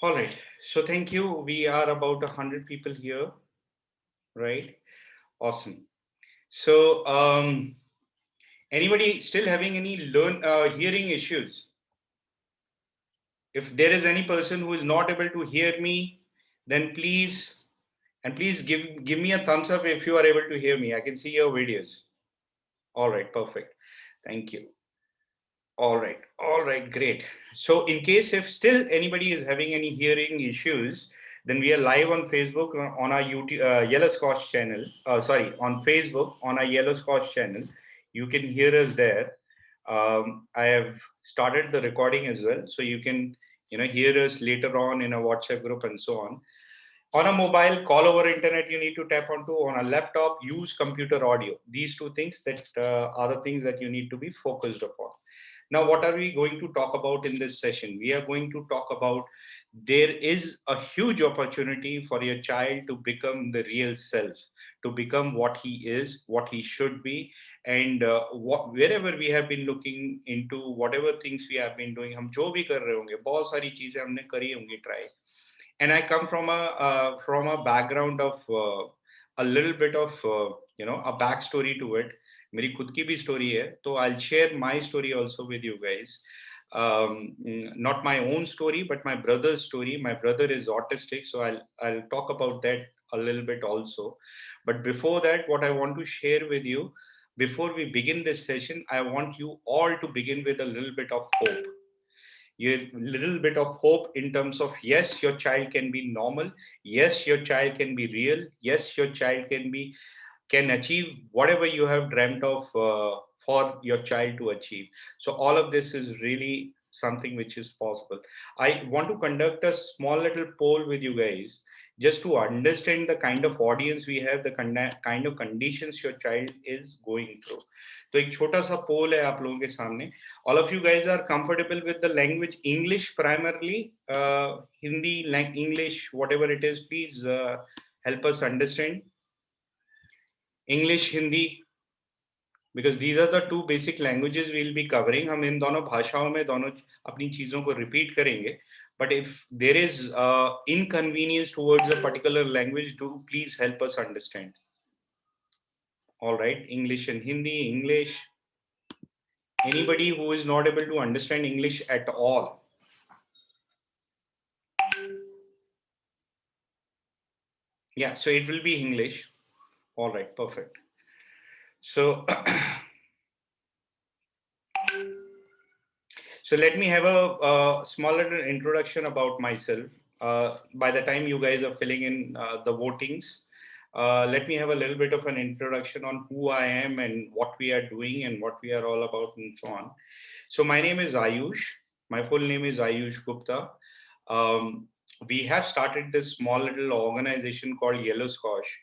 All right. So thank you. We are about 100 people here, right? Awesome. So anybody still having any hearing issues? If there is any person who is not able to hear me, then please give me a thumbs up if you are able to hear me. I can see your videos. All right, perfect. Thank you. All right, great. So, in case if still anybody is having any hearing issues, then we are live on Facebook on our YouTube Yellow Scotch channel. Sorry, on Facebook on our Yellow Scotch channel. You can hear us there. I have started the recording as well, so you can hear us later on in a WhatsApp group and so on. On a mobile, call over internet, you need to tap onto. On a laptop, use computer audio. These two things that are the things that you need to be focused upon. Now, what are we going to talk about in this session? We are going to talk about there is a huge opportunity for your child to become the real self, to become what he is, what he should be, and wherever we have been looking into, whatever things we have been doing, हम जो भी कर रहे होंगे, बहुत सारी चीजें हमने करी होंगी try. And I come from a background of a little bit of a backstory to it. मेरी खुद की भी story है, तो I'll share my story also with you guys. Not my own story, but my brother's story. My brother is autistic, so I'll talk about that a little bit also. But before that, what I want to share with you, before we begin this session, I want you all to begin with a little bit of hope, a little bit of hope in terms of, yes, your child can be normal, yes, your child can be real, yes, your child can achieve whatever you have dreamt of for your child to achieve. So all of this is really something which is possible. I want to conduct a small little poll with you guys just to understand the kind of audience we have, the kind of conditions your child is going through. तो एक छोटा सा पोल है आप लोगों के सामने. All of you guys are comfortable with the language English primarily, Hindi, English, whatever it is, please help us understand. English, Hindi, because these are the two basic languages we'll be covering. हम इन दोनों भाषाओं में दोनों अपनी चीजों को repeat करेंगे. But if there is inconvenience towards a particular language, do please help us understand. All right, English and Hindi, English. Anybody who is not able to understand English at all? Yeah, so it will be English. All right, perfect. So, so let me have a small little introduction about myself. By the time you guys are filling in the votings, let me have a little bit of an introduction on who I am and what we are doing and what we are all about and so on. So my name is Ayush. My full name is Ayush Gupta. We have started this small little organization called Yellow Squash.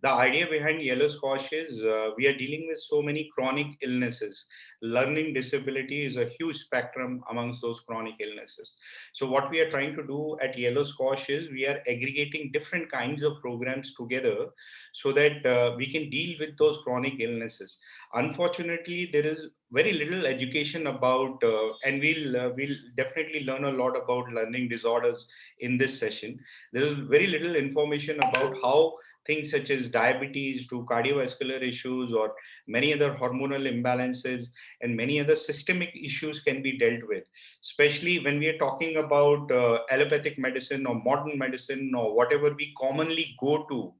The idea behind Yellow Squash is we are dealing with so many chronic illnesses. Learning disability is a huge spectrum amongst those chronic illnesses. So what we are trying to do at Yellow Squash is we are aggregating different kinds of programs together so that we can deal with those chronic illnesses. Unfortunately, there is very little education about, and we'll definitely learn a lot about learning disorders in this session. There is very little information about how things such as diabetes to cardiovascular issues or many other hormonal imbalances and many other systemic issues can be dealt with, especially when we are talking about allopathic medicine or modern medicine or whatever we commonly go to.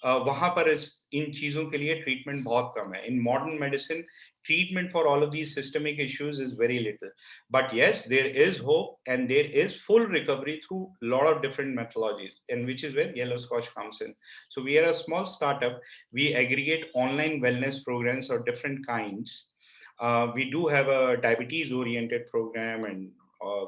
वहां पर इन चीजों के लिए treatment बहुत कम है. In modern medicine, treatment for all of these systemic issues is very little. But yes, there is hope and there is full recovery through a lot of different methodologies, and which is where Yellow Scotch comes in. So we are a small startup. We aggregate online wellness programs of different kinds. We do have a diabetes oriented program and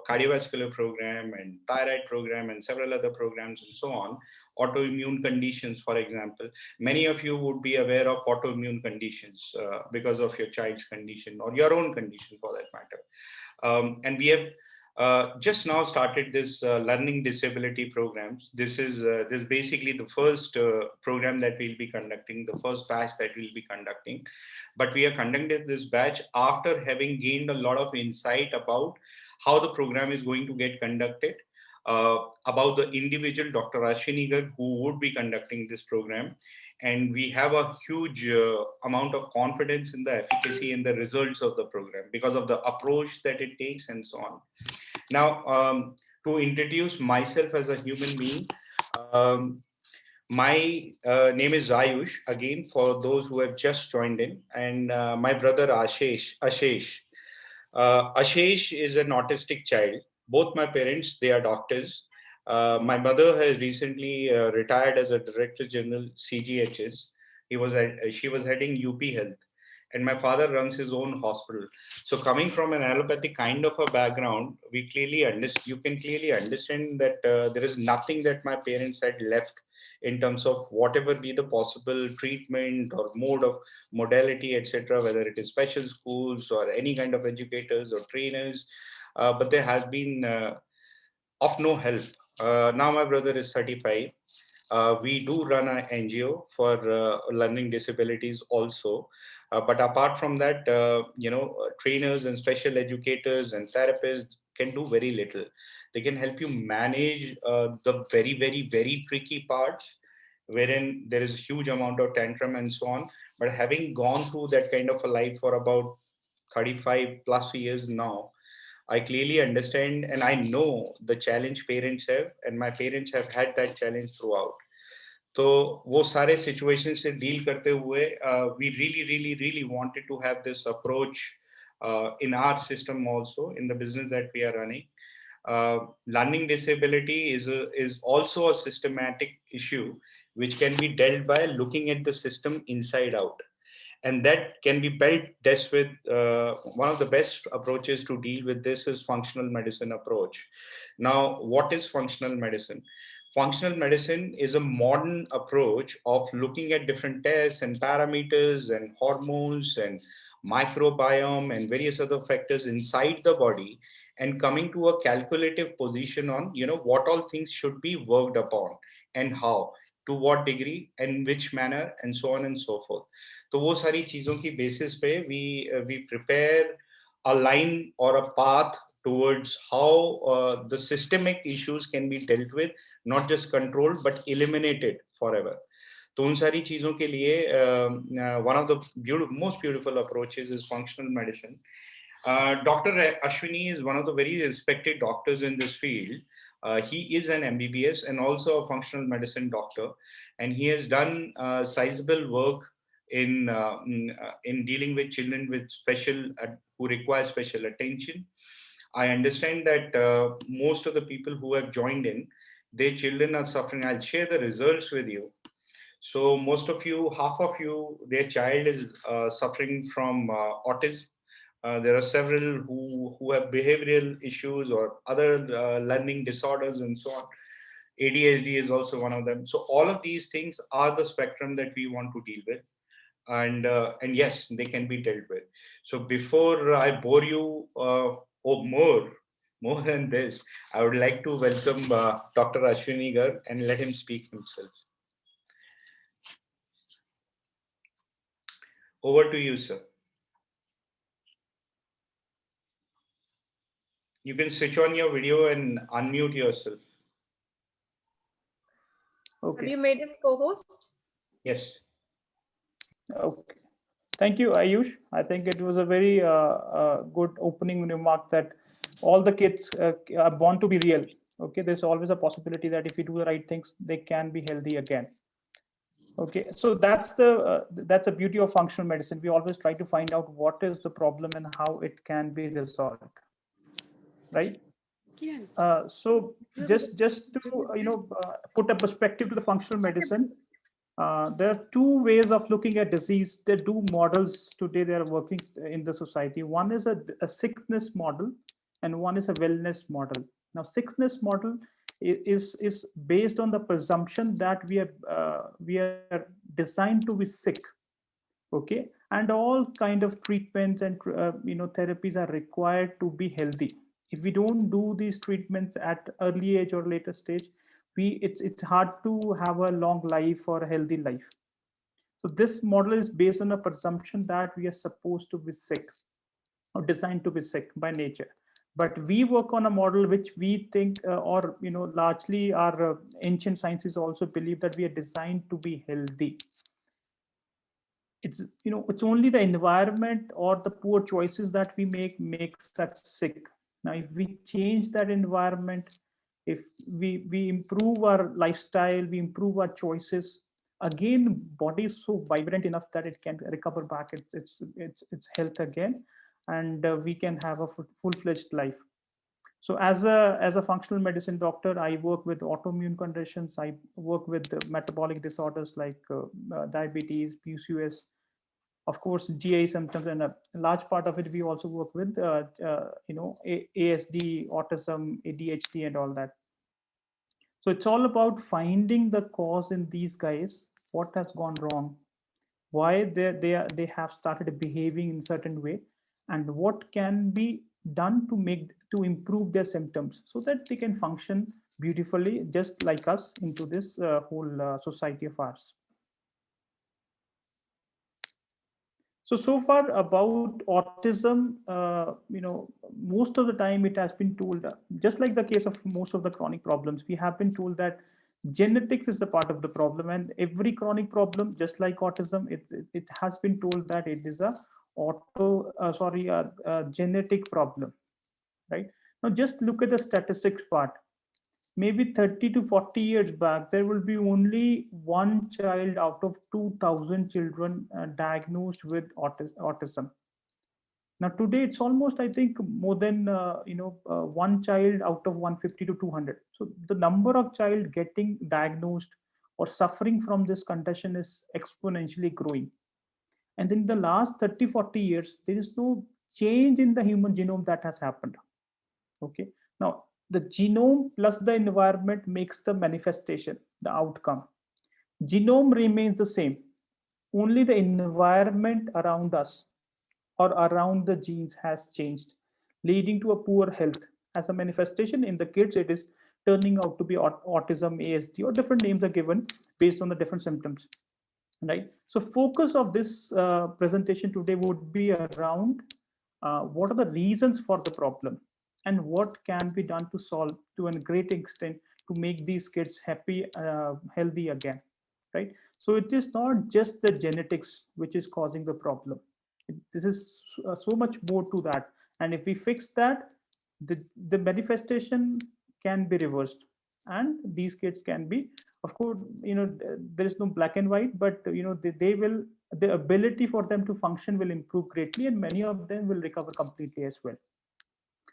cardiovascular program and thyroid program and several other programs and so on. Autoimmune conditions, for example. Many of you would be aware of autoimmune conditions because of your child's condition or your own condition for that matter. And we have just now started this learning disability programs. This is basically the first program that we'll be conducting, the first batch that we'll be conducting. But we are conducting this batch after having gained a lot of insight about how the program is going to get conducted. about the individual Dr. Ashwini Garg, who would be conducting this program. And we have a huge amount of confidence in the efficacy and the results of the program because of the approach that it takes and so on. Now, to introduce myself as a human being, um, my name is Ayush, again, for those who have just joined in, and my brother Ashish. Ashish is an autistic child. Both my parents, they are doctors. My mother has recently retired as a Director General CGHS. She was heading UP Health, and my father runs his own hospital. So coming from an allopathic kind of a background, you can clearly understand that there is nothing that my parents had left in terms of whatever be the possible treatment or mode of modality, etc., whether it is special schools or any kind of educators or trainers. But there has been of no help. Now my brother is 35. We do run an NGO for learning disabilities also. But apart from that, trainers and special educators and therapists can do very little. They can help you manage the very, very, very tricky parts wherein there is huge amount of tantrum and so on. But having gone through that kind of a life for about 35 plus years now, I clearly understand and I know the challenge parents have, and my parents have had that challenge throughout. तो वो सारे situation से deal करते हुए we really wanted to have this approach in our system also in the business that we are running. Learning disability is also a systematic issue which can be dealt by looking at the system inside out, and that can be built best with one of the best approaches to deal with this is functional medicine approach. Now, what is functional medicine? Functional medicine is a modern approach of looking at different tests and parameters and hormones and microbiome and various other factors inside the body and coming to a calculative position on what all things should be worked upon and how, to what degree and which manner and so on and so forth. तो वो सारी चीजों की basis पे we prepare a line or a path towards how the systemic issues can be dealt with, not just controlled but eliminated forever. तो उन सारी चीजों के लिए one of the most beautiful approaches is functional medicine. Dr. Ashwini is one of the very respected doctors in this field. He is an MBBS and also a functional medicine doctor, and he has done sizable work in dealing with children with who require special attention. I understand that most of the people who have joined in, their children are suffering. I'll share the results with you. So most of you, half of you, their child is suffering from autism. There are several who have behavioral issues or other learning disorders and so on. ADHD is also one of them. So all of these things are the spectrum that we want to deal with, and yes, they can be dealt with. So before I bore you more than this, I would like to welcome Dr. Ashwini Garg and let him speak himself. Over to you, sir. You can switch on your video and unmute yourself. Okay. Have you made him co-host? Yes. Okay. Thank you, Ayush. I think it was a very good opening remark that all the kids are born to be real. Okay, there's always a possibility that if you do the right things, they can be healthy again. Okay, so that's the beauty of functional medicine. We always try to find out what is the problem and how it can be resolved, right? So just to put a perspective to the functional medicine, there are two ways of looking at disease. There are two models today they are working in the society. One is a sickness model, and one is a wellness model. Now, sickness model is based on the presumption that we are designed to be sick, okay, and all kind of treatments and therapies are required to be healthy. If we don't do these treatments at early age or later stage, it's hard to have a long life or a healthy life. So this model is based on a presumption that we are supposed to be sick or designed to be sick by nature. But we work on a model which we think, or largely our ancient sciences also believe that we are designed to be healthy. It's only the environment or the poor choices that we make makes us sick. Now if we change that environment, if we improve our lifestyle, we improve our choices, again body is so vibrant enough that it can recover back its health again, and we can have a full-fledged life. So as a functional medicine doctor, I work with autoimmune conditions. I work with metabolic disorders like diabetes, PCOS, of course GI symptoms, and a large part of it we also work with ASD, autism, ADHD, and all that. So it's all about finding the cause in these guys, what has gone wrong, why they have started behaving in certain way, and what can be done to improve their symptoms so that they can function beautifully just like us into this whole society of ours. So far about autism, most of the time it has been told, just like the case of most of the chronic problems, we have been told that genetics is a part of the problem, and every chronic problem, just like autism, it has been told that it is a genetic problem, right? Now just look at the statistics part. Maybe 30 to 40 years back, there will be only one child out of 2,000 children diagnosed with autism. Now today it's almost, I think, more than one child out of 150 to 200. So the number of child getting diagnosed or suffering from this condition is exponentially growing. And in the last 30, 40 years, there is no change in the human genome that has happened. Okay. Now, the genome plus the environment makes the manifestation, the outcome. Genome remains the same. Only the environment around us or around the genes has changed, leading to a poor health. As a manifestation in the kids, it is turning out to be autism, ASD, or different names are given based on the different symptoms. Right. So focus of this presentation today would be around what are the reasons for the problem and what can be done to solve to a great extent to make these kids happy, healthy again. Right. So it is not just the genetics which is causing the problem. This is so much more to that. And if we fix that, the manifestation can be reversed, and these kids can be, of course, there is no black and white, but they will, the ability for them to function will improve greatly, and many of them will recover completely as well.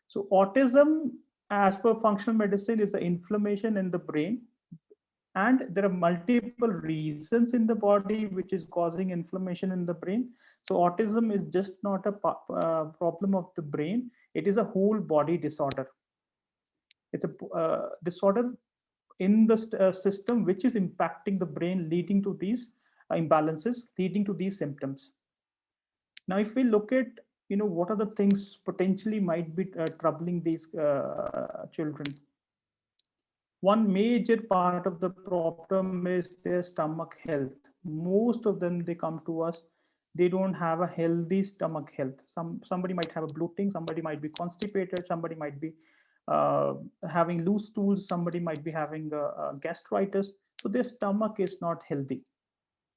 So autism, as per functional medicine, is the inflammation in the brain, and there are multiple reasons in the body which is causing inflammation in the brain. So autism is just not a problem of the brain, it is a whole body disorder. It's a disorder in the system which is impacting the brain, leading to these imbalances, leading to these symptoms. Now if we look at what are the things potentially might be troubling these children, one major part of the problem is their stomach health. Most of them, they come to us, they don't have a healthy stomach health. Somebody might have a bloating, somebody might be constipated, somebody might be having loose stools, somebody might be having gastritis. So their stomach is not healthy,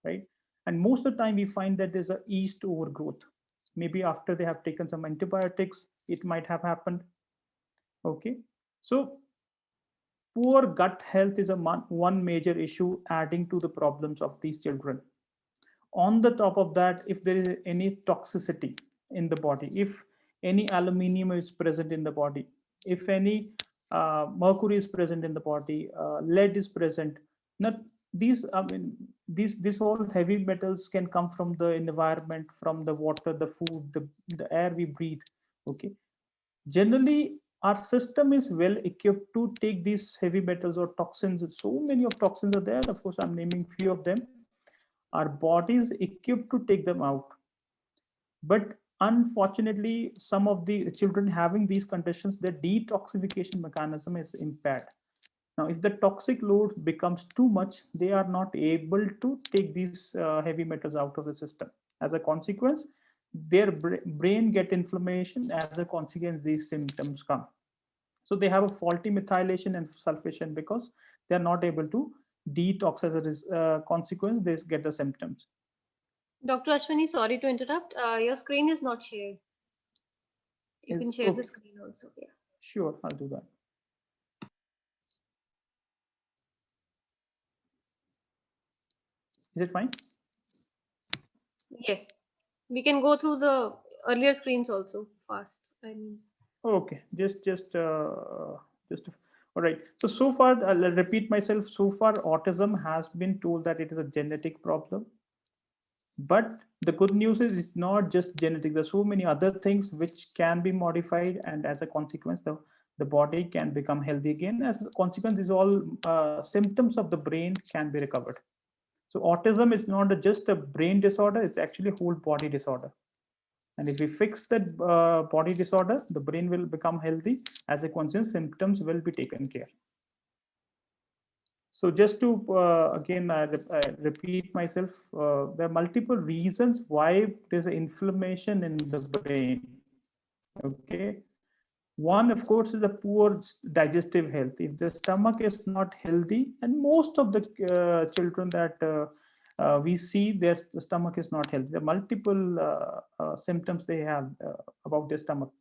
right? And most of the time we find that there's a yeast overgrowth. Maybe after they have taken some antibiotics, it might have happened. Okay. So poor gut health is one major issue adding to the problems of these children. On the top of that, if there is any toxicity in the body, if any aluminium is present in the body, if any mercury is present in the body, lead is present, not these, I mean, these all heavy metals can come from the environment, from the water, the food, the air we breathe. Okay. Generally, our system is well equipped to take these heavy metals or toxins. So many of toxins are there. Of course, I'm naming few of them. Our body is equipped to take them out. But unfortunately, some of the children having these conditions, their detoxification mechanism is impaired. Now, if the toxic load becomes too much, they are not able to take these heavy metals out of the system. As a consequence, their brain get inflammation. As a consequence, these symptoms come. So they have a faulty methylation and sulfation because they are not able to detox. As a consequence, they get the symptoms. Dr. Ashwini, sorry to interrupt. Your screen is not shared. You can share the Okay, screen also. Yeah. sure, I'll do that. Is it fine? Yes. We can go through the earlier screens also fast. And Okay, all right. So far, I'll repeat myself. So far, autism has been told that it is a genetic problem. But the good news is it's not just genetic. There's so many other things which can be modified, and as a consequence, the body can become healthy again. As a consequence, these all symptoms of the brain can be recovered. So autism is not just a brain disorder; it's actually a whole body disorder. And if we fix that body disorder, the brain will become healthy. As a consequence, symptoms will be taken care. So just to again I repeat myself, there are multiple reasons why there's inflammation in the brain. Okay, one of course is the poor digestive health. If the stomach is not healthy, and most of the children that we see, the stomach is not healthy. There are multiple symptoms they have about their stomach.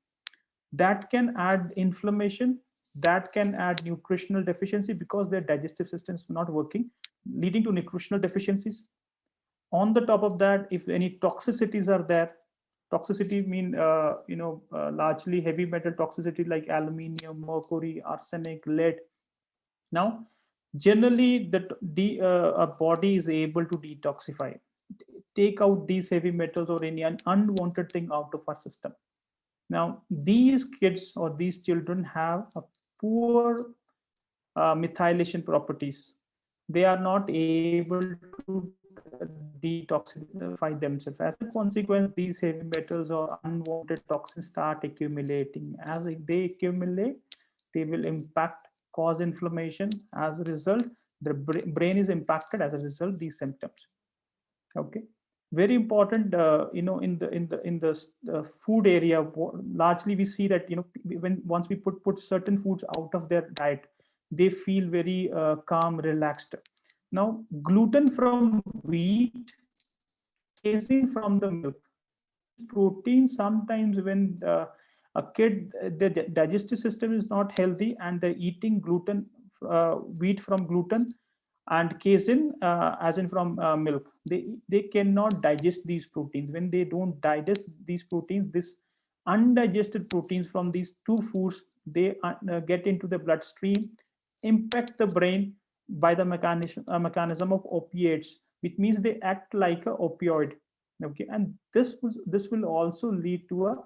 That can add inflammation, that can add nutritional deficiency because their digestive system is not working, leading to nutritional deficiencies. On the top of that, if any toxicities are there, toxicity mean largely heavy metal toxicity like aluminium, mercury, arsenic, lead. Now generally a body is able to detoxify, take out these heavy metals or any unwanted thing out of our system. Now, these kids or these children have a poor methylation properties. They are not able to detoxify themselves. As a consequence, these heavy metals or unwanted toxins start accumulating. As they accumulate, they will impact, cause inflammation. As a result, the brain is impacted. As a result, these symptoms. Okay, very important. In the food area, largely we see that when once we put certain foods out of their diet, they feel very calm, relaxed. Now gluten from wheat, casein from the milk, these proteins, sometimes when a kid, the digestive system is not healthy and they're eating gluten, wheat from gluten, and casein as in from milk, they cannot digest these proteins. When they don't digest these proteins, this undigested proteins from these two foods, they get into the bloodstream, impact the brain by the mechanism of opiates, which means they act like a opioid. Okay, and this will also lead to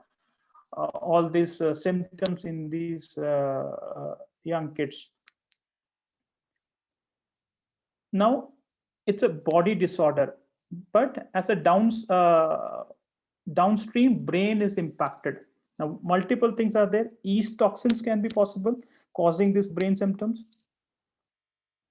all these symptoms in these young kids. Now it's a body disorder, but as a downstream, brain is impacted. Now multiple things are there. Yeast toxins can be possible, causing these brain symptoms.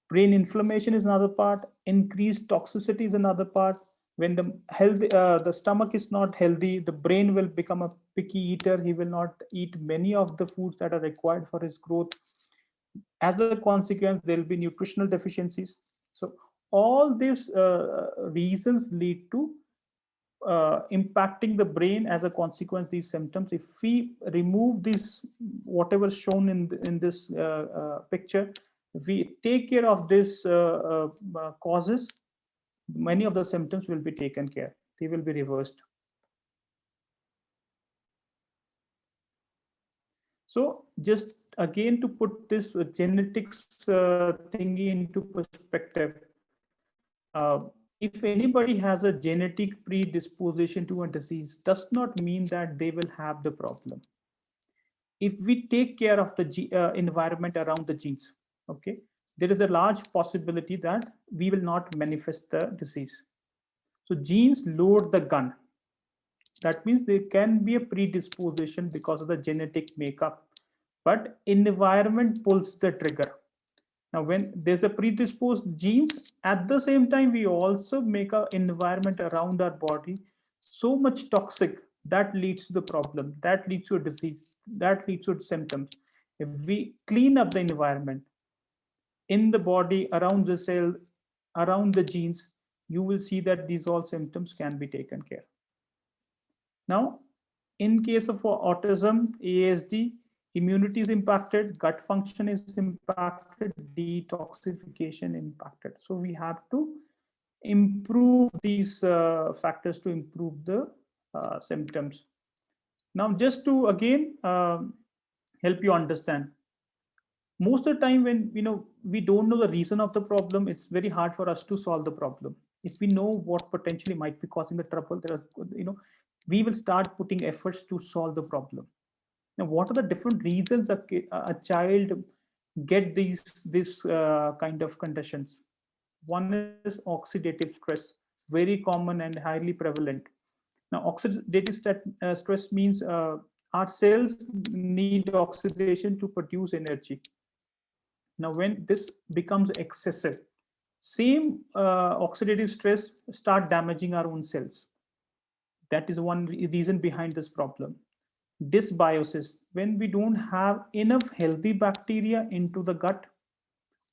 Brain inflammation is another part. Increased toxicity is another part. When the stomach is not healthy, the brain will become a picky eater. He will not eat many of the foods that are required for his growth. As a consequence, there will be nutritional deficiencies. So all these reasons lead to impacting the brain. As a consequence, these symptoms, if we remove this, whatever shown in this picture, if we take care of this causes, many of the symptoms will be taken care, they will be reversed. So just again to put this genetics thingy into perspective, if anybody has a genetic predisposition to a disease, does not mean that they will have the problem. If we take care of the environment around the genes, okay, there is a large possibility that we will not manifest the disease. So genes load the gun. That means there can be a predisposition because of the genetic makeup, but environment pulls the trigger. Now, when there's a predisposed genes, at the same time, we also make an environment around our body so much toxic that leads to the problem, that leads to a disease, that leads to symptoms. If we clean up the environment in the body, around the cell, around the genes, you will see that these all symptoms can be taken care. Now, in case of autism, ASD, immunity is impacted, gut function is impacted, detoxification impacted. So we have to improve these factors to improve the symptoms. Now, just to again help you understand, most of the time when we don't know the reason of the problem, it's very hard for us to solve the problem. If we know what potentially might be causing the trouble, there are, we will start putting efforts to solve the problem. Now, what are the different reasons a child get these kind of conditions? One is oxidative stress, very common and highly prevalent. Now, oxidative stress means our cells need oxidation to produce energy. Now, when this becomes excessive, same oxidative stress start damaging our own cells. That is one reason behind this problem. Dysbiosis, when we don't have enough healthy bacteria into the gut,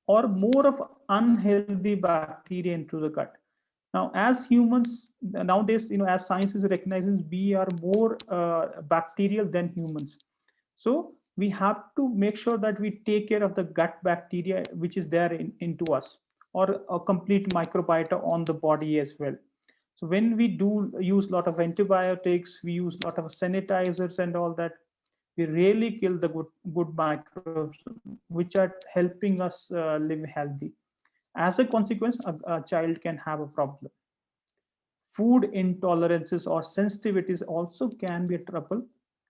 or more of unhealthy bacteria into the gut. Now, as humans nowadays, as science is recognizing, we are more bacterial than humans. So we have to make sure that we take care of the gut bacteria which is there into us, or a complete microbiota on the body as well. So when we do use a lot of antibiotics, we use a lot of sanitizers and all that, we really kill the good microbes which are helping us live healthy. As a consequence, a child can have a problem. Food intolerances or sensitivities also can be a trouble,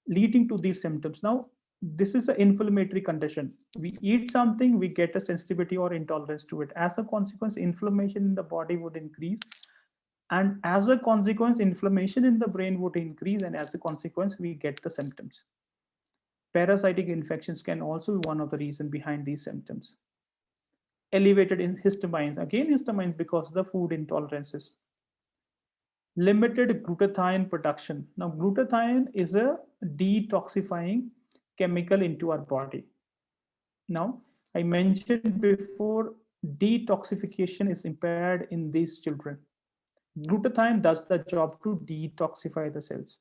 leading to these symptoms. Now, this is an inflammatory condition. We eat something, we get a sensitivity or intolerance to it. As a consequence, inflammation in the body would increase. And as a consequence, inflammation in the brain would increase. And as a consequence, we get the symptoms. Parasitic infections can also be one of the reasons behind these symptoms. Elevated in histamines, again histamines because of the food intolerances. Limited glutathione production. Now, glutathione is a detoxifying chemical into our body. Now, I mentioned before, detoxification is impaired in these children. Glutathione does the job to detoxify the cells.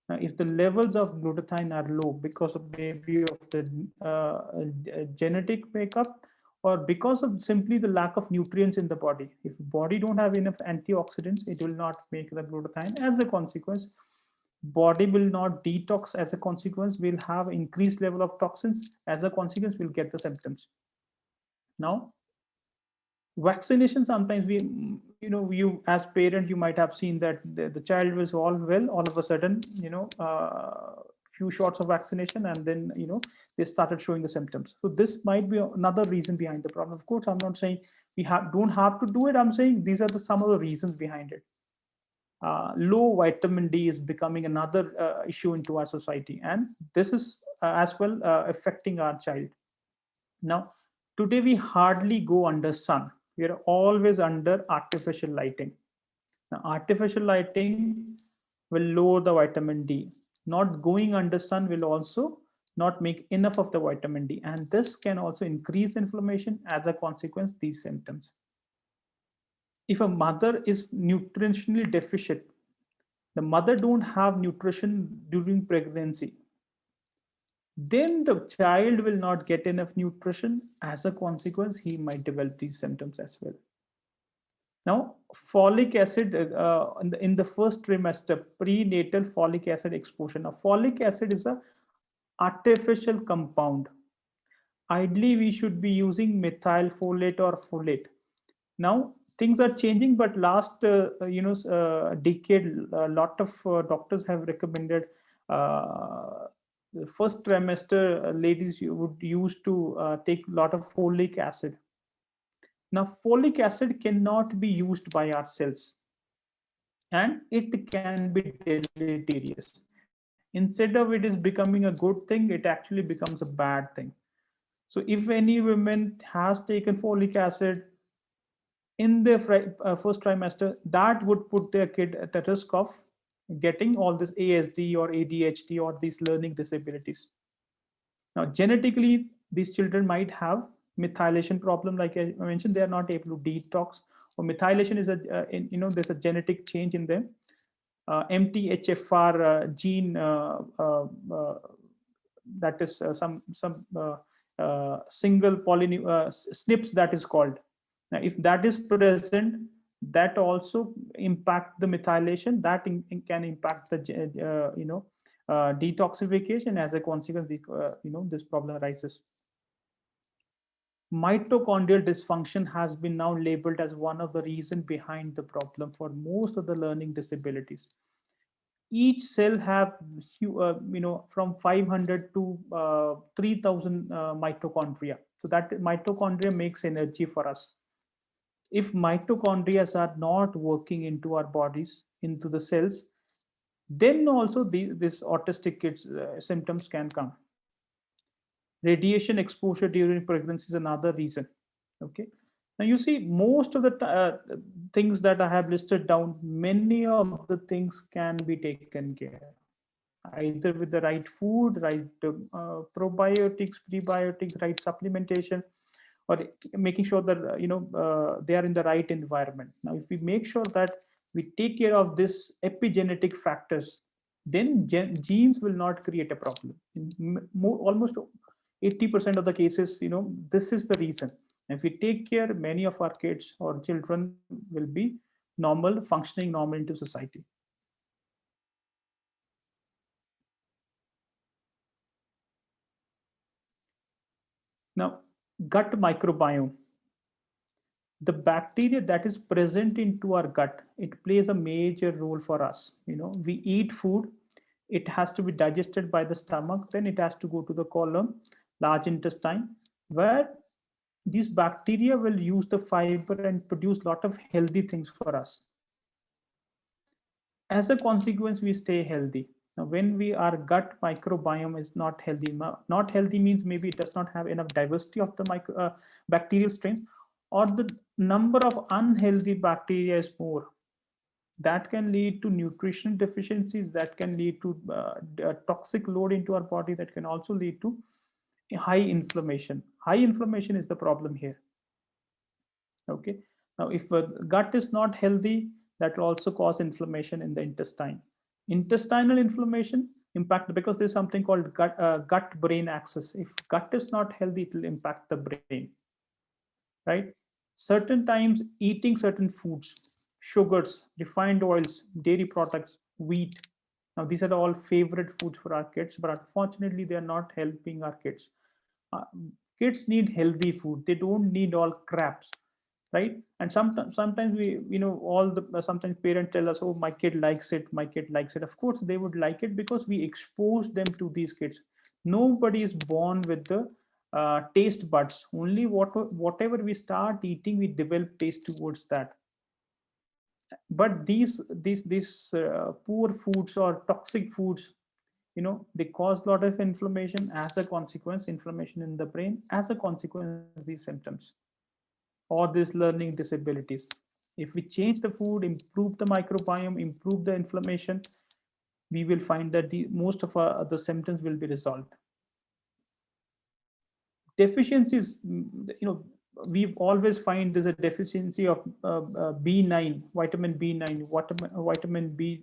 Now, if the levels of glutathione are low because of maybe of the genetic makeup, or because of simply the lack of nutrients in the body, if body don't have enough antioxidants, it will not make the glutathione. As a consequence, body will not detox. As a consequence, we'll have increased level of toxins. As a consequence, we'll get the symptoms. Now, vaccination, sometimes we, you as parent, you might have seen that the child was all well, all of a sudden, few shots of vaccination, and then they started showing the symptoms. So this might be another reason behind the problem. Of course, I'm not saying we don't have to do it. I'm saying these are some of the reasons behind it. Low vitamin D is becoming another issue into our society, and this is as well affecting our child. Now, today we hardly go under sun. We are always under artificial lighting. Now, artificial lighting will lower the vitamin D. Not going under sun will also not make enough of the vitamin D, and this can also increase inflammation. As a consequence, these symptoms. If a mother is nutritionally deficient, the mother don't have nutrition during pregnancy, then the child will not get enough nutrition. As a consequence, he might develop these symptoms as well. Now, folic acid in the first trimester, prenatal folic acid exposure. Now, folic acid is a artificial compound. Ideally, we should be using methylfolate or folate. Now, things are changing, but last decade, a lot of doctors have recommended the first trimester ladies would use to take a lot of folic acid. Now, folic acid cannot be used by our cells, and it can be deleterious. Instead of it is becoming a good thing, it actually becomes a bad thing. So if any woman has taken folic acid in the first trimester, that would put their kid at the risk of getting all this ASD or ADHD or these learning disabilities. Now, genetically, these children might have methylation problem, like I mentioned, they are not able to detox, or methylation is there's a genetic change in them. MTHFR gene that is some single SNPs that is called. Now, if that is present, that also impact the methylation, that can impact the detoxification. As a consequence, this problem arises. Mitochondrial dysfunction has been now labeled as one of the reasons behind the problem for most of the learning disabilities. Each cell have from 500 to 3000 mitochondria. So that mitochondria makes energy for us. If mitochondria are not working into our bodies, into the cells, then also this autistic kids symptoms can come. Radiation exposure during pregnancy is another reason. Okay. Now you see, most of the things that I have listed down, many of the things can be taken care of, either with the right food, right probiotics, prebiotics, right supplementation, or making sure that they are in the right environment. Now, if we make sure that we take care of this epigenetic factors, then genes will not create a problem. Almost 80% of the cases, this is the reason. If we take care, many of our kids or children will be normal, functioning normal into society. Now, gut microbiome. The bacteria that is present into our gut, it plays a major role for us. We eat food, it has to be digested by the stomach, then it has to go to the colon, large intestine, where these bacteria will use the fiber and produce a lot of healthy things for us. As a consequence, we stay healthy. Now, when our gut microbiome is not healthy, not healthy means maybe it does not have enough diversity of the bacterial strains, or the number of unhealthy bacteria is more. That can lead to nutrition deficiencies, that can lead to toxic load into our body, that can also lead to high inflammation. High inflammation is the problem here. Okay. Now, if the gut is not healthy, that will also cause inflammation in the intestine. Intestinal inflammation impact, because there's something called gut-brain axis. If gut is not healthy, it will impact the brain, right? Certain times, eating certain foods, sugars, refined oils, dairy products, wheat. Now, these are all favorite foods for our kids, but unfortunately, they are not helping our kids. Kids need healthy food. They don't need all craps, right? And sometimes we, sometimes parents tell us, oh, my kid likes it, my kid likes it. Of course, they would like it because we expose them to these kids. Nobody is born with the taste buds. Only whatever we start eating, we develop taste towards that. But these poor foods or toxic foods, they cause a lot of inflammation. As a consequence, inflammation in the brain, as a consequence, these symptoms or these learning disabilities. If we change the food, improve the microbiome, improve the inflammation, we will find that most of the symptoms will be resolved. Deficiencies, we always find there's a deficiency of B9, vitamin B9, vitamin B,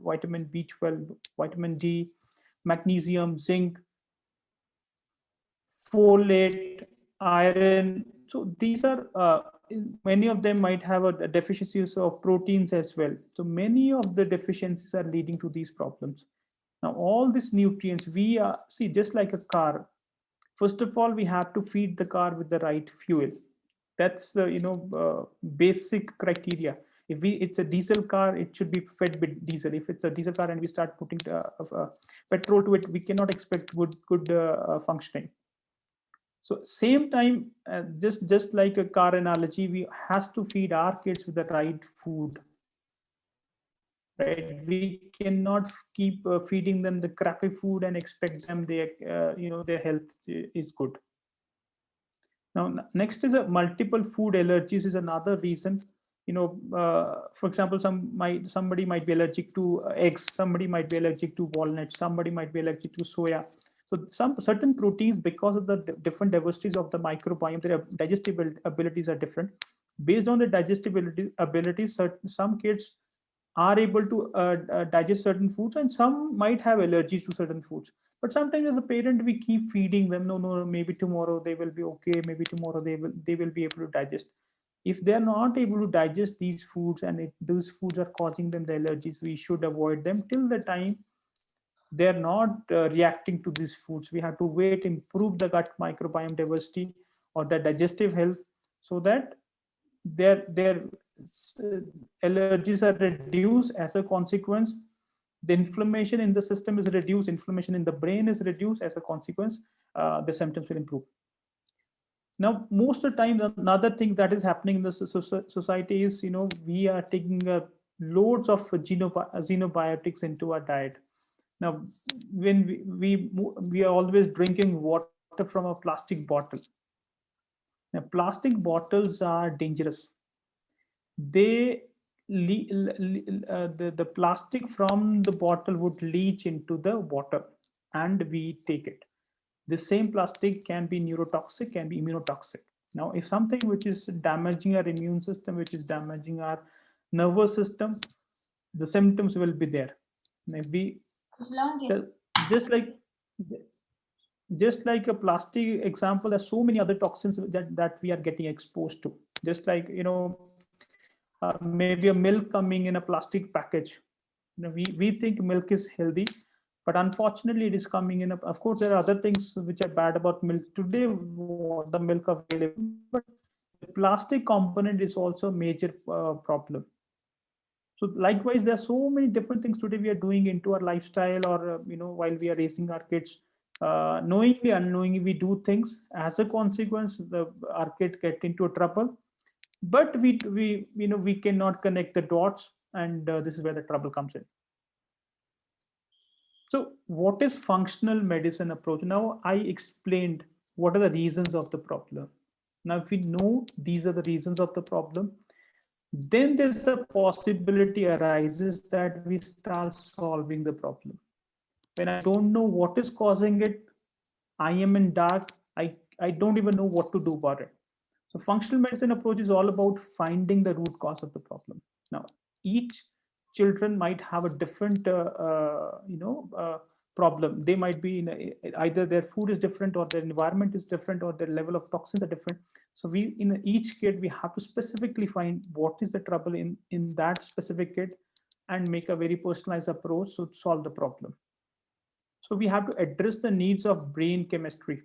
vitamin B12, vitamin D, magnesium, zinc, folate, iron. So these are many of them might have a deficiencies of proteins as well. So many of the deficiencies are leading to these problems. Now, all these nutrients, we see, just like a car. First of all, we have to feed the car with the right fuel. That's the basic criteria. If it's a diesel car, it should be fed with diesel. If it's a diesel car and we start putting petrol to it, we cannot expect good functioning. So same time, just like a car analogy, we have to feed our kids with the right food. Right? We cannot keep feeding them the crappy food and expect them their health is good. Now, next is a multiple food allergies is another reason. for example, somebody might be allergic to eggs, somebody might be allergic to walnuts, somebody might be allergic to soya. So some certain proteins, because of the different diversities of the microbiome, their digestive abilities are different. Based on the digestibility abilities, some kids are able to digest certain foods, and some might have allergies to certain foods. But sometimes as a parent, we keep feeding them, no, maybe tomorrow they will be okay, maybe tomorrow they will be able to digest. If they're not able to digest these foods, and if those foods are causing them the allergies, we should avoid them till the time they're not reacting to these foods. We have to wait, improve the gut microbiome diversity or the digestive health, so that their allergies are reduced. As a consequence, the inflammation in the system is reduced, inflammation in the brain is reduced. As a consequence, the symptoms will improve. Now, most of the time, another thing that is happening in the society is, we are taking loads of xenobiotics into our diet. Now, when we are always drinking water from a plastic bottle. Now, plastic bottles are dangerous. They the plastic from the bottle would leach into the water, and we take it. The same plastic can be neurotoxic, can be immunotoxic. Now, if something which is damaging our immune system, which is damaging our nervous system, the symptoms will be there. Maybe just like just like a plastic example, there's so many other toxins that we are getting exposed to. Just like, maybe a milk coming in a plastic package. We think milk is healthy, but unfortunately it is coming in of course there are other things which are bad about milk today, the milk available, but the plastic component is also a major problem. So likewise, there are so many different things today we are doing into our lifestyle, or while we are raising our kids, knowingly, unknowingly, we do things. As a consequence, our kid get into trouble. But we cannot connect the dots, and this is where the trouble comes in. So, what is functional medicine approach? Now, I explained what are the reasons of the problem. Now, if we know these are the reasons of the problem, then there's a possibility arises that we start solving the problem. When I don't know what is causing it, I am in dark, I don't even know what to do about it. So functional medicine approach is all about finding the root cause of the problem. Now, each children might have a different, problem. They might be in either their food is different, or their environment is different, or their level of toxins are different. So in each kid, we have to specifically find what is the trouble in that specific kid, and make a very personalized approach to solve the problem. So we have to address the needs of brain chemistry.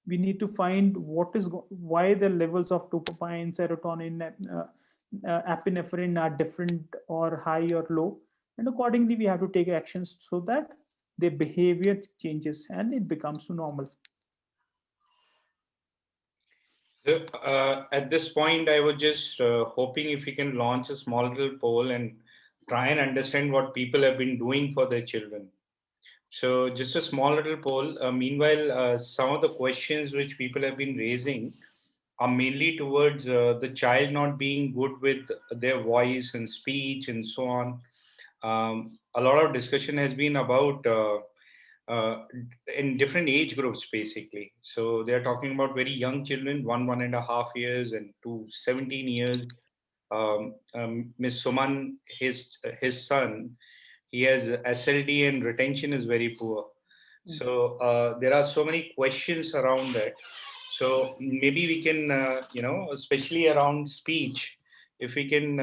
We need to find why the levels of dopamine, serotonin, epinephrine are different, or high or low, and accordingly we have to take actions so that their behavior changes and it becomes normal. So, at this point, I was just hoping if we can launch a small little poll and try and understand what people have been doing for their children. So just a small little poll. Meanwhile, some of the questions which people have been raising are mainly towards the child not being good with their voice and speech and so on. A lot of discussion has been about uh, in different age groups, basically. So they're talking about very young children, 1.5 years, and to 17 years. Miss Suman, his son, he has SLD and retention is very poor. So there are so many questions around that. So maybe we can, especially around speech, if we can,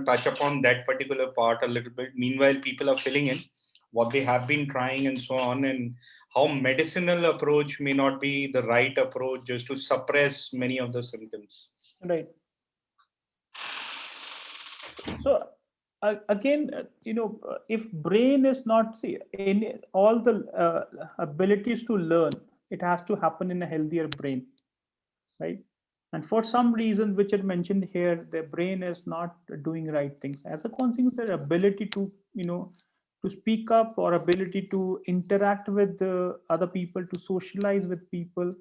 touch upon that particular part a little bit. Meanwhile, people are filling in what they have been trying and so on, and how medicinal approach may not be the right approach just to suppress many of the symptoms. Right. So again, if brain is not, see, in all the abilities to learn, it has to happen in a healthier brain, right? And for some reason which are mentioned here, their brain is not doing right things. As a consequence, their ability to to speak up, or ability to interact with the other people, to socialize with people,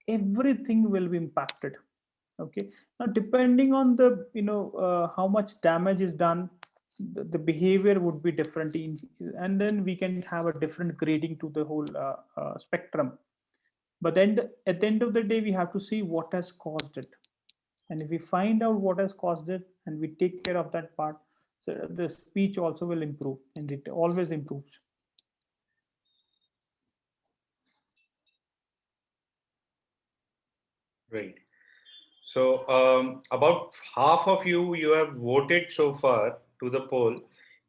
everything will be impacted. Okay, now depending on the how much damage is done, the behavior would be different and then we can have a different grading to the whole spectrum. But then at the end of the day we have to see what has caused it, and if we find out what has caused it and we take care of that part, so the speech also will improve, and it always improves. Right. So about half of you have voted so far to the poll.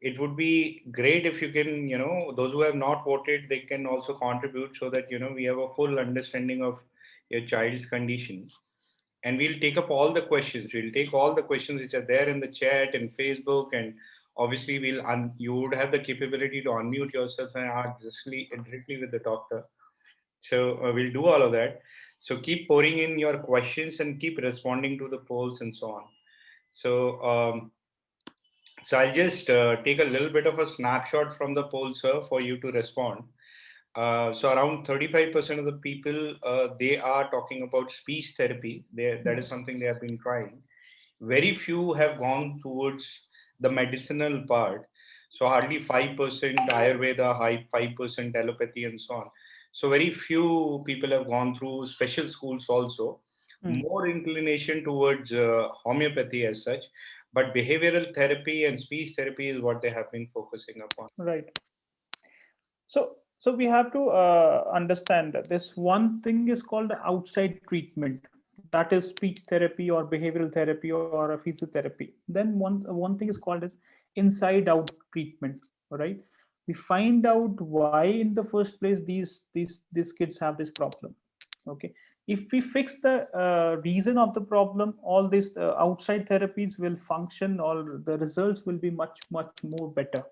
It would be great if you can, those who have not voted, they can also contribute so that, we have a full understanding of your child's condition. And we'll take up all the questions. We'll take all the questions which are there in the chat and Facebook. And obviously you would have the capability to unmute yourself and ask directly with the doctor. So we'll do all of that. So keep pouring in your questions and keep responding to the polls and so on. So, so I'll just take a little bit of a snapshot from the poll, sir, for you to respond. So around 35% of the people, they are talking about speech therapy. That is something they have been trying. Very few have gone towards the medicinal part. So hardly 5% Ayurveda, 5% allopathy, and so on. So very few people have gone through special schools also. More inclination towards homeopathy as such, but behavioral therapy and speech therapy is what they have been focusing upon. Right. So we have to understand that this one thing is called outside treatment, that is speech therapy or behavioral therapy or a physiotherapy. Then one thing is called as inside out treatment. Right, we find out why in the first place these kids have this problem. Okay, if we fix the reason of the problem, all these outside therapies will function, or the results will be much more better.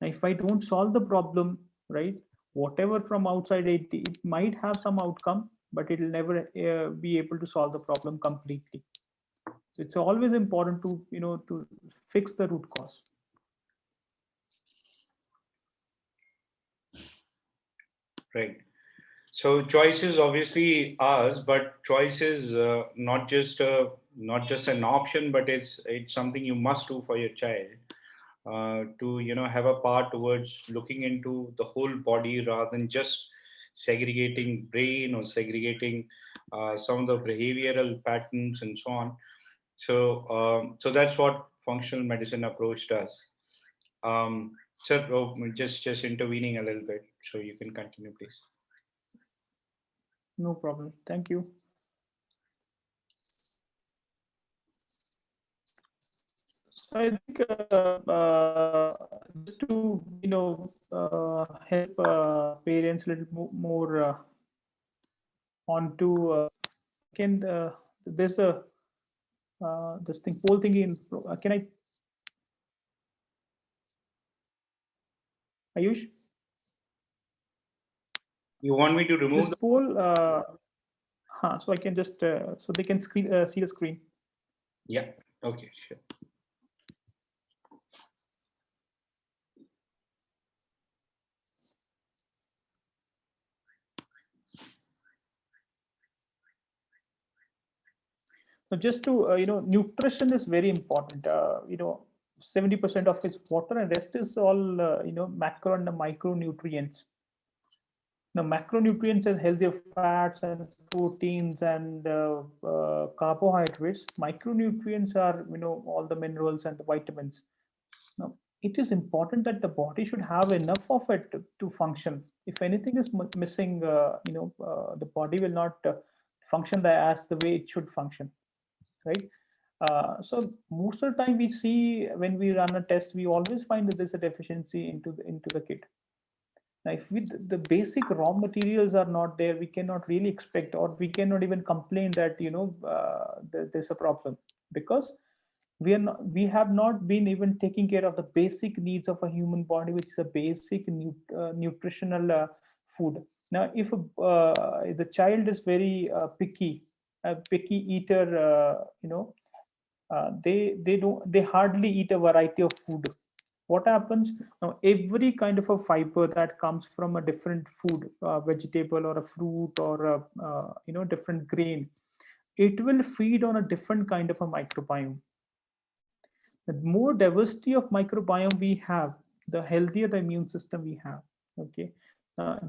Now, if I don't solve the problem, right, whatever from outside, it might have some outcome, but it will never be able to solve the problem completely. So it's always important to to fix the root cause. Right. So choice is obviously ours, but choice is not just an option, but it's something you must do for your child. To have a part towards looking into the whole body rather than just segregating brain or segregating some of the behavioral patterns and so on. So that's what functional medicine approach does. Sir, just intervening a little bit, so you can continue, please. No problem. Thank you. So I think just to help parents a little more onto can there's a this thing poll thing in can I Ayush? You want me to remove This poll so I can just so they can see the screen. Yeah. Okay. Sure. So just to nutrition is very important. 70% of is water, and rest is all macro and micronutrients. Now, macronutrients as healthier fats and proteins and carbohydrates. Micronutrients are all the minerals and the vitamins. Now, it is important that the body should have enough of it to function. If anything is missing, the body will not function as the way it should function, right? So most of the time we see when we run a test, we always find that there's a deficiency into the kit. Now, if the basic raw materials are not there, we cannot really expect, or we cannot even complain that there's a problem, because we have not been even taking care of the basic needs of a human body, which is a basic nutritional food. Now, if the child is very picky, a picky eater, they hardly eat a variety of food. What happens now? Every kind of a fiber that comes from a different food, vegetable or a fruit or a different grain, it will feed on a different kind of a microbiome. The more diversity of microbiome we have, the healthier the immune system we have. Okay,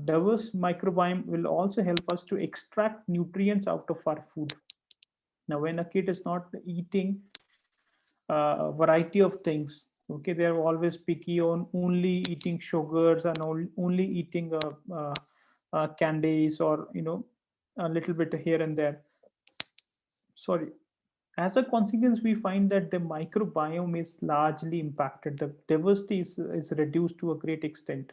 diverse microbiome will also help us to extract nutrients out of our food. Now, when a kid is not eating a variety of things, okay, they are always picky on only eating sugars and only eating candies, or a little bit here and there. Sorry. As a consequence, we find that the microbiome is largely impacted. The diversity is reduced to a great extent.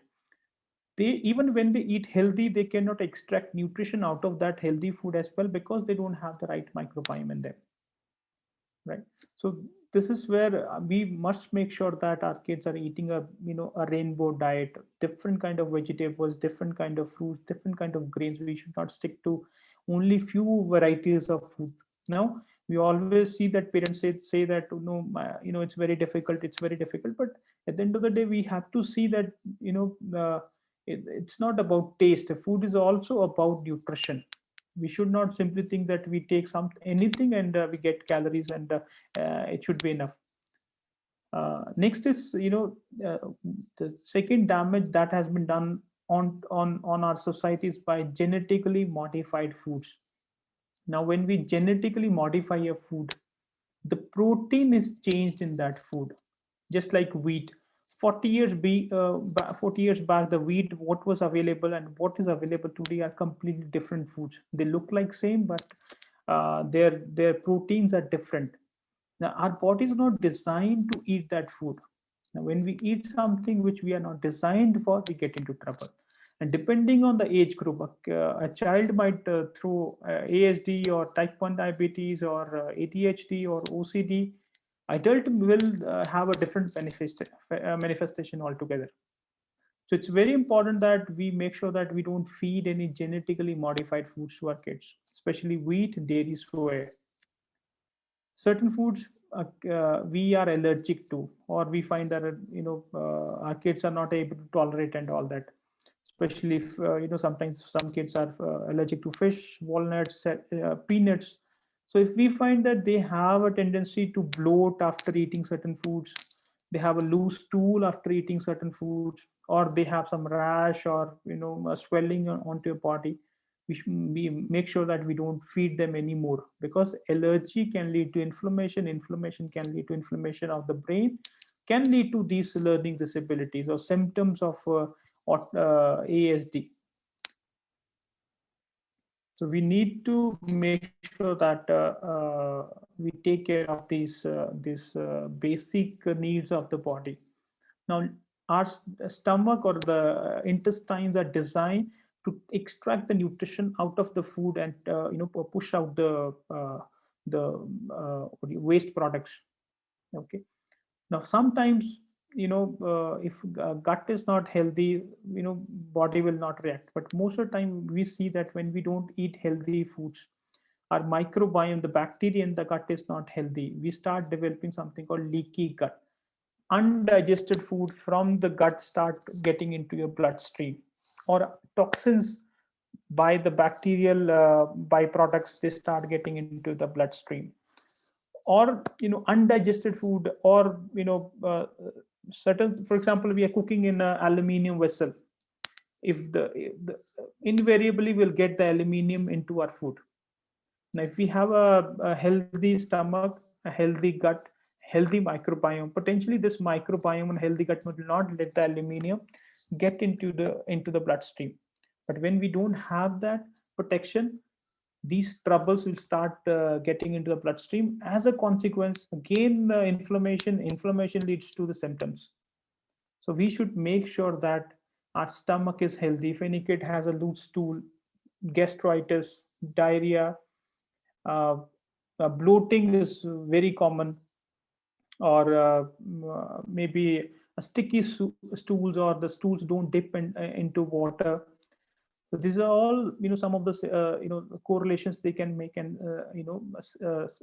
They, even when they eat healthy, they cannot extract nutrition out of that healthy food as well, because they don't have the right microbiome in them, right? So this is where we must make sure that our kids are eating a rainbow diet, different kind of vegetables, different kind of fruits, different kind of grains. We should not stick to only few varieties of food. Now, we always see that parents say that, no, it's very difficult, it's very difficult. But at the end of the day, we have to see that, it's not about taste. Food is also about nutrition. We should not simply think that we take anything and we get calories, and it should be enough. Next is, the second damage that has been done on our societies by genetically modified foods. Now, when we genetically modify a food, the protein is changed in that food, just like wheat. 40 years back, the wheat, what was available and what is available today are completely different foods. They look like same, but their proteins are different. Now, our body is not designed to eat that food. Now, when we eat something which we are not designed for, we get into trouble. And depending on the age group, a child might through ASD or type 1 diabetes or ADHD or OCD. Adult will have a different manifestation altogether. So it's very important that we make sure that we don't feed any genetically modified foods to our kids, especially wheat, dairy, soy. Certain foods we are allergic to, or we find that our kids are not able to tolerate and all that. Especially if sometimes some kids are allergic to fish, walnuts, peanuts. So if we find that they have a tendency to bloat after eating certain foods, they have a loose stool after eating certain foods, or they have some rash or a swelling onto your body, we make sure that we don't feed them anymore, because allergy can lead to inflammation can lead to inflammation of the brain, can lead to these learning disabilities or symptoms of ASD. So we need to make sure that we take care of these basic needs of the body. Now, our stomach or the intestines are designed to extract the nutrition out of the food and push out the waste products. Okay. Now, sometimes if gut is not healthy, body will not react. But most of the time, we see that when we don't eat healthy foods, our microbiome, the bacteria in the gut is not healthy. We start developing something called leaky gut. Undigested food from the gut start getting into your bloodstream, or toxins by the bacterial byproducts, they start getting into the bloodstream. Or undigested food, or certain, for example, we are cooking in an aluminium vessel. If the invariably will get the aluminium into our food. Now, if we have a healthy stomach, a healthy gut, healthy microbiome, potentially this microbiome and healthy gut will not let the aluminium get into the bloodstream. But when we don't have that protection, these troubles will start getting into the bloodstream. As a consequence, again, inflammation leads to the symptoms. So we should make sure that our stomach is healthy. If any kid has a loose stool, gastritis, diarrhea, uh, bloating is very common, or maybe a sticky stools, or the stools don't dip into water. So these are all some of the correlations they can make, and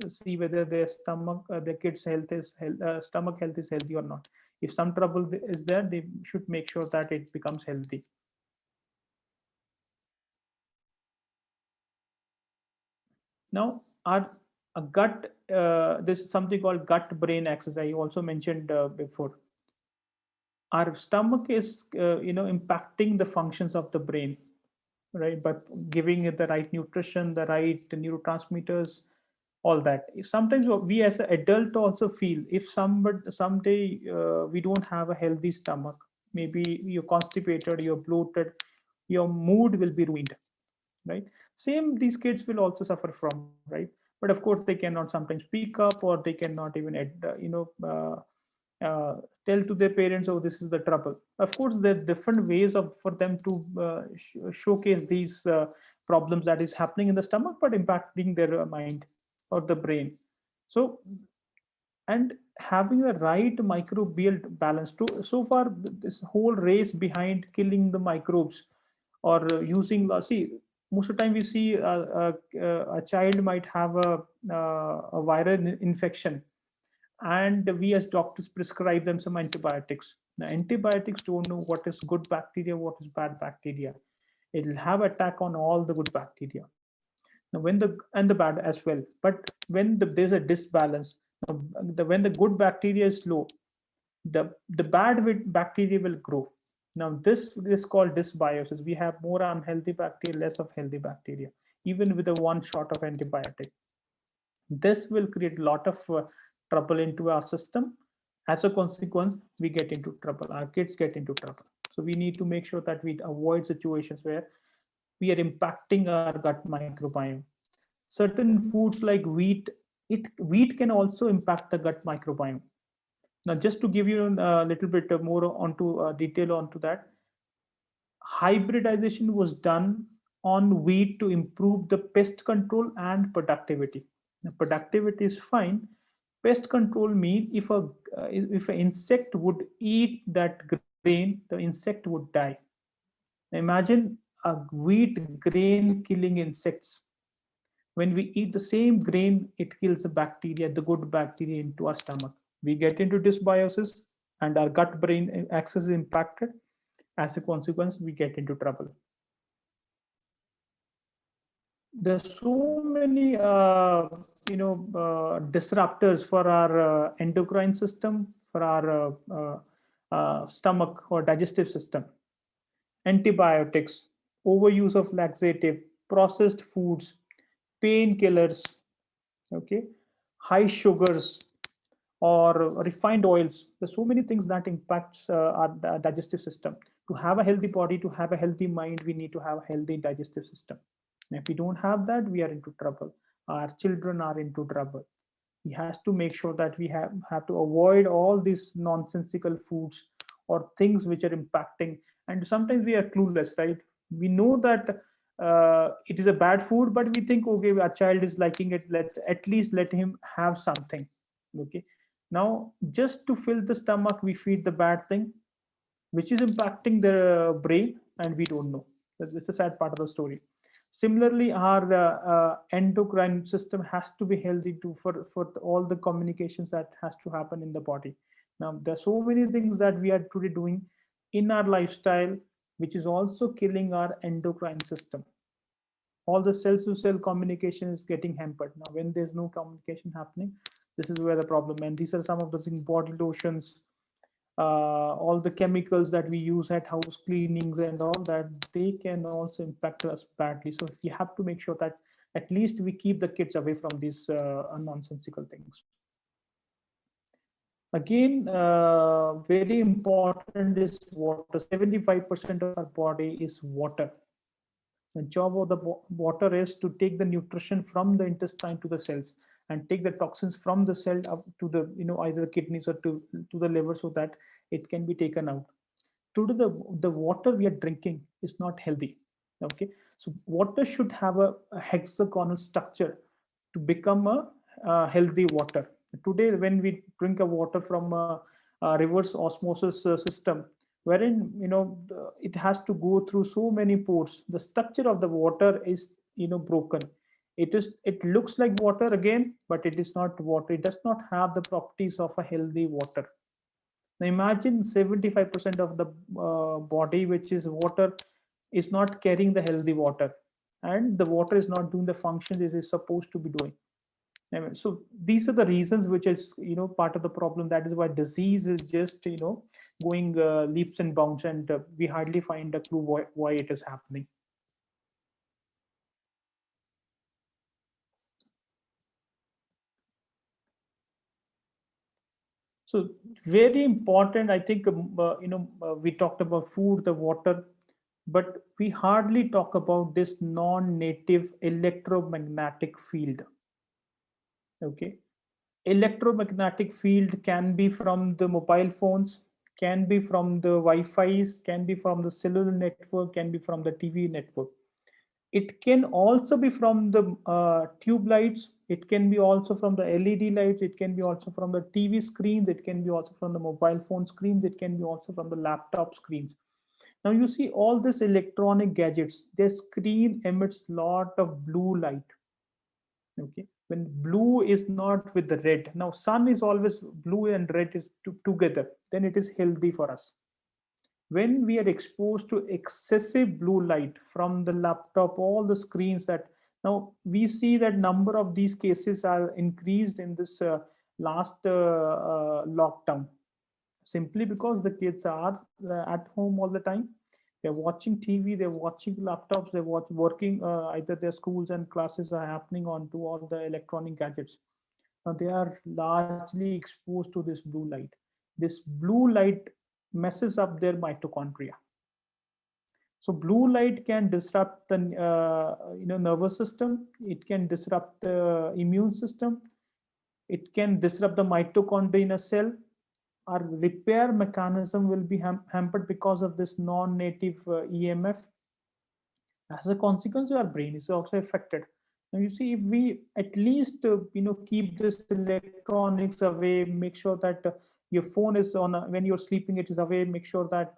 see whether their stomach, their kids' stomach health is healthy or not. If some trouble is there, they should make sure that it becomes healthy. Now, our a gut, this is something called gut brain axis. I also mentioned before. Our stomach is impacting the functions of the brain, right, but giving it the right nutrition, the right neurotransmitters, all that. Sometimes we as an adult also feel, if someday we don't have a healthy stomach, maybe you're constipated, you're bloated, your mood will be ruined, right? Same these kids will also suffer from, right? But of course they cannot sometimes speak up, or they cannot even tell to their parents, oh, this is the trouble. Of course there are different ways of for them to showcase these problems that is happening in the stomach but impacting their mind or the brain. So, and having the right microbial balance to, so far this whole race behind killing the microbes, or using, see, most of the time we see a child might have a viral infection, and we as doctors prescribe them some antibiotics. Now antibiotics don't know what is good bacteria, what is bad bacteria. It will have attack on all the good bacteria. Now when and the bad as well. But when there's a disbalance, when the good bacteria is low, the bad bacteria will grow. Now this is called dysbiosis. We have more unhealthy bacteria, less of healthy bacteria, even with a one shot of antibiotic. This will create a lot of trouble into our system. As a consequence, we get into trouble, our kids get into trouble. So we need to make sure that we avoid situations where we are impacting our gut microbiome. Certain foods like wheat can also impact the gut microbiome. Now just to give you a little bit more onto detail onto that, hybridization was done on wheat to improve the pest control and productivity. The productivity is fine. Pest control means if an insect would eat that grain, the insect would die. Imagine a wheat grain killing insects. When we eat the same grain, it kills the bacteria, the good bacteria into our stomach. We get into dysbiosis, and our gut brain axis is impacted. As a consequence, we get into trouble. There's so many disruptors for our endocrine system, for our stomach or digestive system. Antibiotics, overuse of laxative, processed foods, painkillers, okay, high sugars, or refined oils. There's so many things that impacts our digestive system. To have a healthy body, to have a healthy mind, we need to have a healthy digestive system. And if we don't have that, we are into trouble. Our children are into trouble. We have to make sure that we have to avoid all these nonsensical foods or things which are impacting. And sometimes we are clueless, right? We know that it is a bad food, but we think, okay, our child is liking it, let's at least let him have something. Okay, now just to fill the stomach, we feed the bad thing, which is impacting the brain, and we don't know. This is a sad part of the story. Similarly, our endocrine system has to be healthy too, for all the communications that has to happen in the body. Now there are so many things that we are today doing in our lifestyle, which is also killing our endocrine system. All the cell to cell communication is getting hampered. Now when there's no communication happening, this is where the problem. And these are some of the things: body lotions, all the chemicals that we use at house cleanings and all that, they can also impact us badly. So we have to make sure that at least we keep the kids away from these nonsensical things. Again, very important is water. 75% of our body is water. The job of the water is to take the nutrition from the intestine to the cells, and take the toxins from the cell up to the either the kidneys or to the liver, so that it can be taken out. Today the water we are drinking is not healthy. Okay, so water should have a hexagonal structure to become a healthy water. Today when we drink a water from a reverse osmosis system, wherein it has to go through so many pores, the structure of the water is broken. It looks like water again, but it is not water. It does not have the properties of a healthy water. Now imagine 75% of the body, which is water, is not carrying the healthy water, and the water is not doing the functions it is supposed to be doing. So these are the reasons which is part of the problem. That is why disease is just going leaps and bounds, and we hardly find a clue why it is happening. So very important, I think, we talked about food, the water, but we hardly talk about this non-native electromagnetic field. Okay. Electromagnetic field can be from the mobile phones, can be from the Wi-Fi's, can be from the cellular network, can be from the TV network. It can also be from the tube lights. It can be also from the LED lights. It can be also from the TV screens. It can be also from the mobile phone screens. It can be also from the laptop screens. Now you see all these electronic gadgets, their screen emits lot of blue light. Okay, when blue is not with the red, now sun is always blue and red is together, then it is healthy for us. When we are exposed to excessive blue light from the laptop, all the screens, that now we see that number of these cases are increased in this last lockdown, simply because the kids are at home all the time. They're watching TV, they're watching laptops, they're working, either their schools and classes are happening onto all the electronic gadgets. Now they are largely exposed to this blue light. This blue light messes up their mitochondria. So blue light can disrupt the nervous system. It can disrupt the immune system. It can disrupt the mitochondria in a cell. Our repair mechanism will be hampered because of this non-native EMF. As a consequence, our brain is also affected. Now you see, if we at least keep this electronics away, make sure that your phone is on when you're sleeping, it is away. Make sure that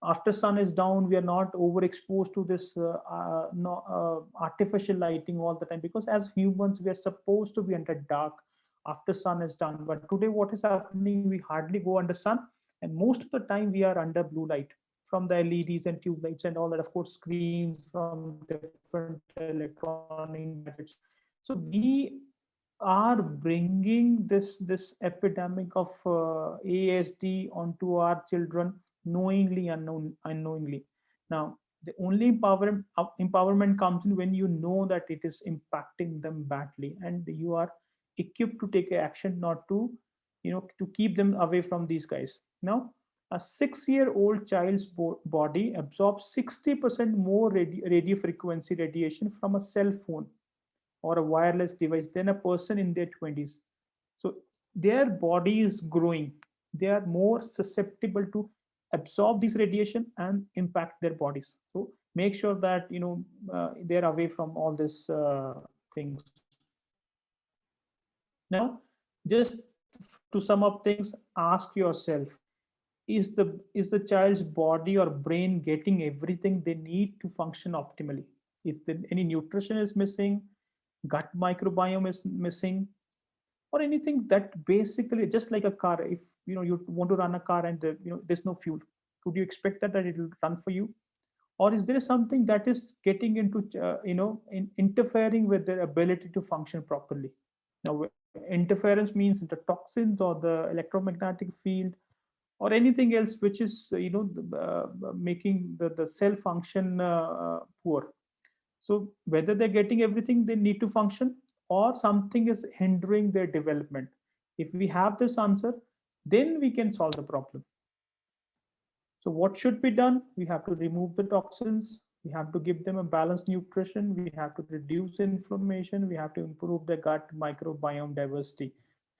after sun is down, we are not overexposed to this no, artificial lighting all the time, because as humans we are supposed to be under dark after sun is done. But today what is happening, we hardly go under sun, and most of the time we are under blue light from the LEDs and tube lights and all that, of course, screens from different electronic gadgets. So we are bringing this epidemic of ASD onto our children, knowingly, unknowingly. Now, the only empowerment comes in when you know that it is impacting them badly, and you are equipped to take action, not to to keep them away from these guys. Now, a 6-year-old child's body absorbs 60% more radio frequency radiation from a cell phone or a wireless device than a person in their 20s. So their body is growing. They are more susceptible to absorb this radiation and impact their bodies. So make sure that they're away from all these things. Now, just to sum up things, ask yourself: is the child's body or brain getting everything they need to function optimally? If any nutrition is missing, gut microbiome is missing, or anything that basically, just like a car, if you want to run a car and there's no fuel, would you expect that it will run for you? Or is there something that is getting into interfering with their ability to function properly? Now, interference means the toxins or the electromagnetic field or anything else which is making the cell function poor. So whether they're getting everything they need to function, or something is hindering their development, if we have this answer, then we can solve the problem. So what should be done? We have to remove the toxins. We have to give them a balanced nutrition. We have to reduce inflammation. We have to improve the gut microbiome diversity.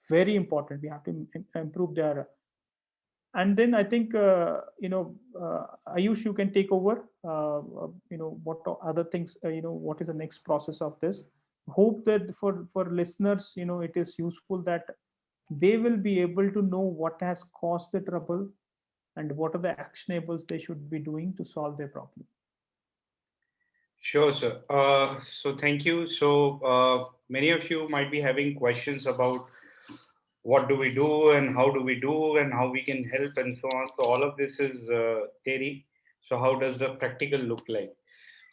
Very important. We have to improve their. And then I think Ayush, you can take over. What other things? What is the next process of this? Hope that for listeners, it is useful, that they will be able to know what has caused the trouble and what are the actionables they should be doing to solve their problem. Sure, sir. So thank you. So many of you might be having questions about what do we do and how do we do and how we can help and so on. So all of this is Terry. So how does the practical look like?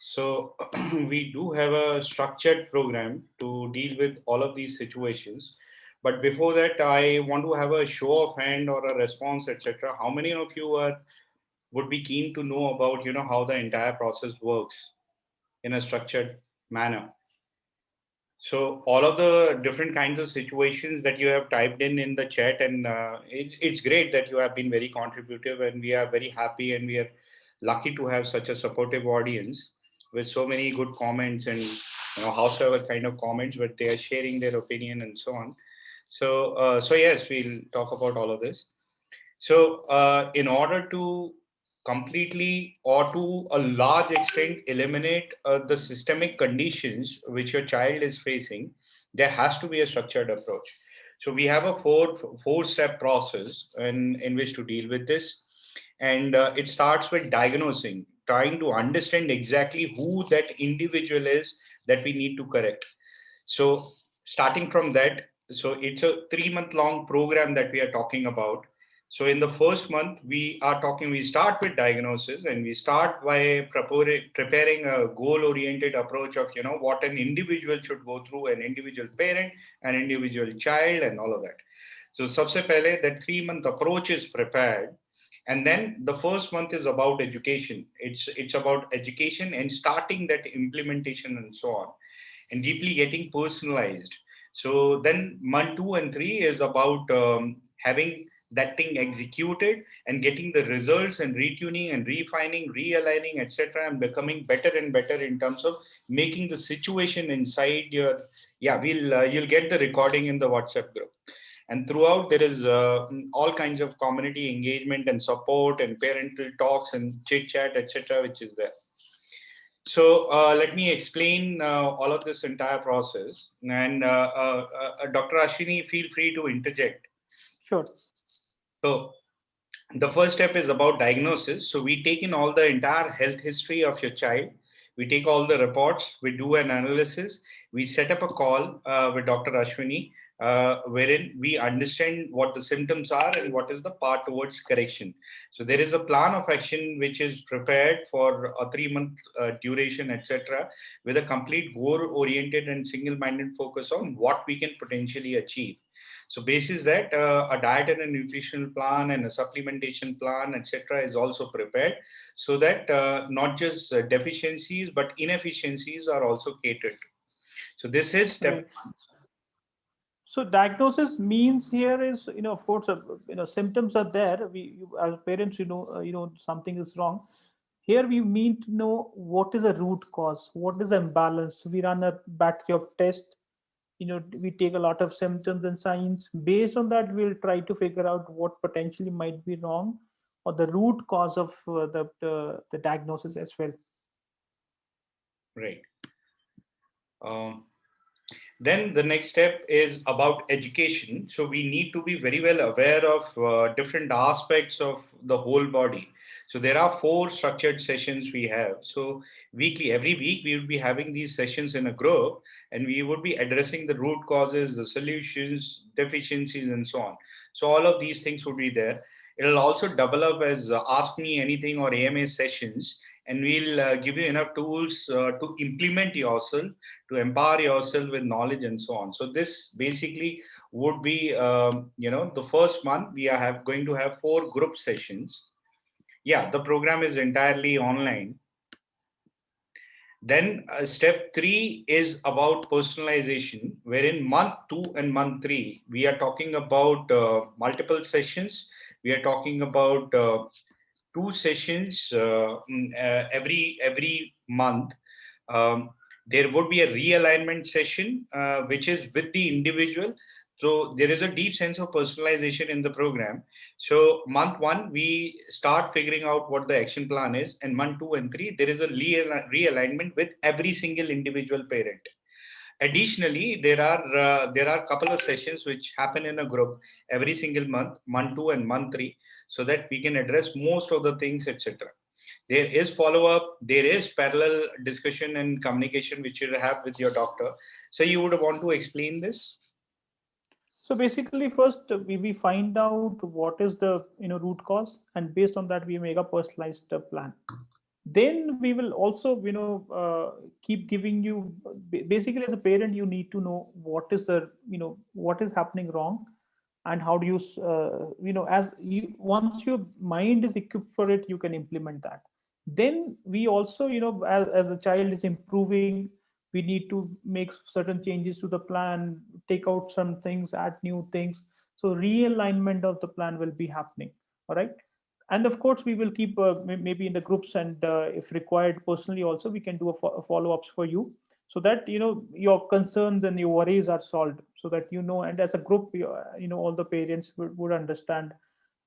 So we do have a structured program to deal with all of these situations. But before that, I want to have a show of hand or a response, etc. How many of you would be keen to know about, how the entire process works in a structured manner? So all of the different kinds of situations that you have typed in the chat, and it's great that you have been very contributive, and we are very happy and we are lucky to have such a supportive audience with so many good comments and howsoever kind of comments, but they are sharing their opinion and so on. So yes, we'll talk about all of this. So, in order to completely or to a large extent eliminate the systemic conditions which your child is facing, there has to be a structured approach. So, we have a four step process in which to deal with this, and it starts with diagnosing, trying to understand exactly who that individual is that we need to correct. So, starting from that, so it's a 3 month long program that we are talking about. So in the first month, we start with diagnosis, and we start by preparing a goal oriented approach of, what an individual should go through, an individual parent, an individual child, and all of that. So सबसे पहले that 3 month approach is prepared, and then the first month is about education. It's about education and starting that implementation and so on, and deeply getting personalized. So then month 2 and 3 is about having that thing executed and getting the results and retuning and refining, realigning, etc., and becoming better and better in terms of making the situation inside your. Yeah, you'll get the recording in the WhatsApp group. And throughout, there is all kinds of community engagement and support and parental talks and chit chat, etc., which is there. So let me explain all of this entire process. And Dr. Ashwini, feel free to interject. Sure. So the first step is about diagnosis. So we take in all the entire health history of your child. We take all the reports, we do an analysis, we set up a call with Dr. Ashwini, wherein we understand what the symptoms are and what is the path towards correction. So there is a plan of action which is prepared for a 3 month duration, etc., with a complete goal-oriented and single-minded focus on what we can potentially achieve. So basis that a diet and a nutritional plan and a supplementation plan, etc., is also prepared, so that not just deficiencies but inefficiencies are also catered to. So this is step Right. one. So diagnosis means here is, of course, symptoms are there. As parents, something is wrong. Here we need to know what is the root cause, what is the imbalance. We run a battery of tests. We take a lot of symptoms and signs. Based on that, we'll try to figure out what potentially might be wrong, or the root cause of the diagnosis as well. Right. Um, Then the next step is about education. So we need to be very well aware of different aspects of the whole body. So there are 4 structured sessions we have. So weekly, every week, we would be having these sessions in a group, and we would be addressing the root causes, the solutions, deficiencies, and so on. So all of these things would be there. It'll also double up as Ask Me Anything or AMA sessions, and we'll give you enough tools to implement yourself, to empower yourself with knowledge and so on. So this basically would be, the first month we are going to have 4 group sessions. Yeah, the program is entirely online. Then step 3 is about personalization, wherein month 2 and month 3, we are talking about multiple sessions. We are talking about 2 sessions every month. Um, there would be a realignment session, which is with the individual. So there is a deep sense of personalization in the program. So month 1, we start figuring out what the action plan is, and month 2 and 3, there is a realignment with every single individual parent. Additionally, there are a couple of sessions which happen in a group every single month, month 2 and month 3, so that we can address most of the things, etc. There is follow up, there is parallel discussion and communication which you have with your doctor. So you would want to explain this? So basically, first we find out what is the root cause, and based on that we make a personalized plan. Then we will also, keep giving you, basically as a parent, you need to know what is the, what is happening wrong, and how do you, as you, once your mind is equipped for it, you can implement that. Then we also, as a child is improving, we need to make certain changes to the plan, take out some things, add new things. So realignment of the plan will be happening. All right. And of course we will keep, maybe in the groups, and if required personally also, we can do a follow-ups for you, so that your concerns and your worries are solved, so that, and as a group, all the parents would understand,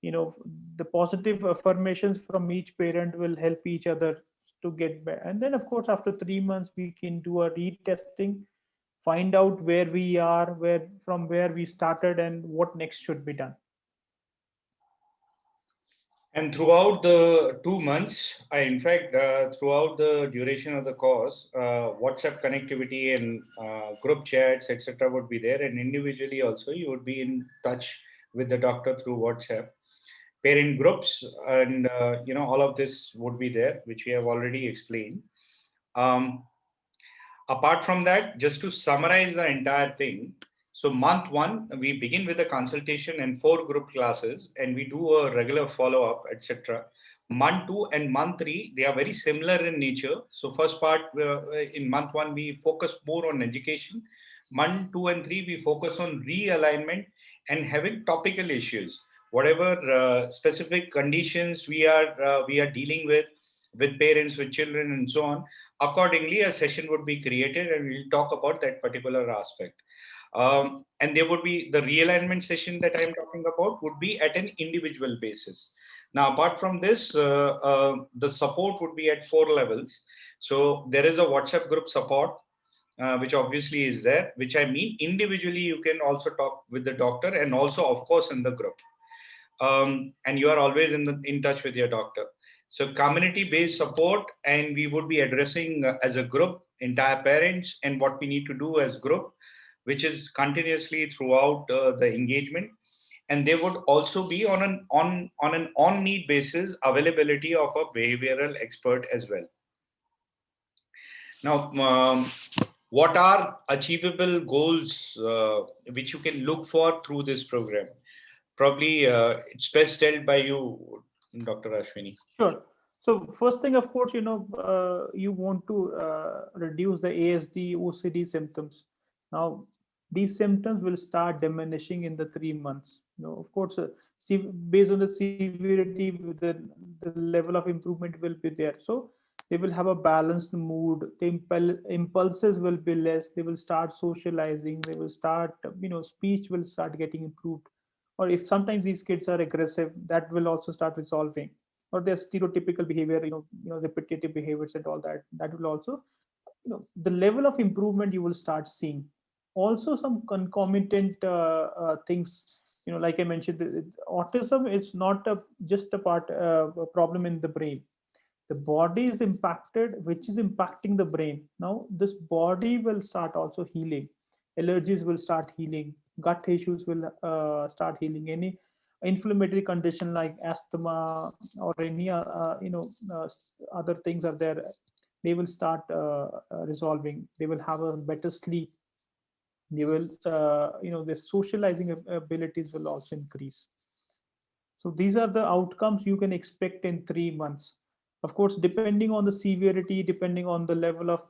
you know the positive affirmations from each parent will help each other to get better. And then of course after 3 months we can do a retesting, find out where we are, where we started, and what next should be done. And throughout the 2 months, in fact, throughout the duration of the course, WhatsApp connectivity and group chats, etc., would be there. And individually also, you would be in touch with the doctor through WhatsApp. Parent groups and all of this would be there, which we have already explained. Apart from that, just to summarize the entire thing, so month one, we begin with a consultation and 4 group classes, and we do a regular follow-up, etc. Month two and month three, they are very similar in nature. So first part, in month one, we focus more on education. Month two and three, we focus on realignment and having topical issues. Whatever specific conditions we are dealing with parents, with children, and so on. Accordingly, a session would be created and we'll talk about that particular aspect. And there would be the realignment session that I'm talking about would be at an individual basis. Now, apart from this, the support would be at 4 levels. So there is a WhatsApp group support, which obviously is there, which I mean individually, you can also talk with the doctor and also, of course, in the group. And you are always in touch with your doctor. So community-based support, and we would be addressing as a group entire parents and what we need to do as group, which is continuously throughout the engagement. And there would also be on an on-need basis availability of a behavioral expert as well. Now, what are achievable goals which you can look for through this program? Probably it's best told by you, Dr. Ashwini. Sure. So first thing, of course, you want to reduce the ASD, OCD symptoms. Now, these symptoms will start diminishing in the 3 months. Of course, based on the severity, the level of improvement will be there. So they will have a balanced mood. The impulses will be less. They will start socializing. They will start, speech will start getting improved. Or if sometimes these kids are aggressive, that will also start resolving. Or their stereotypical behavior, repetitive behaviors and all that, that will also, the level of improvement you will start seeing. Also some concomitant things, like I mentioned, autism is not just a problem in the brain. The body is impacted, which is impacting the brain. Now this body will start also healing. Allergies will start healing. Gut issues will start healing. Any inflammatory condition like asthma or any other things are there, they will start resolving. They will have a better sleep. They will the socializing abilities will also increase. So these are the outcomes you can expect in 3 months. Of course, depending on the severity, depending on the level of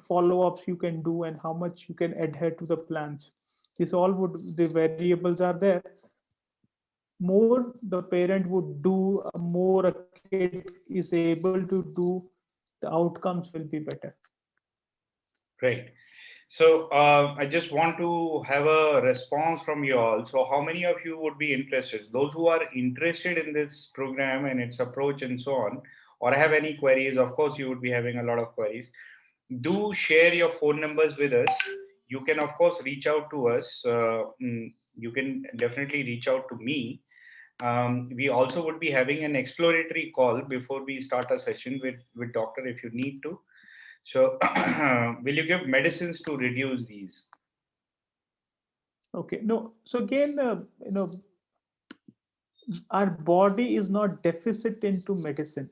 follow-ups you can do and how much you can adhere to the plans. This all would, the variables are there. More the parent would do, more a kid is able to do, the outcomes will be better. Great. So I just want to have a response from you all. So how many of you would be interested? Those who are interested in this program and its approach and so on, or have any queries, of course, you would be having a lot of queries. Do share your phone numbers with us. You can, of course, reach out to us. You can definitely reach out to me. We also would be having an exploratory call before we start a session with doctor if you need to. So will you give medicines to reduce these? Okay, no. So again, our body is not deficit into medicine.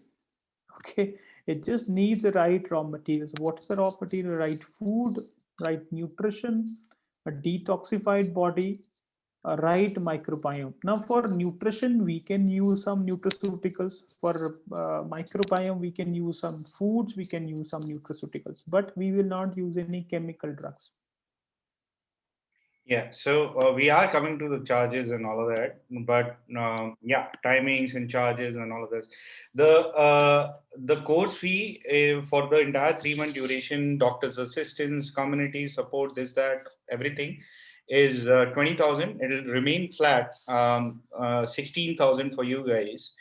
Okay, it just needs the right raw materials. What is the raw material? Right food, right nutrition, a detoxified body, a right microbiome. Now, for nutrition, we can use some nutraceuticals. For microbiome, we can use some foods, we can use some nutraceuticals, but we will not use any chemical drugs. Yeah, so we are coming to the charges and all of that, but yeah, timings and charges and all of this. The course fee for the entire 3 month duration, doctor's assistance, community support, this, that, everything is 20,000. It'll remain flat, 16,000 for you guys.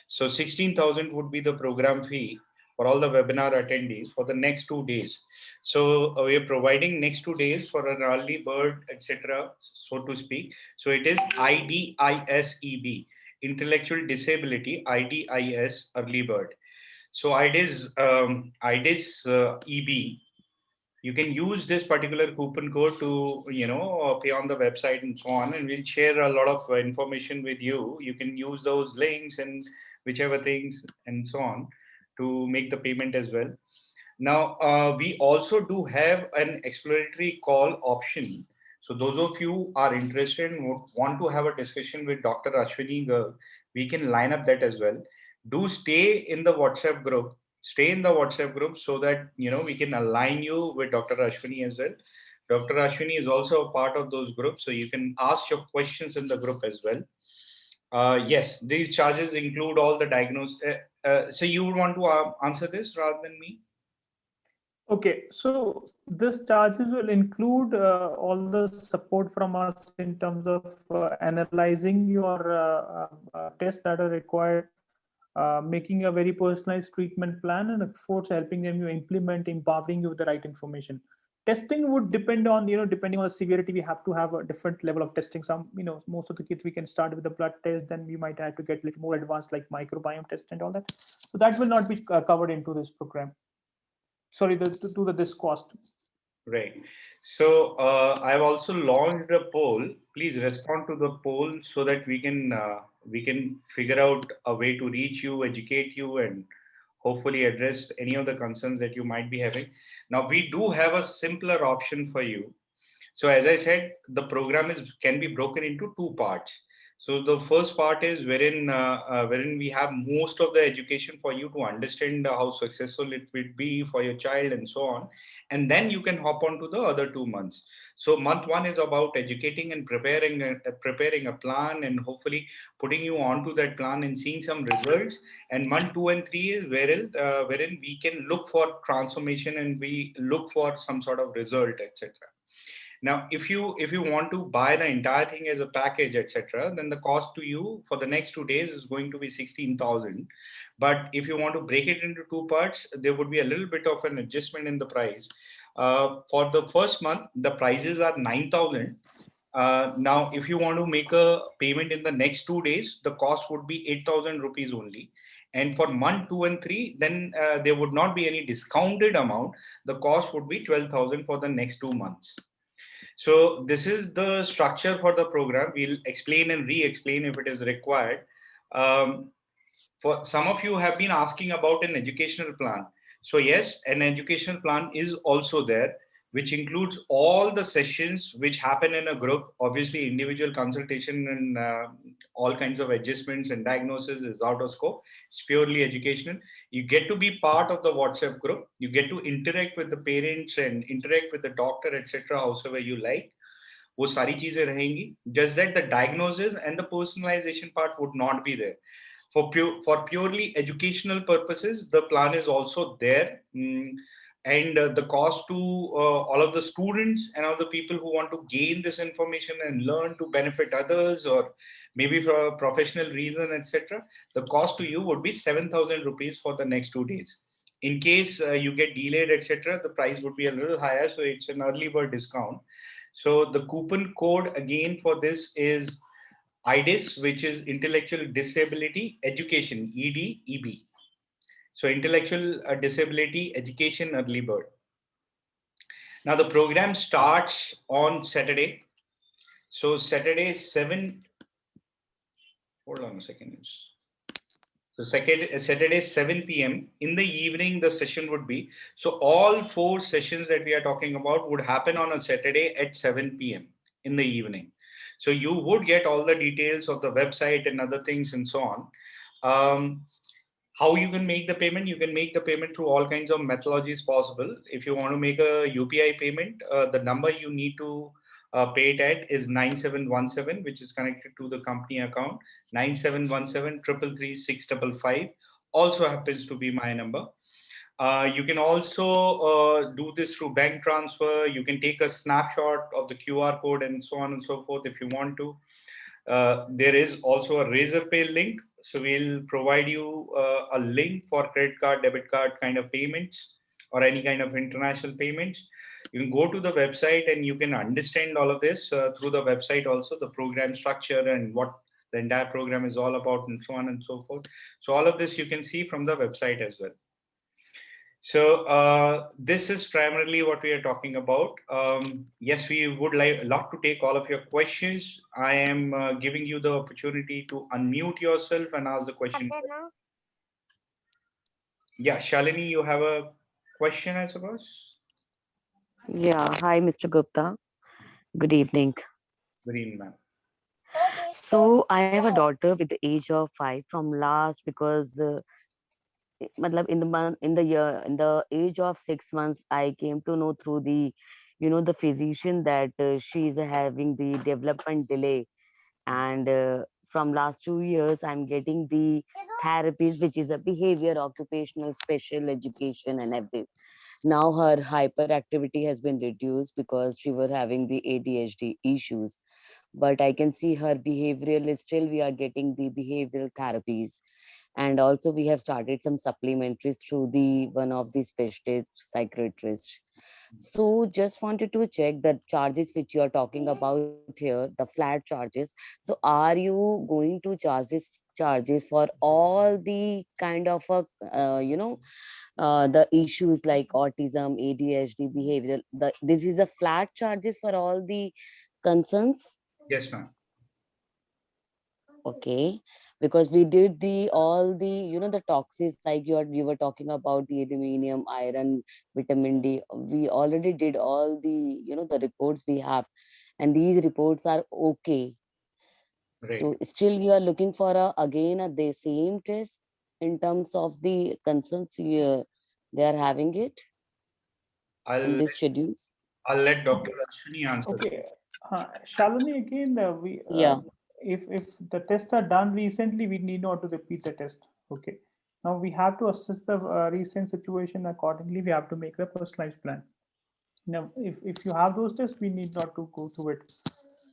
So 16,000 would be the program fee for all the webinar attendees for the next 2 days. So we are providing next 2 days for an early bird, etc., so to speak. So it is IDISEB, intellectual disability, IDIS early bird. So IDIS EB. You can use this particular coupon code to pay on the website and so on, and we'll share a lot of information with you. You can use those links and whichever things and so on to make the payment as well. Now, we also do have an exploratory call option. So those of you are interested and want to have a discussion with Dr. Ashwini Garg, we can line up that as well. Do stay in the WhatsApp group. Stay in the WhatsApp group so that we can align you with Dr. Ashwini as well. Dr. Ashwini is also a part of those groups, so you can ask your questions in the group as well. Yes, these charges include all the diagnosis. So you would want to answer this rather than me? Okay, so this charges will include all the support from us in terms of analyzing your tests that are required, making a very personalized treatment plan, and of course helping them you implement, empowering you with the right information. Testing would depend on, depending on the severity, we have to have a different level of testing. Some, most of the kids we can start with the blood test, then we might have to get a little more advanced like microbiome test and all that. So that will not be covered into this program. Sorry, this cost. Right. So I've also launched a poll. Please respond to the poll so that we can figure out a way to reach you, educate you, and hopefully address any of the concerns that you might be having. Now, we do have a simpler option for you. So as I said, the program can be broken into two parts. So the first part is wherein we have most of the education for you to understand how successful it will be for your child and so on, and then you can hop on to the other 2 months. So month one is about educating and preparing a plan and hopefully putting you onto that plan and seeing some results. And month two and three is wherein we can look for transformation and we look for some sort of result, etc. Now, if you want to buy the entire thing as a package, etc., then the cost to you for the next 2 days is going to be 16,000. But if you want to break it into two parts, there would be a little bit of an adjustment in the price. For the first month, the prices are 9,000. Now, if you want to make a payment in the next 2 days, the cost would be 8,000 rupees only. And for month two and three, then there would not be any discounted amount. The cost would be 12,000 for the next 2 months. So this is the structure for the program. We'll explain and re-explain if it is required. For some of you have been asking about an educational plan. So yes, an educational plan is also there, which includes all the sessions which happen in a group. Obviously, individual consultation and all kinds of adjustments and diagnosis is out of scope. It's purely educational. You get to be part of the WhatsApp group. You get to interact with the parents and interact with the doctor, etc. However you like. वो सारी चीजें रहेंगी. Just that the diagnosis and the personalization part would not be there. For purely educational purposes, the plan is also there. And the cost to all of the students and all the people who want to gain this information and learn to benefit others, or maybe for a professional reason, etc., the cost to you would be 7,000 rupees for the next 2 days. In case you get delayed, etc., the price would be a little higher. So it's an early bird discount. So the coupon code again for this is IDIS, which is Intellectual Disability Education, ED-EB. So Intellectual Disability Education Early Bird. Now the program starts on Saturday. So Saturday 7, hold on a second. So Saturday 7 p.m. in the evening the session would be. So all 4 sessions that we are talking about would happen on a Saturday at 7 p.m. in the evening. So you would get all the details of the website and other things and so on. How you can make the payment? You can make the payment through all kinds of methodologies possible. If you want to make a UPI payment, the number you need to pay it at is 9717, which is connected to the company account. 9717 333 655 also happens to be my number. You can also do this through bank transfer. You can take a snapshot of the QR code and so on and so forth if you want to. There is also a Razor Pay link. So we'll provide you a link for credit card, debit card kind of payments or any kind of international payments. You can go to the website and you can understand all of this through the website also, the program structure and what the entire program is all about and so on and so forth. So all of this you can see from the website as well. So this is primarily what we are talking about. Yes, we would like a lot to take all of your questions. I am giving you the opportunity to unmute yourself and ask the question. Yeah, Shalini, you have a question, I suppose? Yeah, hi, Mr. Gupta. Good evening. Good evening, ma'am. So I have a daughter with the age of 5 from last because matlab in the age of 6 months I came to know through the the physician that she is having the development delay, and from last 2 years I'm getting the therapies which is a behavior occupational special education and everything. Now her hyperactivity has been reduced because she was having the ADHD issues, but I can see her behavioral is still we are getting the behavioral therapies, and also we have started some supplementaries through the one of the specialist psychiatrists. So just wanted to check the charges which you are talking about here, the flat charges. So are you going to charge this charges for all the kind of a the issues like autism, ADHD, behavioral? This is a flat charges for all the concerns. Yes, ma'am. Okay, because we did the all the the toxins like you were talking about the aluminum, iron, vitamin D. We already did all the the reports we have, and these reports are okay. Right. So still you are looking for again the same test in terms of the concerns they are having it in I'll these schedules. I'll let Dr. Okay. Ashwini answer. Okay. Shalini, again, Yeah. if the tests are done recently, we need not to repeat the test. Okay. Now we have to assess the recent situation accordingly. We have to make the personalized plan. Now, if you have those tests, we need not to go through it.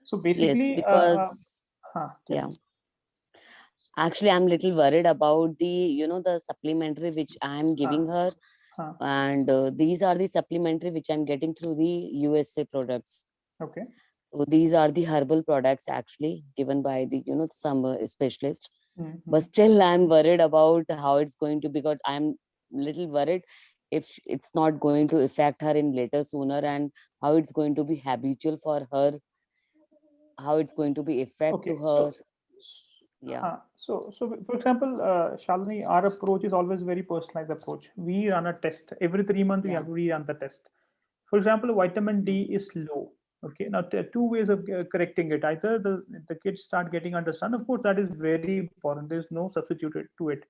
So Yes, basically, because tell yeah. me. Actually, I'm little worried about the, the supplementary which I'm Huh, giving her, huh, and these are the supplementary which I'm getting through the USA products. okay. So these are the herbal products actually given by the, some specialist. Mm-hmm. But still, I'm worried about how it's going to, because I'm little worried if it's not going to affect her in later sooner, and how it's going to be habitual for her, how it's going to be effect to Okay. her. Yeah. So for example, Shalini, our approach is always very personalized approach. We run a test every 3 months. We Yeah. have to rerun the test. For example, vitamin D is low. Okay. Now there are two ways of correcting it. Either the kids start getting under sun. Of course, that is very important. There's no substitute to it.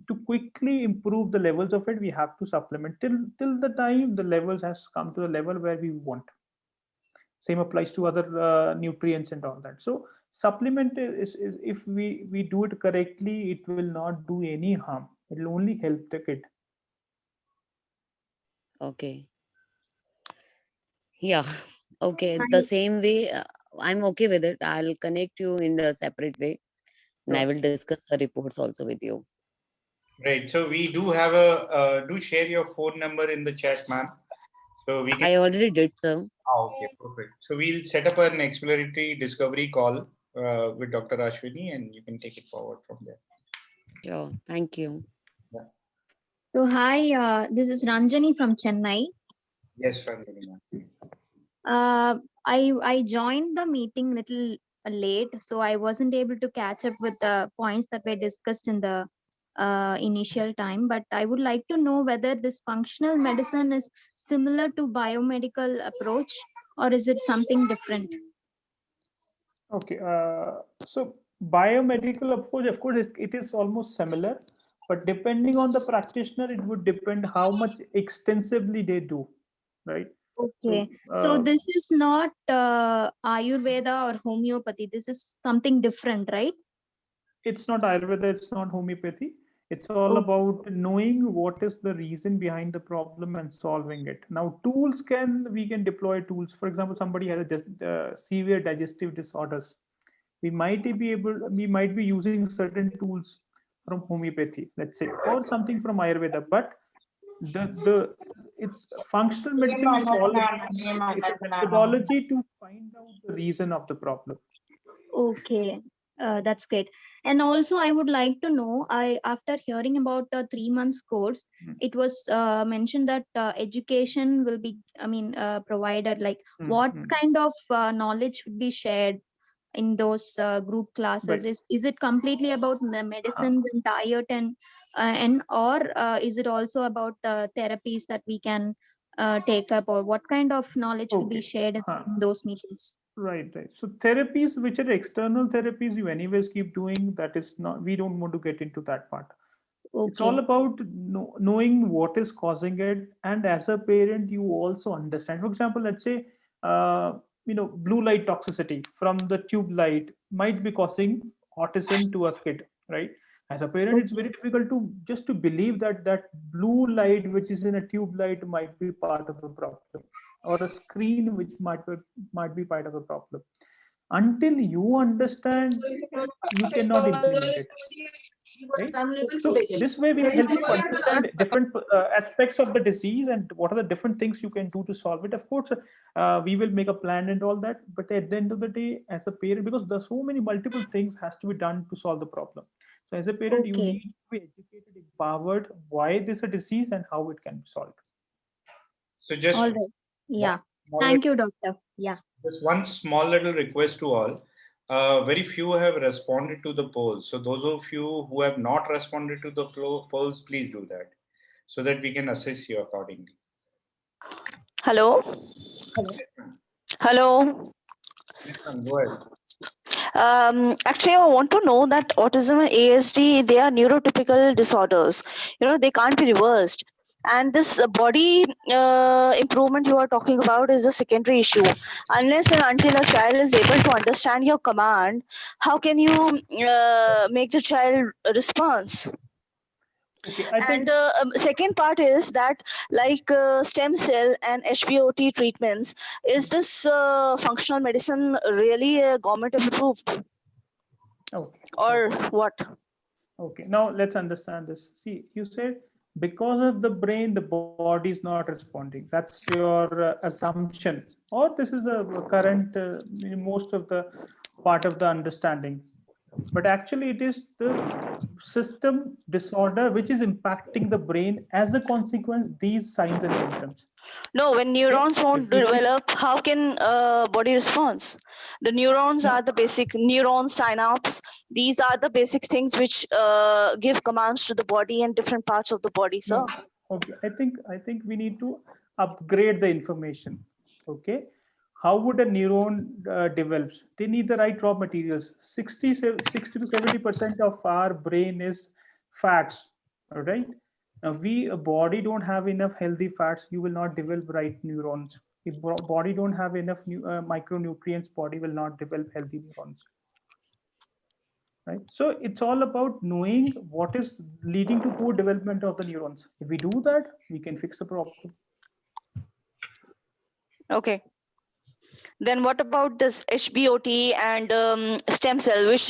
To quickly improve the levels of it, we have to supplement till the time the levels has come to the level where we want. Same applies to other nutrients and all that. So supplement is if we do it correctly, it will not do any harm. It will only help the kid. Okay. Yeah. Okay. The Hi. same way, I'm okay with it. I'll connect you in a separate way, and I Sure. will discuss the reports also with you. Right. So we do have a do share your phone number in the chat, ma'am. So we can. I already did so. Okay, perfect. So we'll set up an exploratory discovery call with Dr. Ashwini, and you can take it forward from there. Sure. Thank you. Yeah. So hi, this is Ranjani from Chennai. Yes, Ranjani, ma'am. I joined the meeting little late, so I wasn't able to catch up with the points that were discussed in the initial time, but I would like to know whether this functional medicine is similar to biomedical approach, or is it something different? Okay, so biomedical approach, of course, it is almost similar, but depending on the practitioner, it would depend how much extensively they do, right? Okay, So, so this is not Ayurveda or homeopathy. This is something different, right? it's not Ayurveda, it's not homeopathy. It's all Oh, about knowing what is the reason behind the problem and solving it. Now, we can deploy tools. For example, somebody has severe digestive disorders. We might be using certain tools from homeopathy, let's say, or something from Ayurveda. But the it's functional medicine is all about it's a methodology to find out the reason of the problem. okay, that's great. And also, I would like to know, I after hearing about the 3 months course, Hmm. it was mentioned that education will be, I mean, provided. Like, Hmm, what hmm. kind of knowledge would be shared in those group classes? Right. Is it completely about medicines and diet, and or is it also about therapies that we can take up, or what kind of knowledge will be Okay. shared in Huh. those meetings? Right, right. So therapies, which are external therapies, you anyways keep doing. That is not. We don't want to get into that part. It's all Okay. about knowing what is causing it, and as a parent, you also understand. For example, let's say, uh, blue light toxicity from the tube light might be causing autism to a kid, right? As a parent, it's very Okay. difficult to just to believe that that blue light, which is in a tube light, might be part of the problem, or a screen which might be part of the problem. Until you understand, you cannot implement it, right? So this way we will help you understand different aspects of the disease and what are the different things you can do to solve it. Of course, we will make a plan and all that, but at the end of the day, as a parent, because there's so many multiple things has to be done to solve the problem. So as a parent, you Okay. need to be educated, empowered why this is a disease and how it can be solved. So just All right. one Yeah. small, Thank you, doctor. Yeah. just one small little request to all. Very few have responded to the polls. So those of you who have not responded to the polls, please do that so that we can assess you accordingly. Hello. Hello. Hello. Yes, ma'am, go ahead. Actually, I want to know that autism and ASD, they are neurotypical disorders. They can't be reversed. And this body improvement you are talking about is a secondary issue. Unless and until a child is able to understand your command, how can you make the child response? Okay, I And think second part is that, like stem cell and HBOT treatments, is this functional medicine really government approved okay. or Okay. what? Okay, now let's understand this. See, you said because of the brain, the body is not responding. That's your assumption, or this is a current most of the part of the understanding. But actually, it is the system disorder which is impacting the brain as a consequence these signs and symptoms. No, when Okay, neurons won't if you see develop, how can body response? The neurons are no, the basic neurons, synapse. These are the basic things which give commands to the body and different parts of the body, sir. no, okay. I think we need to upgrade the information. Okay, how would a neuron develops? They need the right raw materials. 60 to 70% of our brain is fats. All right. Now we a body don't have enough healthy fats. You will not develop right neurons. If body don't have enough micronutrients, body will not develop healthy neurons, right? So it's all about knowing what is leading to poor development of the neurons. If we do that, we can fix the problem. Okay. Then what about this HBOT and stem cell, which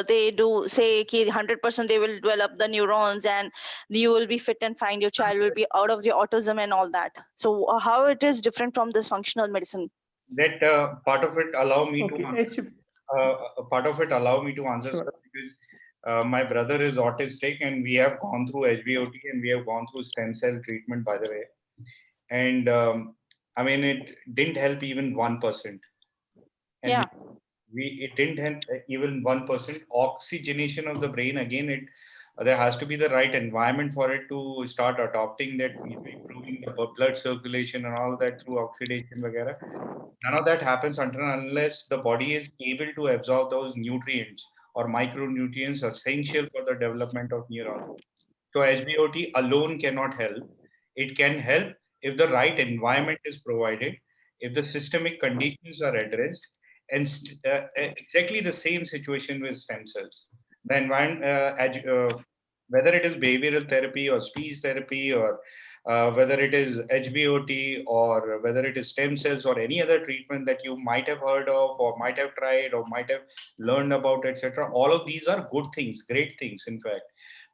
they do say 100% they will develop the neurons and you will be fit and fine, your child will be out of the autism and all that. So how it is different from this functional medicine? That part of it allow me to Okay, answer. A part of it allow me to answer, sure. sir, because my brother is autistic and we have gone through HBOT and we have gone through stem cell treatment, by the way. And I mean, it didn't help even 1%. And Yeah. it didn't help even 1%. Oxygenation of the brain, again, it There has to be the right environment for it to start adopting that, improving the blood circulation and all that through oxidation, vagera. None of that happens unless the body is able to absorb those nutrients or micronutrients essential for the development of neurons. So HBOT alone cannot help. It can help if the right environment is provided, if the systemic conditions are addressed, and exactly the same situation with stem cells. The environment, whether it is behavioral therapy or speech therapy, or whether it is HBOT or whether it is stem cells or any other treatment that you might have heard of or might have tried or might have learned about, etc. All of these are good things, great things, in fact.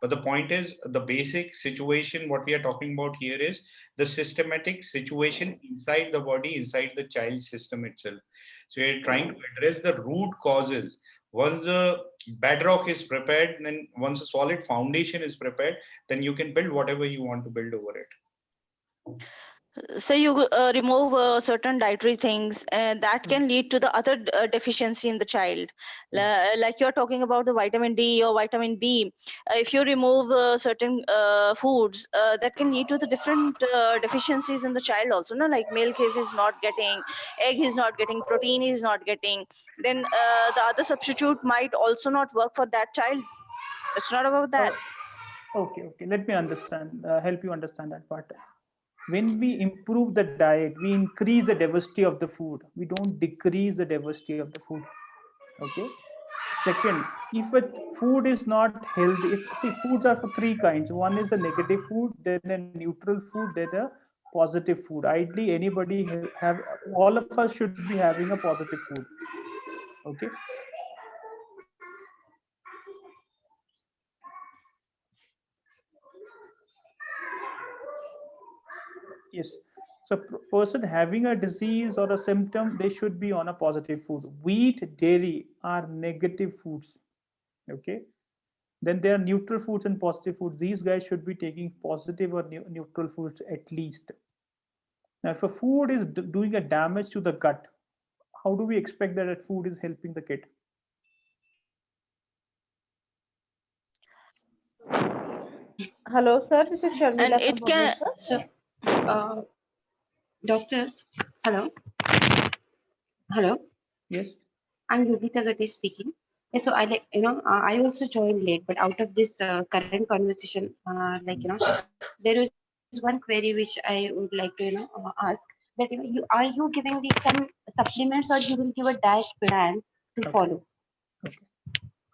But the point is, the basic situation, what we are talking about here is the systematic situation inside the body, inside the child system itself. So we're trying to address the root causes. Once the bedrock is prepared, then once a solid foundation is prepared, then you can build whatever you want to build over it. So you remove certain dietary things that can lead to the other deficiency in the child. Like you're talking about the vitamin D or vitamin B. If you remove certain foods, that can lead to the different deficiencies in the child also. No, like milk if he's not getting, egg he's not getting, protein he's not getting, then the other substitute might also not work for that child. It's not about that. Okay. Let me understand, help you understand that part. When we improve the diet, we increase the diversity of the food. We don't decrease the diversity of the food. Okay. Second, if a food is not healthy, foods are for three kinds. One is a negative food, then a neutral food, then a positive food. Ideally, anybody have all of us should be having a positive food. Okay. Yes. So person having a disease or a symptom, they should be on a positive food. Wheat, dairy are negative foods. Okay. Then there are neutral foods and positive foods. These guys should be taking positive or neutral foods at least. Now, if a food is doing a damage to the gut, how do we expect that that food is helping the kid? Hello, sir. This is And Sharmila it from can. Bhubaneswar. So, doctor, hello, hello. Yes. I'm Yogita Gatti speaking. So I I also joined late, but out of this current conversation, there is one query which I would like to ask that are you giving the some supplements or you will give a diet plan to follow? Okay.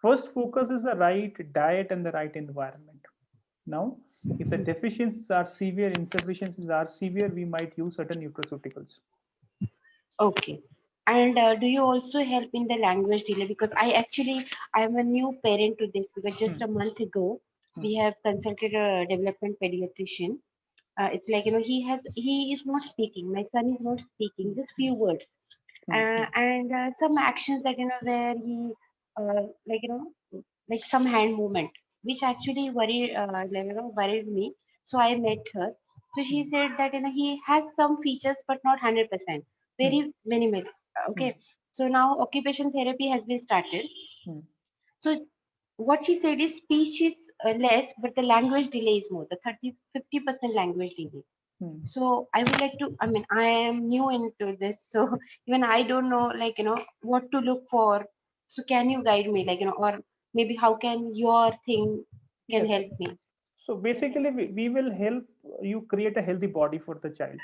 First focus is the right diet and the right environment. Now, if the deficiencies are severe, insufficiencies are severe, we might use certain nutraceuticals. Okay. And do you also help in the language delay? Because I'm a new parent to this because just a month ago, we have consulted a development pediatrician. It's like, he is not speaking. My son is not speaking, just few words. And some actions that, where he, like, like some hand movement, which actually worried me. So I met her. So she said that, he has some features, but not 100%, very minimal. Okay. So now occupation therapy has been started. So what she said is speech is less, but the language delay is more, the 50% language delay. So I would like to, I am new into this. So even I don't know, what to look for. So can you guide me, or maybe how can your thing can Yes. help me? So basically, we will help you create a healthy body for the child.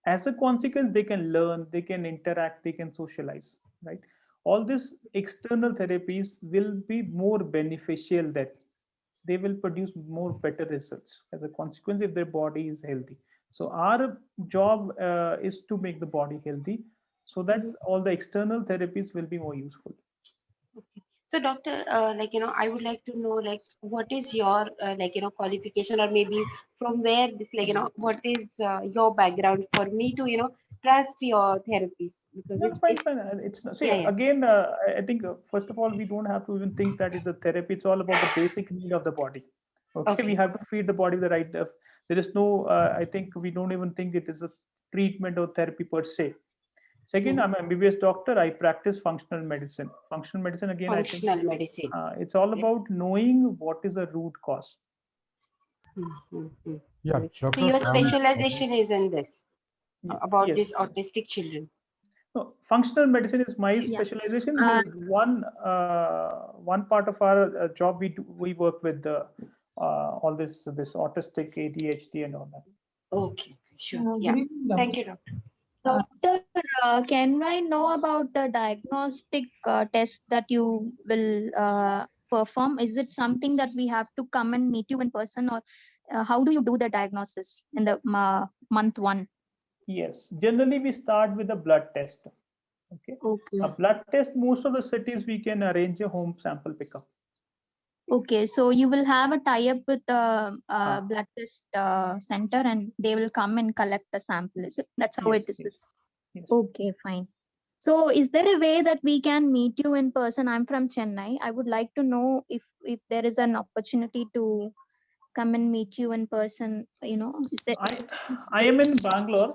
As a consequence, they can learn, they can interact, they can socialize, right? All these external therapies will be more beneficial, that they will produce more better results as a consequence if their body is healthy. So our job is to make the body healthy so that all the external therapies will be more useful. Okay. So, doctor, I would like to know, what is your, qualification, or maybe from where this, what is your background for me to, trust your therapies, because No, fine. It's not, see, yeah, yeah. again, I think first of all, we don't have to even think that it's a therapy. It's all about the basic need of the body. Okay, we Okay. have to feed the body the right. There is no, I think we don't even think it is a treatment or therapy per se. Second, I'm an MBBS doctor. I practice functional medicine. Functional medicine, again, I think Functional medicine. it's all about knowing what is the root cause. Yeah, So Dr. your specialization is in this, about Yes. these autistic children. No, functional medicine is my Yeah. specialization. There's one part of our job we work with all this autistic ADHD and all that. Okay, sure. Good Yeah. evening, Thank doctor. you, doctor. Doctor, can I know about the diagnostic test that you will perform? Is it something that we have to come and meet you in person, or how do you do the diagnosis in the month one? Yes, generally we start with a blood test. Okay, Okay. a blood test. Most of the cities we can arrange a home sample pickup. Okay, so you will have a tie-up with the blood test center, and they will come and collect the sample. Is it? That's how Yes, it is. yes, yes. Okay, fine. So, is there a way that we can meet you in person? I'm from Chennai. I would like to know if there is an opportunity to come and meet you in person. Is there? I am in Bangalore,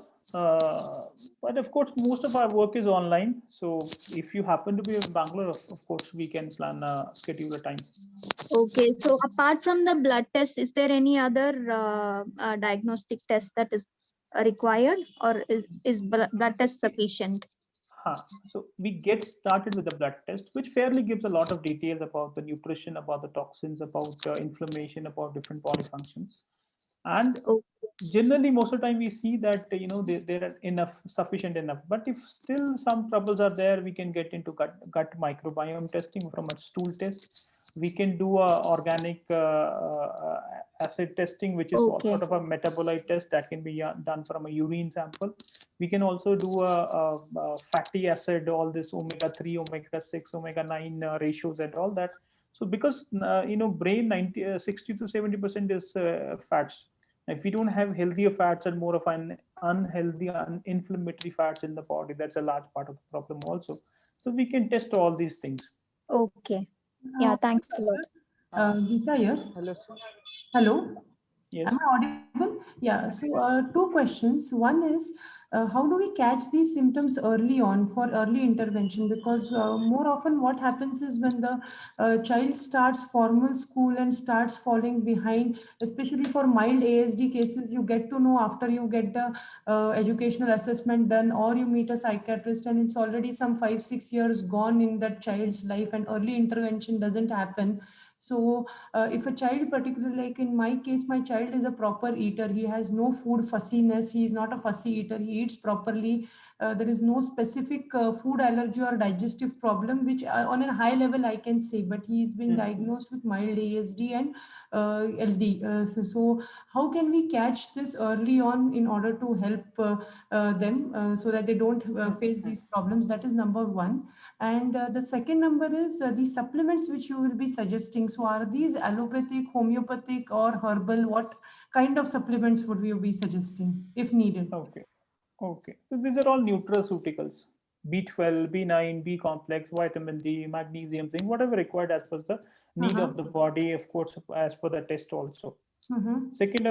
but of course most of our work is online. So if you happen to be in Bangalore, of course we can plan schedule a time. Okay, so apart from the blood test, is there any other diagnostic test that is required, or is blood test sufficient? So we get started with the blood test, which fairly gives a lot of details about the nutrition, about the toxins, about inflammation, about different body functions. And generally, most of the time we see that there are sufficient enough. But if still some troubles are there, we can get into gut microbiome testing from a stool test. We can do a organic acid testing, which is sort of a metabolite test that can be done from a urine sample. We can also do a fatty acid, all this omega-3, omega-6, omega-9 ratios and all that. So because brain 60 to 70% is fats. If we don't have healthier fats and more of an unhealthy, inflammatory fats in the body, that's a large part of the problem also. So we can test all these things. Okay. Yeah, thanks a lot. Geeta here. Hello, sir. Hello. Yes. Am I audible? Yeah. So two questions. One is, how do we catch these symptoms early on for early intervention? Because more often what happens is when the child starts formal school and starts falling behind, especially for mild ASD cases, you get to know after you get the educational assessment done, or you meet a psychiatrist, and it's already some 5-6 years gone in that child's life, and early intervention doesn't happen. So if a child, particularly like in my case, my child is a proper eater. He has no food fussiness. He is not a fussy eater. He eats properly. There is no specific food allergy or digestive problem, which on a high level I can say, but he is being diagnosed with mild ASD and LD. So how can we catch this early on in order to help them so that they don't face these problems? That is number one. And the second number is the supplements which you will be suggesting. So are these allopathic, homeopathic, or herbal? What kind of supplements would you be suggesting if needed? Okay. So these are all nutraceuticals. B12, B9, B complex, vitamin D, magnesium, zinc, whatever required as per the need of the body, of course, as per the test also. Second,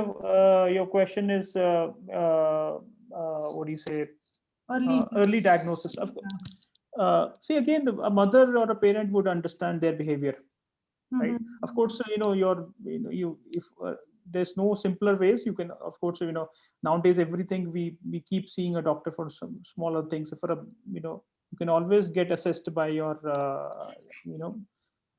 your question is, what do you say? Early diagnosis. See, again, a mother or a parent would understand their behavior, right? Of course, if there's no simpler ways, you can, of course, nowadays everything we keep seeing a doctor for some smaller things. For a, you can always get assessed by your,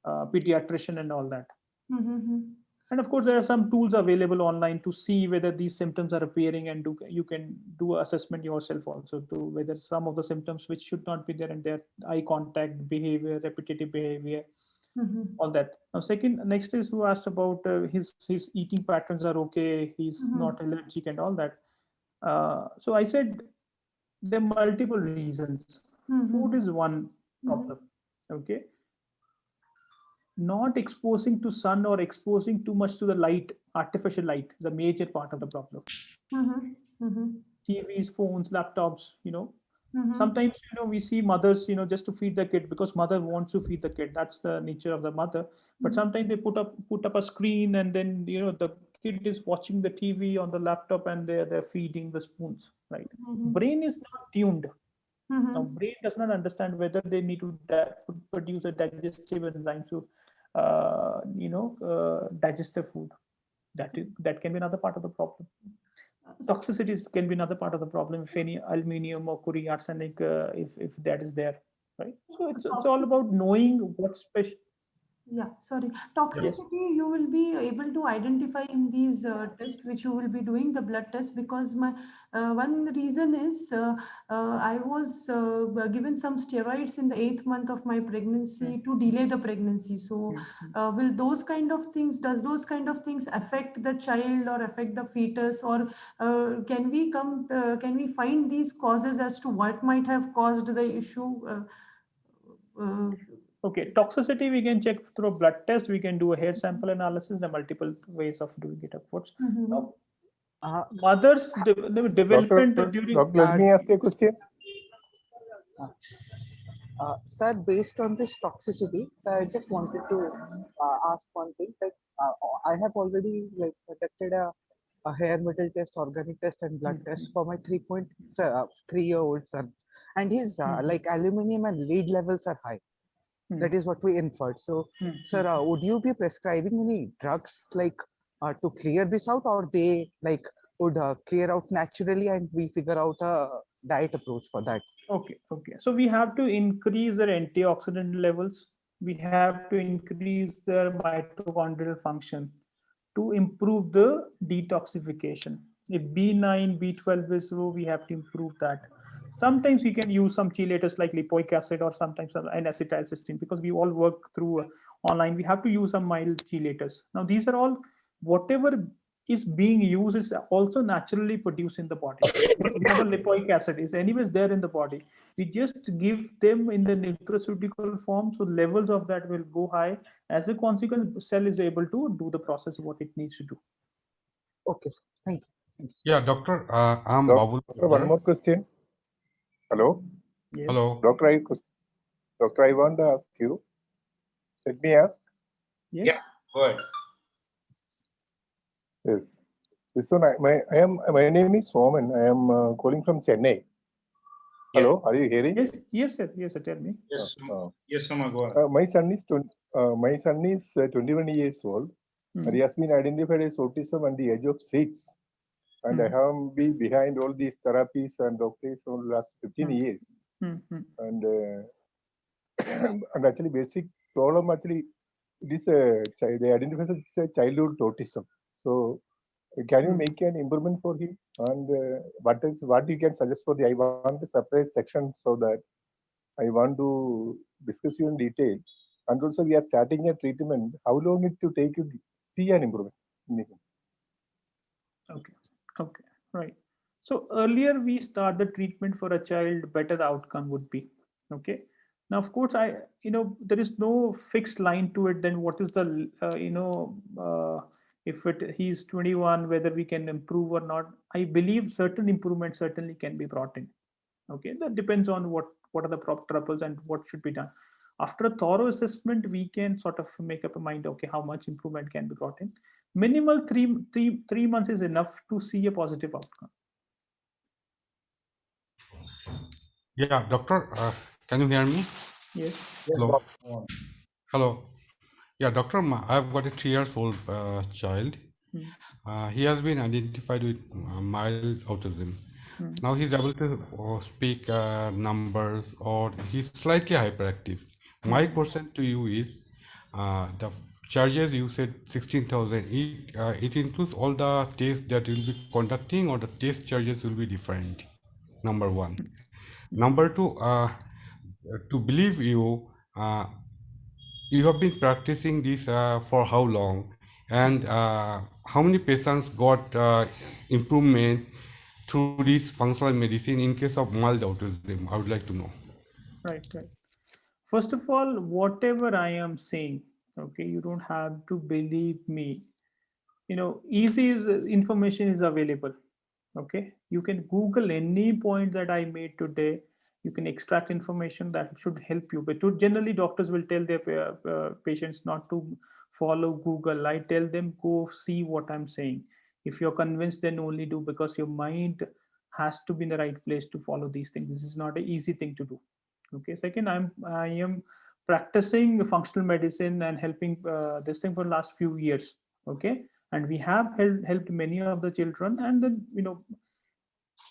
pediatrician and all that. And of course, there are some tools available online to see whether these symptoms are appearing, and you can do assessment yourself also to whether some of the symptoms which should not be there, and their eye contact behavior, repetitive behavior, all that. Now, next is who asked about his eating patterns are okay, he's not allergic and all that. So I said there are multiple reasons. Food is one problem. Okay. Not exposing to sun or exposing too much to the light, artificial light, is a major part of the problem. TVs, phones, laptops, sometimes we see mothers just to feed the kid because mother wants to feed the kid. That's the nature of the mother. But sometimes they put up a screen, and then the kid is watching the TV on the laptop, and they're feeding the spoons, right? Brain is not tuned. Now, brain does not understand whether they need to produce a digestive enzyme to, digest the food. That can be another part of the problem. Toxicities can be another part of the problem. If any aluminum, mercury, arsenic, if that is there, right? So it's all about knowing what's special. Yeah, sorry. Toxicity you will be able to identify in these tests which you will be doing, the blood test, because my one reason is I was given some steroids in the 8th month of my pregnancy to delay the pregnancy. So will those kind of things, does those kind of things affect the child or affect the fetus, or can we find these causes as to what might have caused the issue? Okay, toxicity we can check through a blood test. We can do a hair sample analysis. There are multiple ways of doing it, of course. Now, mothers development during. Doctor, let me ask you a question. Sir, based on this toxicity, sir, I just wanted to ask one thing. Like, I have already like conducted a hair metal test, organic test, and blood test for my 3.3-year-old son, and his like aluminum and lead levels are high. That is what we inferred. So, sir, would you be prescribing any drugs like to clear this out, or they like would clear out naturally, and we figure out a diet approach for that? Okay. So we have to increase their antioxidant levels. We have to increase their mitochondrial function to improve the detoxification. If B9, B12 is low, we have to improve that. Sometimes we can use some chelators like lipoic acid or sometimes an acetylcysteine, because we all work through online. We have to use some mild chelators. Now, these are all, whatever is being used is also naturally produced in the body. We have a lipoic acid is anyways there in the body. We just give them in the nutraceutical form, so levels of that will go high. As a consequence, cell is able to do the process what it needs to do. Okay, sir. Thank you. Yeah, doctor, I'm Doctor, Babul. one more question. Hello? Yes. Hello. Doctor, I want to ask you. Let me ask. Yes. Yeah, go ahead. Yes. This one, my name is Soman. I am calling from Chennai. Hello, are you hearing? Yes, sir. Tell me. Yes, Soma, go ahead. My son is 21 years old, and he has been identified as autism at the age of 6. And I have been behind all these therapies and doctors for the last 15 years. And and actually, basic problem actually, this they identify as a childhood autism. So, can you make an improvement for him? And what you can suggest for the? I want a separate section so that I want to discuss you in detail. And also, we are starting a treatment. How long it to take you see an improvement in him? Okay, right. So earlier we start the treatment for a child, better the outcome would be. Okay. Now, of course, there is no fixed line to it. Then what is the, if he's 21, whether we can improve or not? I believe certain improvements certainly can be brought in. Okay, that depends on what are the troubles and what should be done. After a thorough assessment, we can sort of make up a mind, okay, how much improvement can be brought in. Minimal three months is enough to see a positive outcome. Yeah, doctor, can you hear me? Yes. Hello. Hello. Yeah, doctor, I've got a 3 years old child. He has been identified with mild autism. Now he's able to speak numbers, or he's slightly hyperactive. My question to you is, the charges you said 16,000. It includes all the tests that you'll be conducting, or the test charges will be different? Number one. Number two, to believe you, you have been practicing this for how long, and how many patients got improvement through this functional medicine in case of mild autism? I would like to know. Right. First of all, whatever I am saying, okay, you don't have to believe me. Easy information is available. Okay, you can Google any point that I made today. You can extract information that should help you. But generally, doctors will tell their patients not to follow Google. I tell them, go see what I'm saying. If you're convinced, then only do, because your mind has to be in the right place to follow these things. This is not an easy thing to do. Okay. Second, I am practicing functional medicine and helping this thing for the last few years. Okay, and we have helped many of the children, and then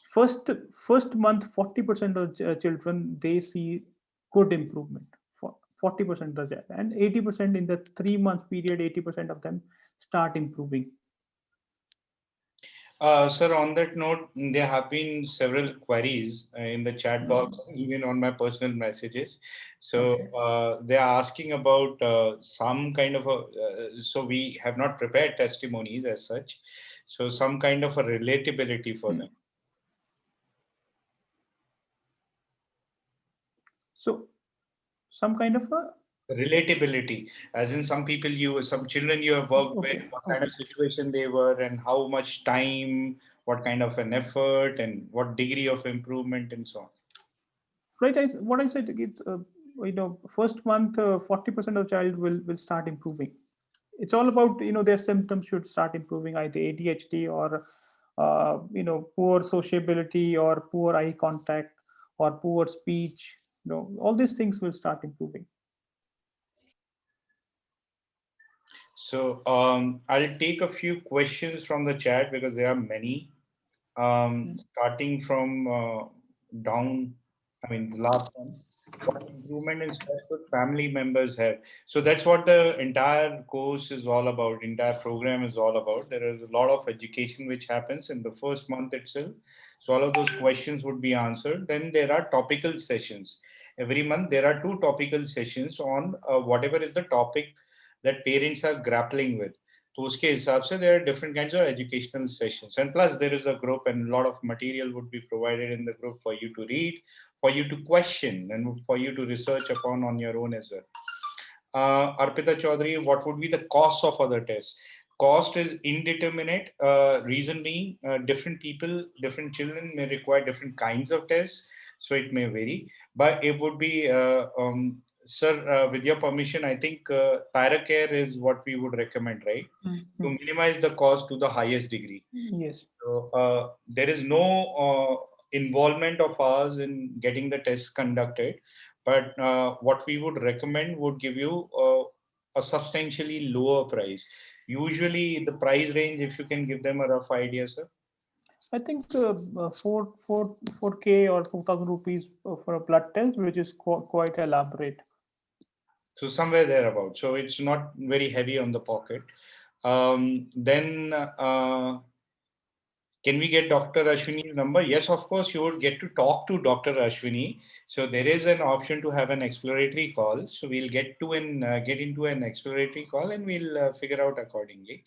first month 40% of children, they see good improvement for 40% of that, and 80% in the 3 month period, 80% of them start improving. Sir, on that note, there have been several queries in the chat box, even on my personal messages. So they are asking about some kind of so we have not prepared testimonies as such. So some kind of a relatability for them. So some kind of a relatability, as in some children you have worked with, what kind of situation they were, and how much time, what kind of an effort, and what degree of improvement, and so on. Right. What I said, it's first month 40% of child will start improving. It's all about their symptoms should start improving, either ADHD or poor sociability or poor eye contact or poor speech. All these things will start improving. So I'll take a few questions from the chat because there are many. Starting from down, the last one. What improvement in stress could family members have? So that's what the entire course is all about, entire program is all about. There is a lot of education which happens in the first month itself. So all of those questions would be answered. Then there are topical sessions. Every month there are 2 topical sessions on whatever is the topic that parents are grappling with. तो उसके हिसाब से there are different kinds of educational sessions, and plus there is a group and a lot of material would be provided in the group for you to read, for you to question, and for you to research upon on your own as well. Arpita Chaudhary, what would be the cost of other tests? Cost is indeterminate. Reason being, different people, different children may require different kinds of tests, so it may vary. But it would be, sir, with your permission, I think Thyrocare is what we would recommend, right? To minimize the cost to the highest degree. Yes. So there is no involvement of ours in getting the tests conducted, but what we would recommend would give you a substantially lower price. Usually the price range, if you can give them a rough idea, sir. I think 4K or 4,000 rupees for a blood test, which is quite elaborate. So somewhere thereabout. So it's not very heavy on the pocket. Then can we get Dr. Ashwini's number? Yes, of course, you would get to talk to Dr. Ashwini. So there is an option to have an exploratory call. So we'll get into an exploratory call, and we'll figure out accordingly.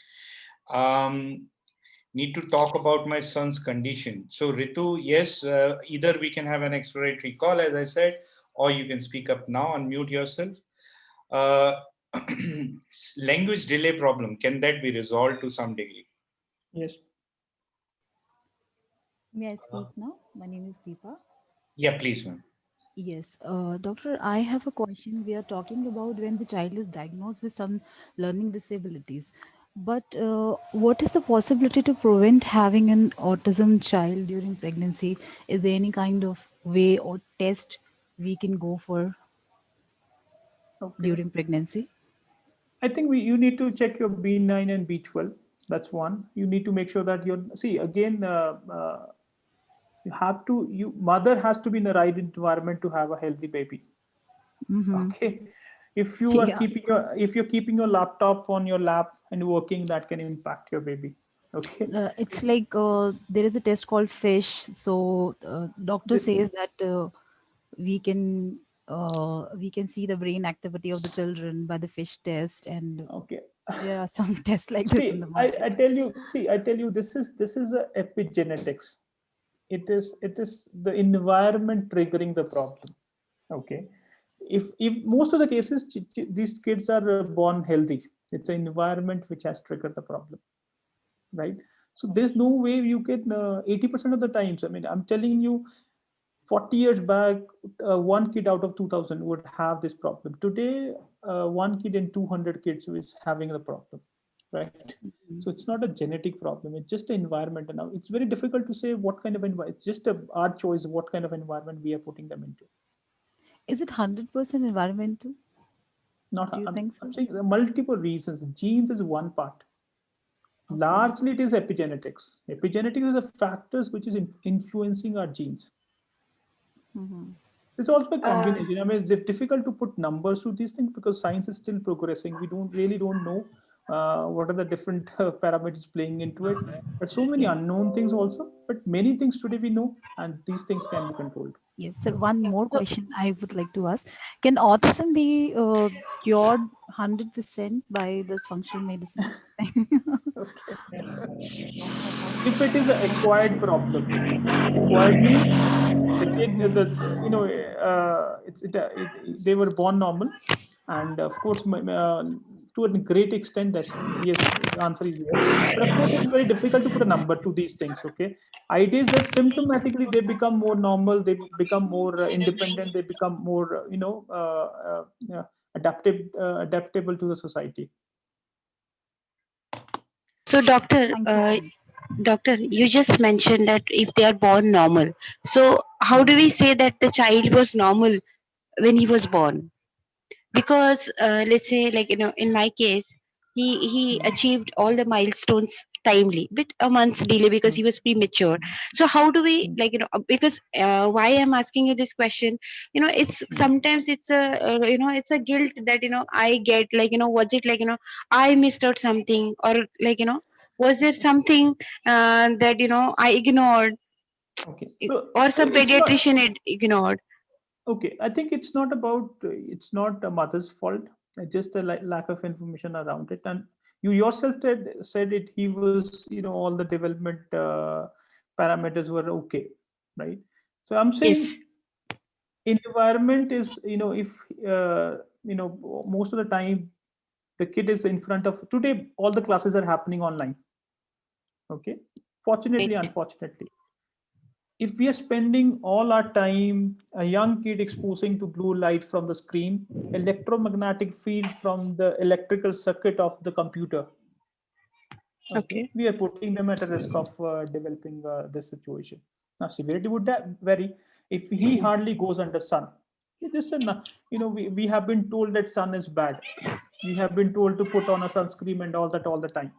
Need to talk about my son's condition. So Ritu, yes, either we can have an exploratory call, as I said, or you can speak up now, unmute yourself. Language delay problem, can that be resolved to some degree? Yes. May I speak now? My name is Deepa. Yeah, please, ma'am. Yes, doctor, I have a question. We are talking about when the child is diagnosed with some learning disabilities. But what is the possibility to prevent having an autism child during pregnancy? Is there any kind of way or test we can go for during pregnancy? I think you need to check your B9 and B12. That's one. You need to make sure that mother has to be in the right environment to have a healthy baby. Okay. If you are keeping your laptop on your lap and working, that can impact your baby. Okay. It's like there is a test called FISH. So doctor says that we can see the brain activity of the children by the FISH test, and there are some tests like this in the market. I tell you, this is a epigenetics. It is the environment triggering the problem. Okay. If most of the cases, these kids are born healthy, it's an environment which has triggered the problem, right? So there's no way you can 80% of the times. I mean, I'm telling you, 40 years back, one kid out of 2,000 would have this problem. Today, one kid in 200 kids is having the problem, right? So it's not a genetic problem, it's just an environment. And now it's very difficult to say what kind of environment, it's just our choice what kind of environment we are putting them into. Is it 100% environmental? Not, Do you think so? I'm saying there are multiple reasons. Genes is one part. Okay. Largely it is epigenetics. Epigenetics is the factors which is influencing our genes. It's also a combination. I mean, it's difficult to put numbers to these things because science is still progressing. We don't know what are the different parameters playing into it. But so many unknown things also. But many things today we know, and these things can be controlled. Yes, sir. One more question I would like to ask: can autism be cured 100% by this functional medicine? Okay. If it is an acquired problem, acquired means the kid, they were born normal, and of course, to a great extent, that's yes, the answer is yes. But of course, it's very difficult to put a number to these things. Okay, idea is that symptomatically they become more normal, they become more independent, they become more, adaptable to the society. So, doctor, Thank you so much. doctor, you just mentioned that if they are born normal, so how do we say that the child was normal when he was born? Because let's say, like, in my case, he achieved all the milestones timely, but a month's delay because he was premature. So how do we, like, because why I'm asking you this question, it's sometimes it's a it's a guilt that I get, like, was it like, I missed out something, or like, was there something that I ignored, Okay, so or some it's not. pediatrician had ignored? Okay, I think it's not about, it's not a mother's fault, just a lack of information around it. And you yourself said it, he was, all the development parameters were okay, right? So I'm saying Yes. environment is, if, most of the time the kid is in front of, today, all the classes are happening online. Okay, fortunately, Right. unfortunately, if we are spending all our time, a young kid exposing to blue light from the screen, electromagnetic field from the electrical circuit of the computer, okay, we are putting them at a risk of developing this situation. Now, severity would vary. If he hardly goes under sun, this is we have been told that sun is bad. We have been told to put on a sunscreen and all that all the time.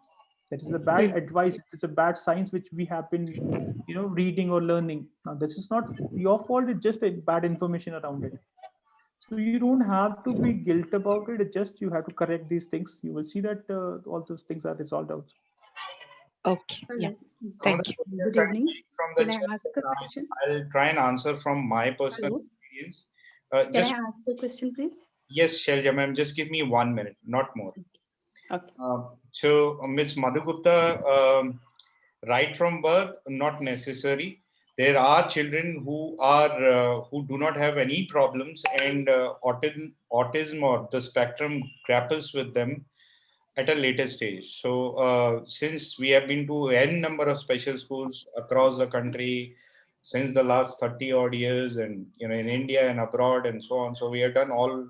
That is a bad advice. It's a bad science which we have been, reading or learning. Now, this is not your fault. It's just a bad information around it. So you don't have to be guilt about it. It's just you have to correct these things. You will see that all those things are resolved also. Okay. Yeah. Some of Thank the you. questions Good I evening. see from the Can I chat, ask a question? I'll try and answer from my personal Hello. experience. Can Just I ask a question, please? yes, Shelja ma'am, just give me 1 minute, not more. Okay. So, Ms. Madhugupta, right from birth, not necessary. There are children who are who do not have any problems, and autism or the spectrum grapples with them at a later stage. So, since we have been to n number of special schools across the country since the last 30 odd years, and in India and abroad and so on, so we have done all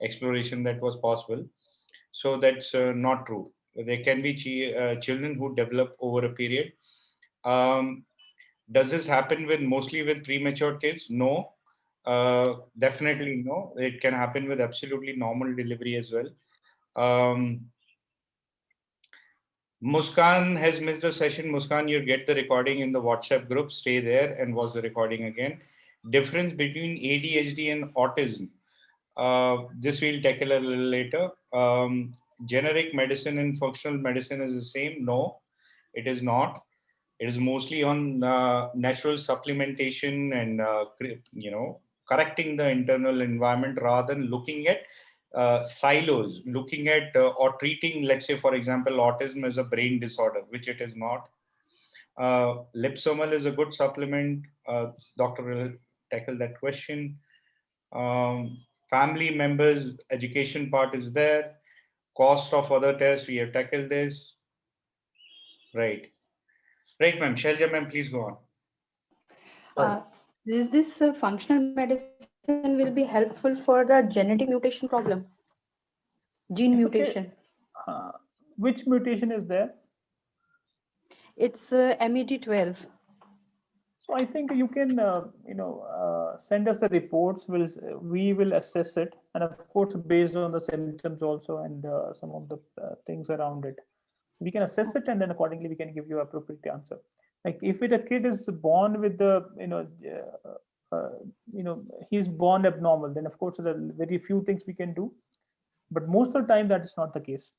exploration that was possible. So that's not true. There can be children who develop over a period. Um, does this happen with mostly with premature kids? No, definitely no. It can happen with absolutely normal delivery as well. Muskan has missed a session. Muskan, you get the recording in the WhatsApp group. Stay there and watch the recording again. Difference between ADHD and autism. This we'll tackle a little later. Generic medicine and functional medicine is the same. No, it is not. It is mostly on natural supplementation and correcting the internal environment rather than looking at silos, looking at or treating, let's say, for example, autism as a brain disorder, which it is not. Lipsomal is a good supplement. Doctor will tackle that question. Family members, education part is there. Cost of other tests, we have tackled this. Right. Right, ma'am. Shelja, ma'am, please go on. Is this functional medicine will be helpful for the genetic mutation problem? Gene mutation. Okay. Which mutation is there? It's MED12. So I think you can, send us the reports. We will assess it, and of course, based on the symptoms also and some of the things around it, we can assess it, and then accordingly we can give you appropriate answer. Like if a kid is born with the, he's born abnormal, then of course there are very few things we can do. But most of the time that is not the case.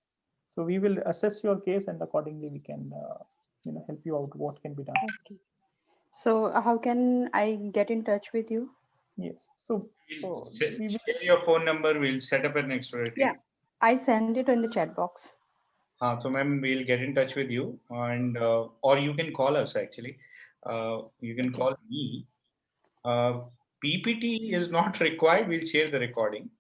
So we will assess your case, and accordingly we can, help you out what can be done. Okay. So how can I get in touch with you? Yes. So share your phone number. We'll set up an exploratory. Yeah, I send it in the chat box. So ma'am, we'll get in touch with you, and or you can call us actually. You can call me. PPT is not required. We'll share the recording.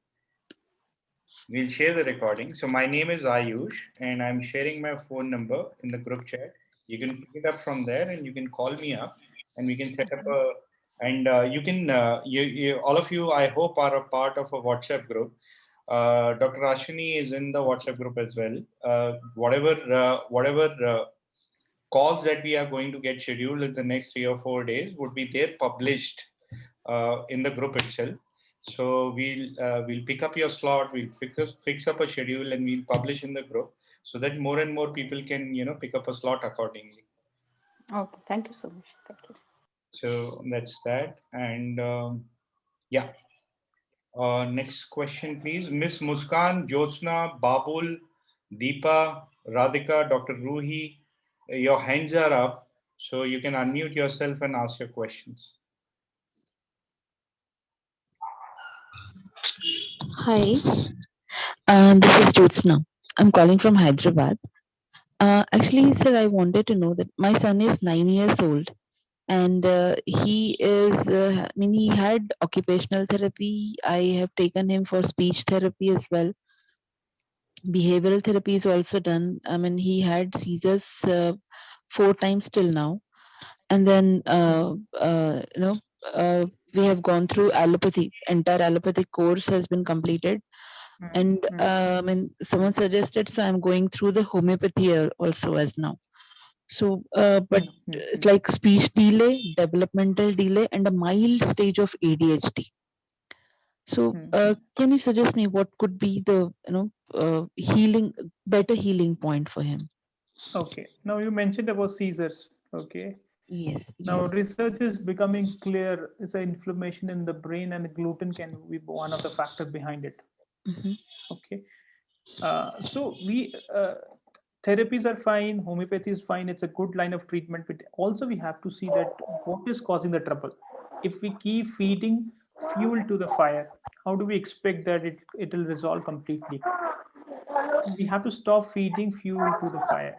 So my name is Ayush, and I'm sharing my phone number in the group chat. You can pick it up from there, and you can call me up, and we can set up a. And you can, all of you, I hope, are a part of a WhatsApp group. Dr. Ashwini is in the WhatsApp group as well. Whatever calls that we are going to get scheduled in the next 3 or 4 days would be there published in the group itself. So we'll pick up your slot, we'll fix up a schedule, and we'll publish in the group so that more and more people can pick up a slot accordingly. Okay, thank you so much. Thank you. So that's that, and yeah. Next question, please. Miss Muskan, Jyotsna, Babul, Deepa, Radhika, Dr. Ruhi, your hands are up, so you can unmute yourself and ask your questions. Hi, this is Jyotsna. I'm calling from Hyderabad. Actually, sir, I wanted to know that my son is 9 years old, and he had occupational therapy. I have taken him for speech therapy as well. Behavioral therapy is also done. I mean, he had seizures 4 times till now, and then we have gone through allopathy. Entire allopathic course has been completed. And someone suggested, so I'm going through the homeopathy also as now. So, but it's like speech delay, developmental delay, and a mild stage of ADHD. So, can you suggest me what could be the better healing point for him? Okay. Now you mentioned about seizures. Okay. Yes. Now research is becoming clear. It's an inflammation in the brain, and gluten can be one of the factors behind it. Okay. So therapies are fine, homeopathy is fine. It's a good line of treatment, but also we have to see that what is causing the trouble. If we keep feeding fuel to the fire, how do we expect that it will resolve completely? We have to stop feeding fuel to the fire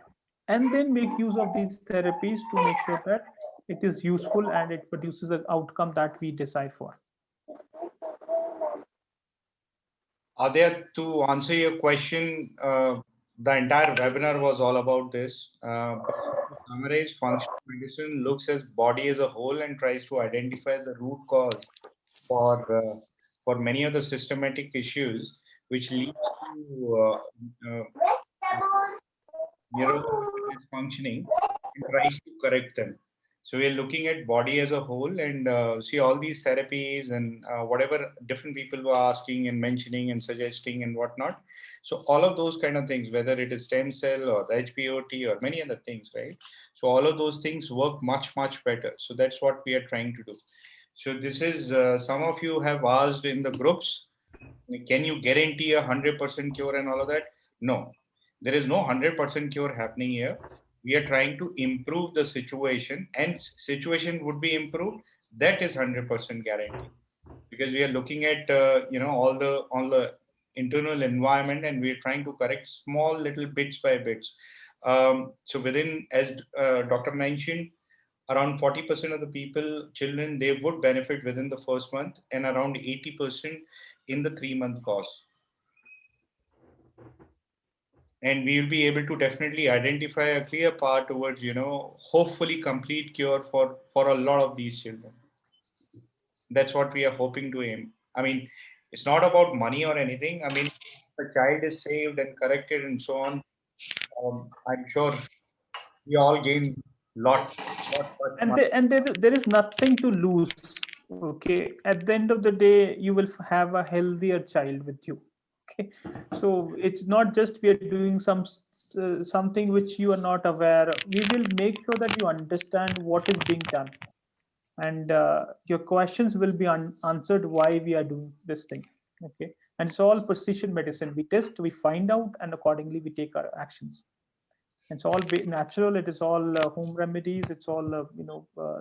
and then make use of these therapies to make sure that it is useful and it produces an outcome that we decide for. Adhd, to answer your question, the entire webinar was all about this. But to summarize, functional medicine looks at body as a whole and tries to identify the root cause for many of the systematic issues which lead to neurological dysfunctioning and tries to correct them. So we are looking at body as a whole and see all these therapies and whatever different people were asking and mentioning and suggesting and whatnot. So all of those kind of things, whether it is stem cell or the HPOT or many other things, right? So all of those things work much, much better. So that's what we are trying to do. So this is, some of you have asked in the groups, can you guarantee 100% cure and all of that? No, there is no 100% cure happening here. We are trying to improve the situation, and situation would be improved. That is 100% guarantee, because we are looking at all the internal environment, and we are trying to correct small little bits by bits. So within, as Doctor mentioned, around 40% of the people, children, they would benefit within the first month, and around 80% in the 3-month course. And we will be able to definitely identify a clear path towards, hopefully complete cure for a lot of these children. That's what we are hoping to aim. I mean, it's not about money or anything. I mean, if a child is saved and corrected and so on, I'm sure we all gain lot And much. there is nothing to lose. Okay, at the end of the day, you will have a healthier child with you. Okay, so it's not just we are doing something which you are not aware. We will make sure that you understand what is being done, and your questions will be answered why we are doing this thing. Okay, and it's all precision medicine. We test, we find out, and accordingly we take our actions. It's all natural. It is all home remedies. It's all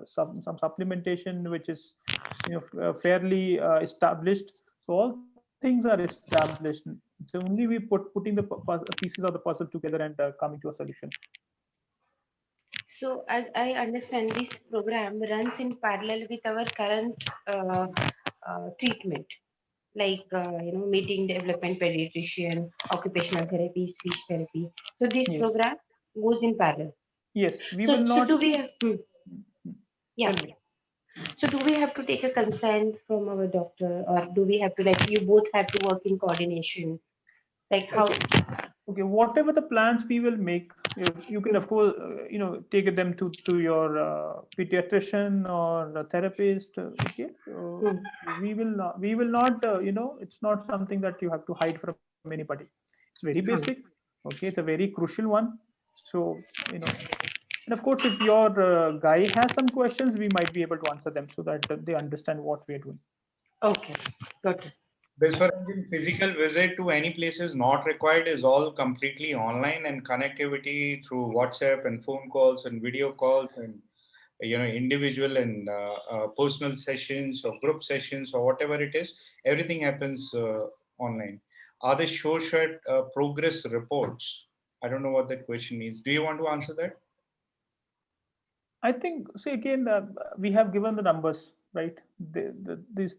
some supplementation which is fairly established. So all things are established. It's only we putting the pieces of the puzzle together and coming to a solution. So, as I understand, this program runs in parallel with our current treatment, like meeting development pediatrician, occupational therapy, speech therapy. So, this Yes. program goes in parallel. Yes, we So, will so not. do we have? Yeah. Tell me. So, do we have to take a consent from our doctor, or do we have to, like, you both have to work in coordination? Like how? Okay, whatever the plans we will make, you can of course take them to your pediatrician or a therapist. Okay, we will not it's not something that you have to hide from anybody. It's very basic. Okay, it's a very crucial one. So and of course, if your guy has some questions, we might be able to answer them so that they understand what we are doing. Okay, good. This for physical visit to any place is not required, is all completely online, and connectivity through WhatsApp and phone calls and video calls and individual and personal sessions or group sessions or whatever it is, everything happens online. Are they short progress reports? I don't know what that question means. Do you want to answer that? I think, see again, we have given the numbers, right?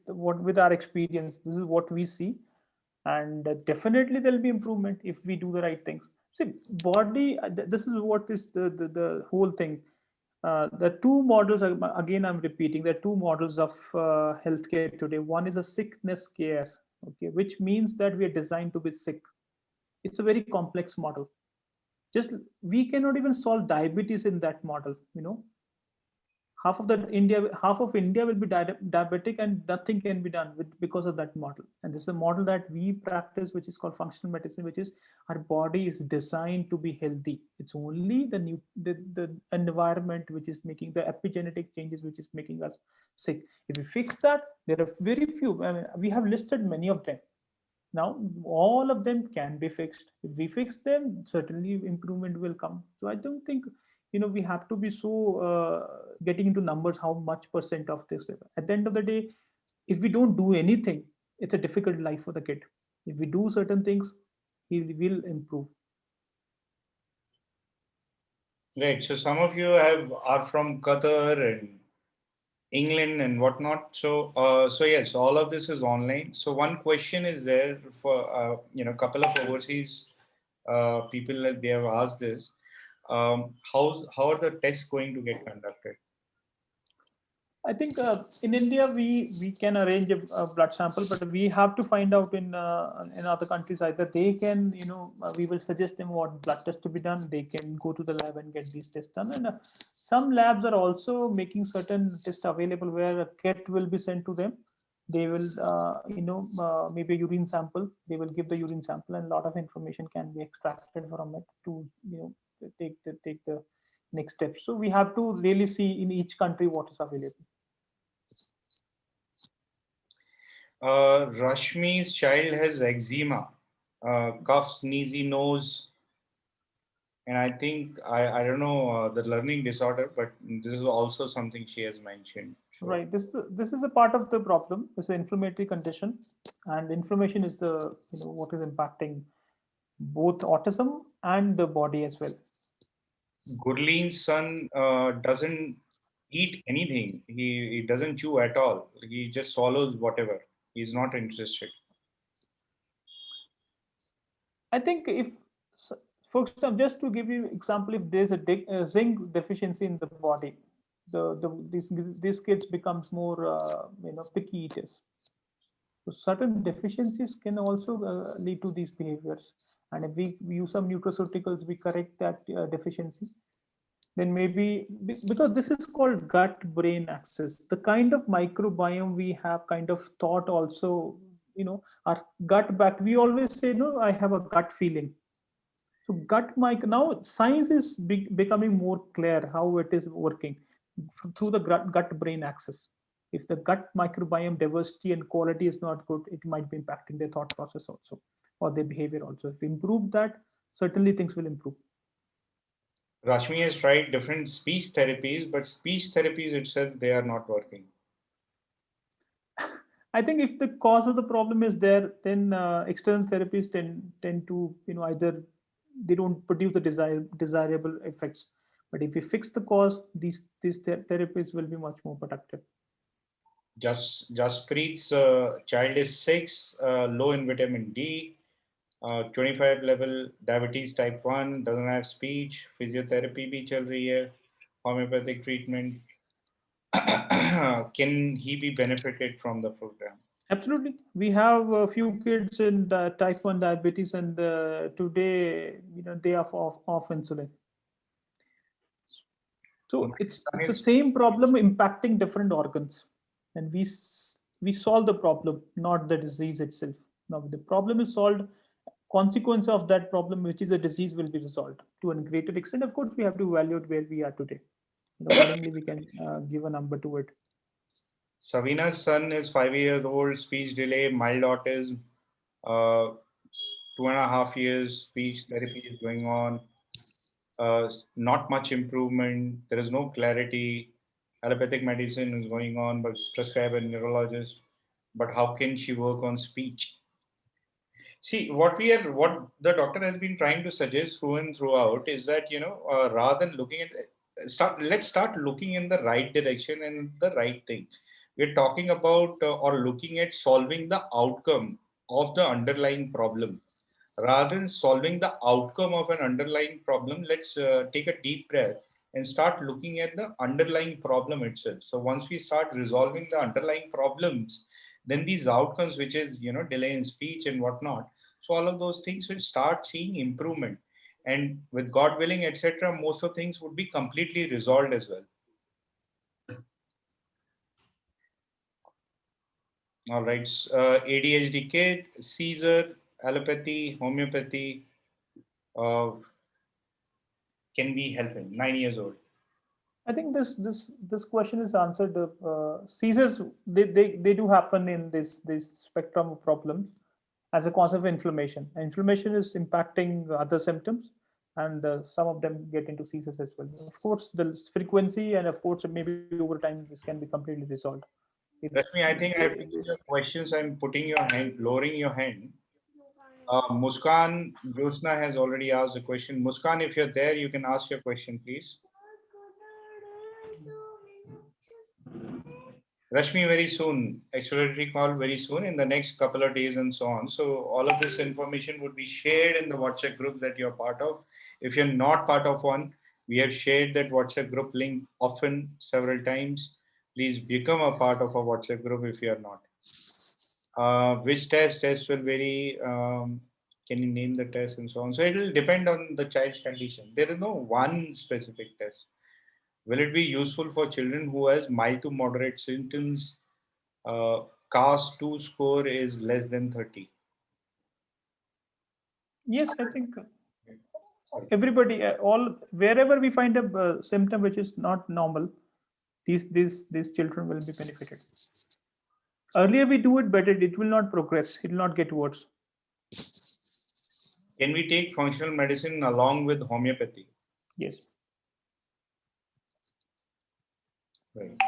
What with our experience, this is what we see, and definitely there'll be improvement if we do the right things. See, body. This is what is the whole thing. The two models, again, I'm repeating, there are two models of healthcare today. One is a sickness care, okay, which means that we are designed to be sick. It's a very complex model. Just we cannot even solve diabetes in that model. Half of India will be diabetic, and nothing can be done because of that model. And this is a model that we practice, which is called functional medicine, which is our body is designed to be healthy. It's only the environment which is making the epigenetic changes, which is making us sick. If we fix that, there are very few. I mean, we have listed many of them. Now, all of them can be fixed. If we fix them, certainly improvement will come. So I don't think we have to be so getting into numbers, how much percent of this. At the end of the day, if we don't do anything, it's a difficult life for the kid. If we do certain things, he will improve. Right. So some of you are from Qatar and England and whatnot. So yes, all of this is online. So one question is there for couple of overseas people that they have asked this. How are the tests going to get conducted? I think in India we can arrange a blood sample, but we have to find out in other countries either they can we will suggest them what blood test to be done. They can go to the lab and get these tests done, and some labs are also making certain tests available where a kit will be sent to them. They will maybe a urine sample. They will give the urine sample, and a lot of information can be extracted from it to take the next step. So we have to really see in each country what is available. Rashmi's child has eczema, cough, sneezy nose, and I think I don't know the learning disorder, but this is also something she has mentioned. So. Right. This is a part of the problem. It's an inflammatory condition, and inflammation is the what is impacting both autism and the body as well. Gurleen's son doesn't eat anything. He doesn't chew at all. He just swallows whatever. He's not interested. I think if, for example, just to give you example, if there's a zinc deficiency in the body, these kids becomes more picky eaters. So certain deficiencies can also lead to these behaviors. And if we use some nutraceuticals, we correct that deficiency, then maybe because this is called gut-brain axis, the kind of microbiome we have kind of thought also, our gut back. We always say, no, I have a gut feeling. So now science is becoming more clear how it is working through the gut-brain axis. If the gut microbiome diversity and quality is not good, it might be impacting their thought process also, or their behavior also. If we improve that, certainly things will improve. Rashmi has tried different speech therapies, but speech therapies itself, they are not working. I think if the cause of the problem is there, then external therapies tend to, either they don't produce the desirable effects. But if we fix the cause, these therapies will be much more productive. Jaspreet's child is 6, low in vitamin D, 25 level diabetes type 1, doesn't have speech, physiotherapy bhi chal rahi hai, homeopathic treatment. Can he be benefited from the program? Absolutely. We have a few kids in type 1 diabetes, and today, they are off insulin. So it's the same problem impacting different organs, and we solve the problem, not the disease itself. Now the problem is solved. Consequence of that problem, which is a disease, will be resolved to a greater extent. Of course, we have to evaluate where we are today. Accordingly, we can give a number to it. Savina's son is 5 years old, speech delay, mild autism, 2.5 years, speech therapy is going on. Not much improvement. There is no clarity. Allopathic medicine is going on, but prescribed a neurologist. But how can she work on speech? See, what the doctor has been trying to suggest through and throughout is that, rather than looking at let's start looking in the right direction and the right thing. We're talking about or looking at solving the outcome of the underlying problem. Rather than solving the outcome of an underlying problem, let's take a deep breath and start looking at the underlying problem itself. So once we start resolving the underlying problems, then these outcomes, which is, delay in speech and whatnot, so all of those things will start seeing improvement. And with God willing, etc., most of things would be completely resolved as well. All right. ADHD kid, seizure, allopathy, homeopathy. Can we help him? 9 years old. I think this question is answered. Seizures, they do happen in this spectrum of problems as a cause of inflammation. Inflammation is impacting other symptoms, and some of them get into seizures as well. Of course, the frequency, and of course, maybe over time, this can be completely resolved. Rashmi, I think I have your questions. I'm putting your hand, lowering your hand. Muskan Josna has already asked a question. Muskan, if you're there, you can ask your question, please. Rashmi, very soon, exploratory call very soon in the next couple of days and so on. So all of this information would be shared in the WhatsApp group that you're part of. If you're not part of one, we have shared that WhatsApp group link often, several times. Please become a part of our WhatsApp group if you are not. Which test will vary. Can you name the test and so on? So it will depend on the child's condition. There is no one specific test. Will it be useful for children who has mild to moderate symptoms? CAS2 score is less than 30. Yes, I think everybody, wherever we find a symptom which is not normal, these children will be benefited. Earlier we do it better, it will not progress, it will not get worse. Can we take functional medicine along with homeopathy? Yes. Right.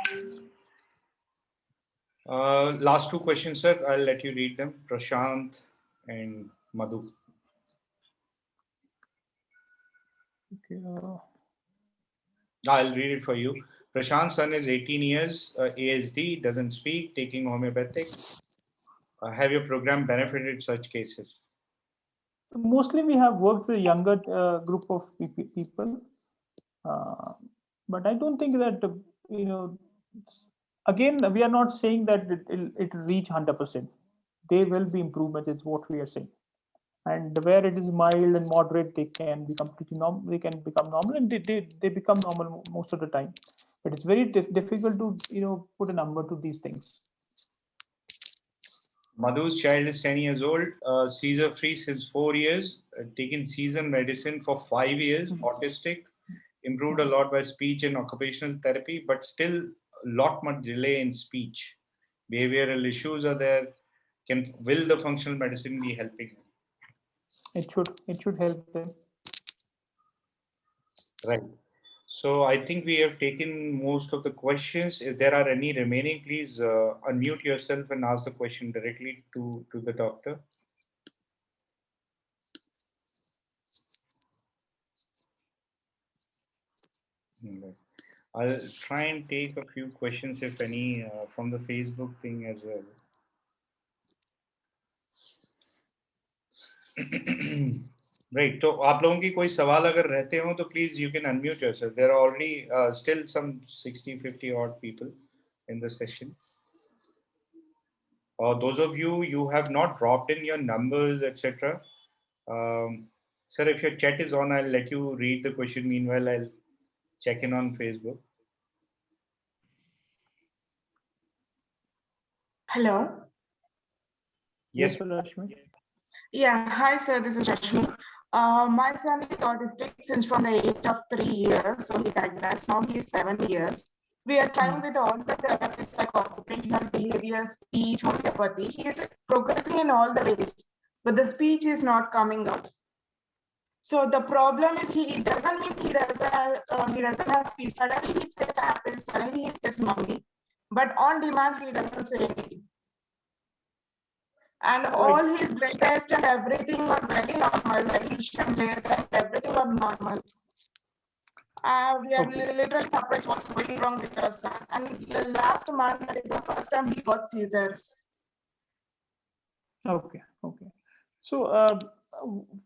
Last two questions, sir. I'll let you read them. Prashant and Madhu. Okay. I'll read it for you. Prashant's son is 18 years, ASD, doesn't speak, taking homeopathic. Have your program benefited such cases? Mostly we have worked with a younger group of people, but I don't think that, again, we are not saying that it reach 100%. there will be improvement, is what we are saying. And where it is mild and moderate, they can be completely normal. They can become normal, and they become normal most of the time. But it's very difficult to put a number to these things. Madhu's child is 10 years old, seizure free since 4 years, taken season medicine for 5 years, autistic, improved a lot by speech and occupational therapy, but still a lot much delay in speech. Behavioral issues are there. Will the functional medicine be helping? It should help them. Right. So I think we have taken most of the questions. If there are any remaining, please unmute yourself and ask the question directly to the doctor. I'll try and take a few questions, if any, from the Facebook thing as well. Right. So आप लोगों की कोई सवाल अगर रहते हो तो please you can unmute yourself. There are already still some 60-50 odd people in the session. Those of you have not dropped in your numbers, etc. Sir, if your chat is on, I'll let you read the question. Meanwhile, I'll check in on Facebook. Hello. Yes, Rashmi. Yeah, hi sir, this is Rashmi. My son is autistic since from the age of 3 years, so he diagnosed. Now he is 7 years. We are trying with all the therapies like occupational behavior, speech, homeopathy. He is progressing in all the ways, but the speech is not coming out. So the problem is he doesn't mean he doesn't have speech. Suddenly he says apple, suddenly he says mommy, but on demand he doesn't say anything. And all his blood tests and everything are very normal, medication, everything are normal. We are literally surprised what's going wrong with our son. And last month, that is the first time he got seizures. Okay. So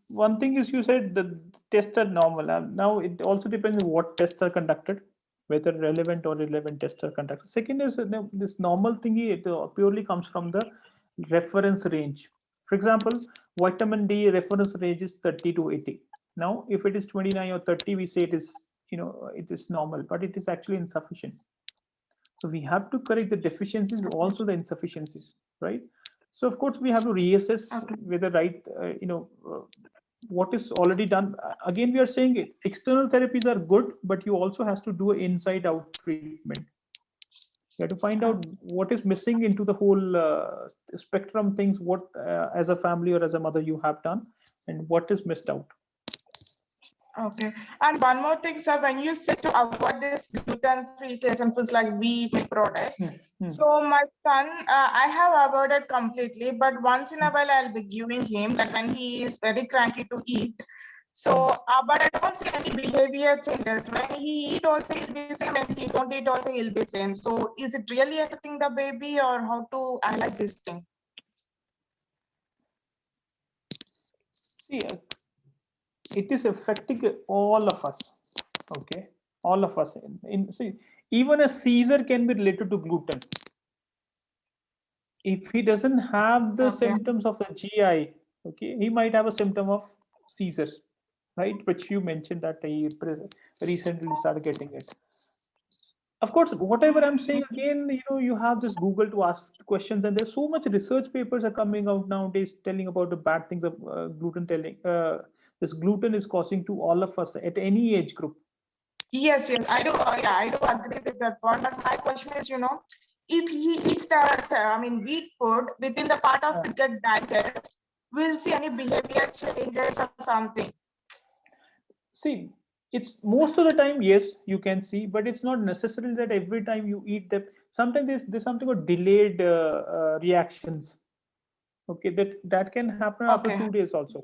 one thing is, you said the tests are normal. Now it also depends on what tests are conducted, whether relevant or irrelevant tests are conducted. Second is this normal thingy. It purely comes from the reference range. For example, vitamin D reference range is 30 to 80. Now, if it is 29 or 30, we say it is it is normal, but it is actually insufficient. So we have to correct the deficiencies, also the insufficiencies, right? So of course we have to reassess whether what is already done. Again, we are saying external therapies are good, but you also has to do an inside out treatment. You have to find out what is missing into the whole spectrum things, what as a family or as a mother you have done, and what is missed out. Okay. And one more thing, sir, when you say to avoid this gluten-free case and foods like wheat products, so my son, I have avoided completely, but once in a while I'll be giving him that when he is very cranky to eat. So, but I don't see any behavior changes. When he eat also he'll be same, when he don't eat also he'll be same. So is it really affecting the baby, or how to analyze this thing? See, it is affecting all of us. Okay, all of us. See, even a seizure can be related to gluten. If he doesn't have the symptoms of the GI, okay, he might have a symptom of seizures, right? Which you mentioned that he recently started getting it. Of course, whatever I'm saying again, you have this Google to ask questions, and there's so much research papers are coming out nowadays telling about the bad things of gluten. This gluten is causing to all of us at any age group. Yes, I do. Yeah, I do agree with that point. But my question is, if he eats wheat food within the part of cricket diet, we'll see any behavior changes or something. See, it's most of the time, yes, you can see, but it's not necessarily that every time you eat them. Sometimes there's something called delayed reactions. Okay, that can happen after 2 days also.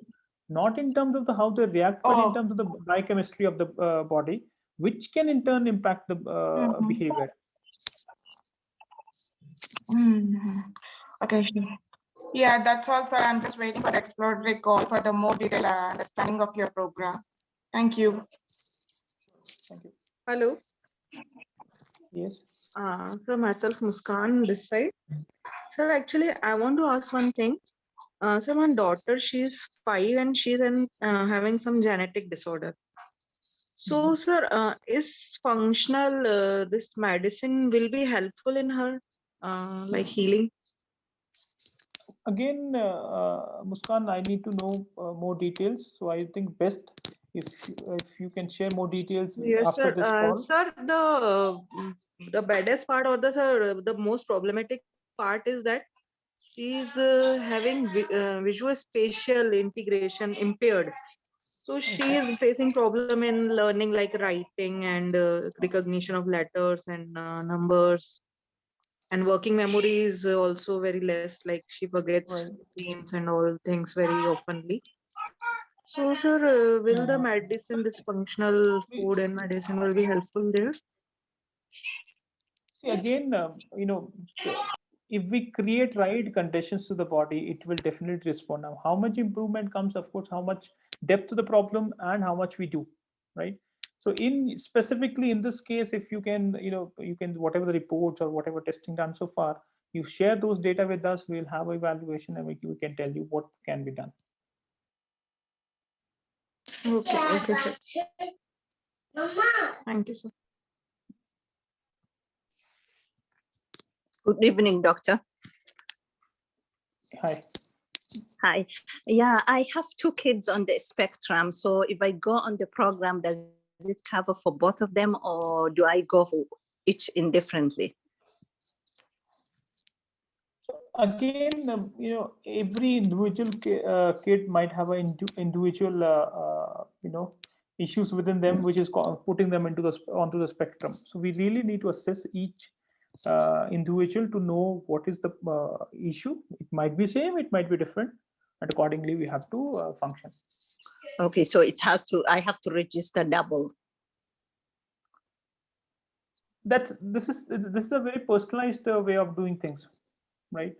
Not in terms of how they react, but in terms of the biochemistry of the body, which can in turn impact the behavior. Okay. Yeah, that's all, sir. I'm just waiting for the exploratory call for the more detailed understanding of your program. Thank you. Thank you. Hello. Yes. So myself, Muskan, this side. Sir, actually, I want to ask one thing. So my daughter, she's 5 and she's having some genetic disorder. So, sir, is functional this medicine will be helpful in her, like healing? Again, Muskan, I need to know more details. So I think best if you can share more details Yes, after sir. this call. Sir, the baddest part or the most problematic part is that she's having visual spatial integration impaired. So she is facing problem in learning like writing and recognition of letters and numbers. And working memory is also very less. Like she forgets Right. names and all things very oftenly. So, sir, will the medicine, this functional food and medicine, will be helpful there? See, again, if we create right conditions to the body, it will definitely respond. Now, how much improvement comes, of course, how much depth to the problem and how much we do, right? So in specifically in this case, if you can, you can, whatever the reports or whatever testing done so far, you share those data with us, we'll have evaluation and we can tell you what can be done. Okay, okay, sir. Thank you, sir. Good evening, doctor. Hi. Hi. Yeah, I have 2 kids on the spectrum. So if I go on the program, does it cover for both of them or do I go for each indifferently? Again, every individual kid might have an individual, issues within them, which is putting them onto the spectrum. So we really need to assess each individual to know what is the issue. It might be same, it might be different, and accordingly we have to function. Okay, so I have to register double. This is a very personalized way of doing things, right?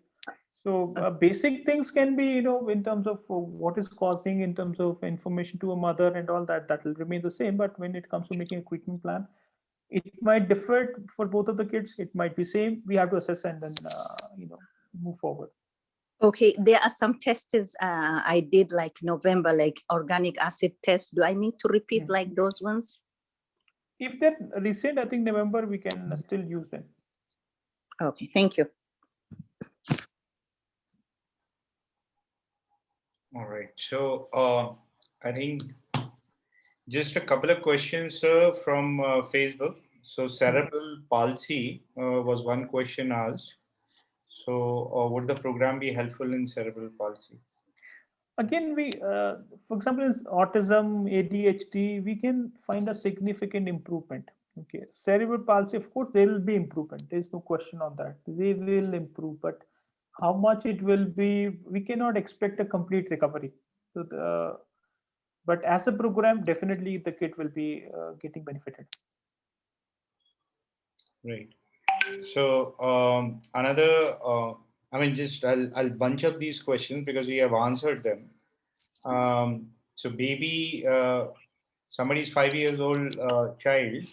So basic things can be, in terms of what is causing, in terms of information to a mother and all that, that will remain the same. But when it comes to making a treatment plan, it might differ for both of the kids. It might be same. We have to assess and then, move forward. Okay, there are some tests I did like November, like organic acid test. Do I need to repeat like those ones? If they're recent, I think November, we can still use them. Okay, thank you. All right. So I think just a couple of questions from Facebook. So cerebral palsy was one question asked. So would the program be helpful in cerebral palsy? Again, for example, in autism, ADHD, we can find a significant improvement. Okay, cerebral palsy, of course, there will be improvement. There's no question on that. They will improve, but how much it will be, we cannot expect a complete recovery. So, but as a program, definitely the kid will be getting benefited. Right. So another, I'll bunch up these questions because we have answered them. So baby, somebody's 5 years old child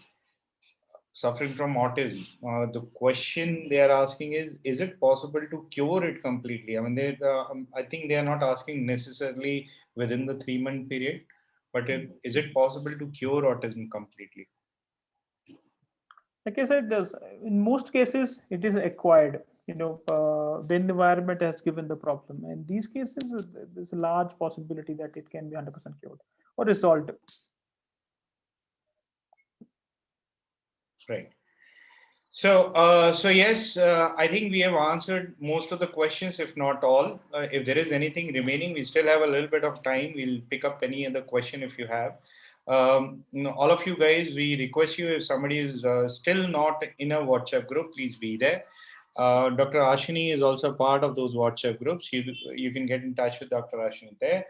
suffering from autism. The question they are asking is it possible to cure it completely? I mean, I think they are not asking necessarily within the 3-month period, but is it possible to cure autism completely? Like I said, in most cases, it is acquired. The environment has given the problem. In these cases, there's a large possibility that it can be 100% cured or resolved. Right. So, yes, I think we have answered most of the questions, if not all. If there is anything remaining, we still have a little bit of time. We'll pick up any other question if you have. All of you guys, we request you, if somebody is still not in a WhatsApp group, please be there. Dr. Ashini is also part of those WhatsApp groups. You can get in touch with Dr. Ashini there.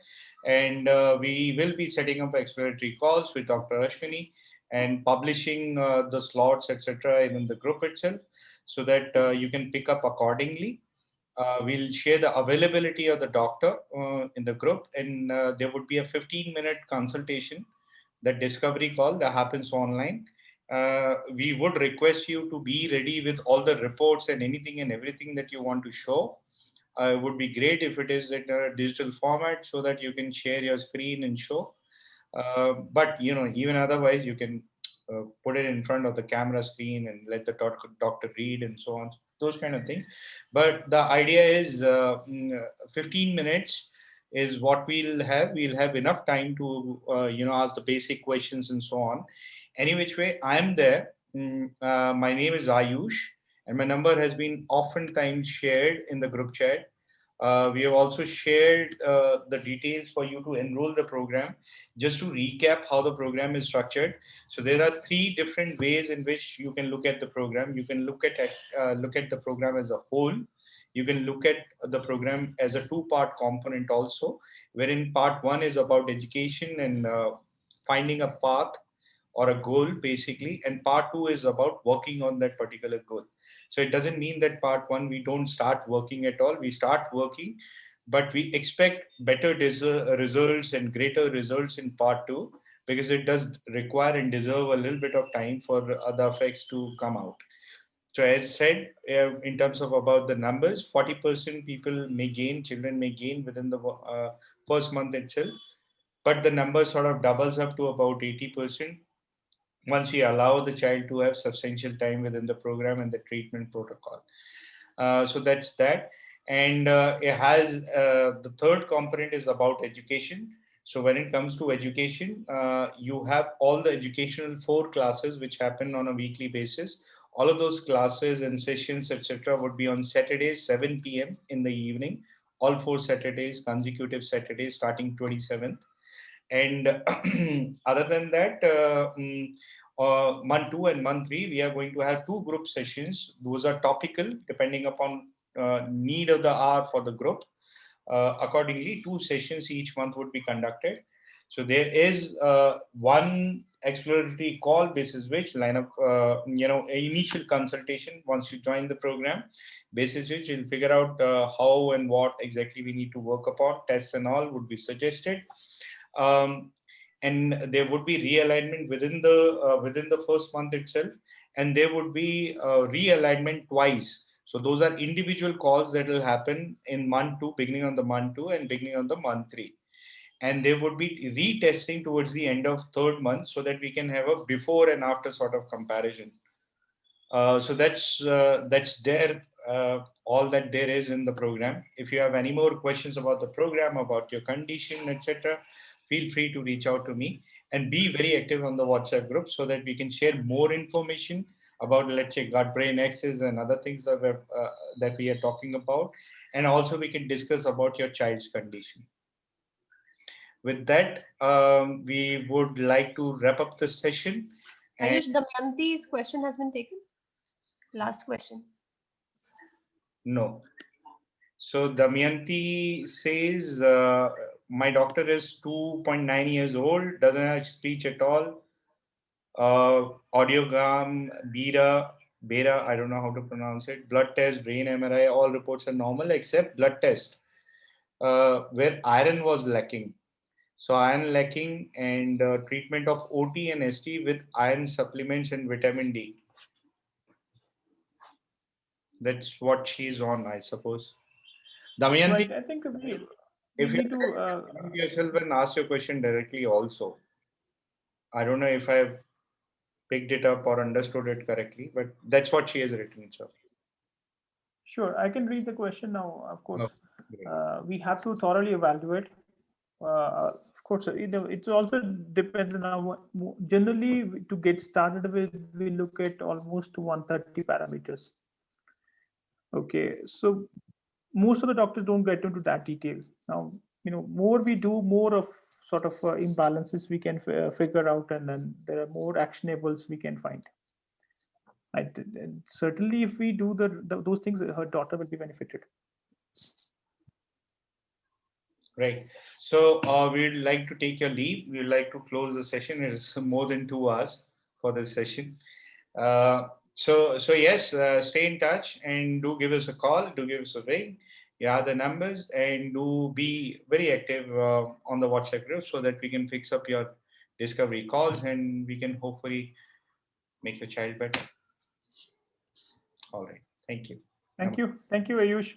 And we will be setting up exploratory calls with Dr. Ashwini and publishing the slots, etc., in the group itself, so that you can pick up accordingly. We'll share the availability of the doctor in the group, and there would be a 15-minute consultation, the discovery call that happens online. we would request you to be ready with all the reports and anything and everything that you want to show. It would be great if it is in a digital format so that you can share your screen and show. But even otherwise, you can put it in front of the camera screen and let the doctor read and so on, those kind of things. But the idea is 15 minutes is what we'll have. We'll have enough time to ask the basic questions and so on. Any which way, I'm there. My name is Ayush, and my number has been oftentimes shared in the group chat. We have also shared the details for you to enroll the program. Just to recap how the program is structured. So there are three different ways in which you can look at the program. You can look at the program as a whole. You can look at the program as a two-part component also, wherein part one is about education and finding a path or a goal basically, and part two is about working on that particular goal. So it doesn't mean that part one we don't start working at all. We start working, but we expect better results and greater results in part two, because it does require and deserve a little bit of time for other effects to come out. So as said, in terms of about the numbers, 40% people may gain, children may gain within the first month itself, but the number sort of doubles up to about 80% once we allow the child to have substantial time within the program and the treatment protocol. So that's that. And it has the third component is about education. So when it comes to education, you have all the educational 4 classes which happen on a weekly basis. All of those classes and sessions, etc., would be on Saturdays, 7 p.m. in the evening. All 4 Saturdays, consecutive Saturdays, starting 27th. And other than that, month 2 and month 3, we are going to have 2 group sessions. Those are topical, depending upon need of the hour for the group. Accordingly, 2 sessions each month would be conducted. So there is one exploratory call basis which line up, initial consultation once you join the program, basis which you'll figure out how and what exactly we need to work upon. Tests and all would be suggested. And there would be realignment within the first month itself, and there would be realignment twice. So those are individual calls that will happen in month 2, beginning on the month 2 and beginning on the month 3. And there would be retesting towards the end of third month so that we can have a before and after sort of comparison. So that's there, all that there is in the program. If you have any more questions about the program, about your condition, etc., feel free to reach out to me, and be very active on the WhatsApp group so that we can share more information about, let's say, gut-brain axis and other things that we are talking about. And also we can discuss about your child's condition. With that, we would like to wrap up the session. Ayush, the Manti's question has been taken. Last question. No. So Damayanti says, my doctor is 2.9 years old, doesn't have speech at all. Audiogram, Bera, I don't know how to pronounce it. Blood test, brain MRI, all reports are normal except blood test, where iron was lacking. So iron lacking and treatment of OT and ST with iron supplements and vitamin D. That's what she's on, I suppose. Damayanti, Right. I think we if you need to unmute yourself and ask your question directly also. I don't know if I've picked it up or understood it correctly, but that's what she has written. So. Sure, I can read the question now. Of course, Oh, we have to thoroughly evaluate. Of course, it also depends on how. Generally, to get started with, we look at almost 130 parameters. Okay, so most of the doctors don't get into that detail. Now, more we do, more of sort of imbalances we can figure out, and then there are more actionables we can find. And certainly, if we do those things, her daughter will be benefited. right. So we'd like to take your leave. We'd like to close the session. It's more than 2 hours for this session. So yes, stay in touch and do give us a call. Do give us a ring. Yeah, the numbers, and do be very active on the WhatsApp group so that we can fix up your discovery calls and we can hopefully make your child better. All right. Thank you. Thank you. Thank you, Ayush.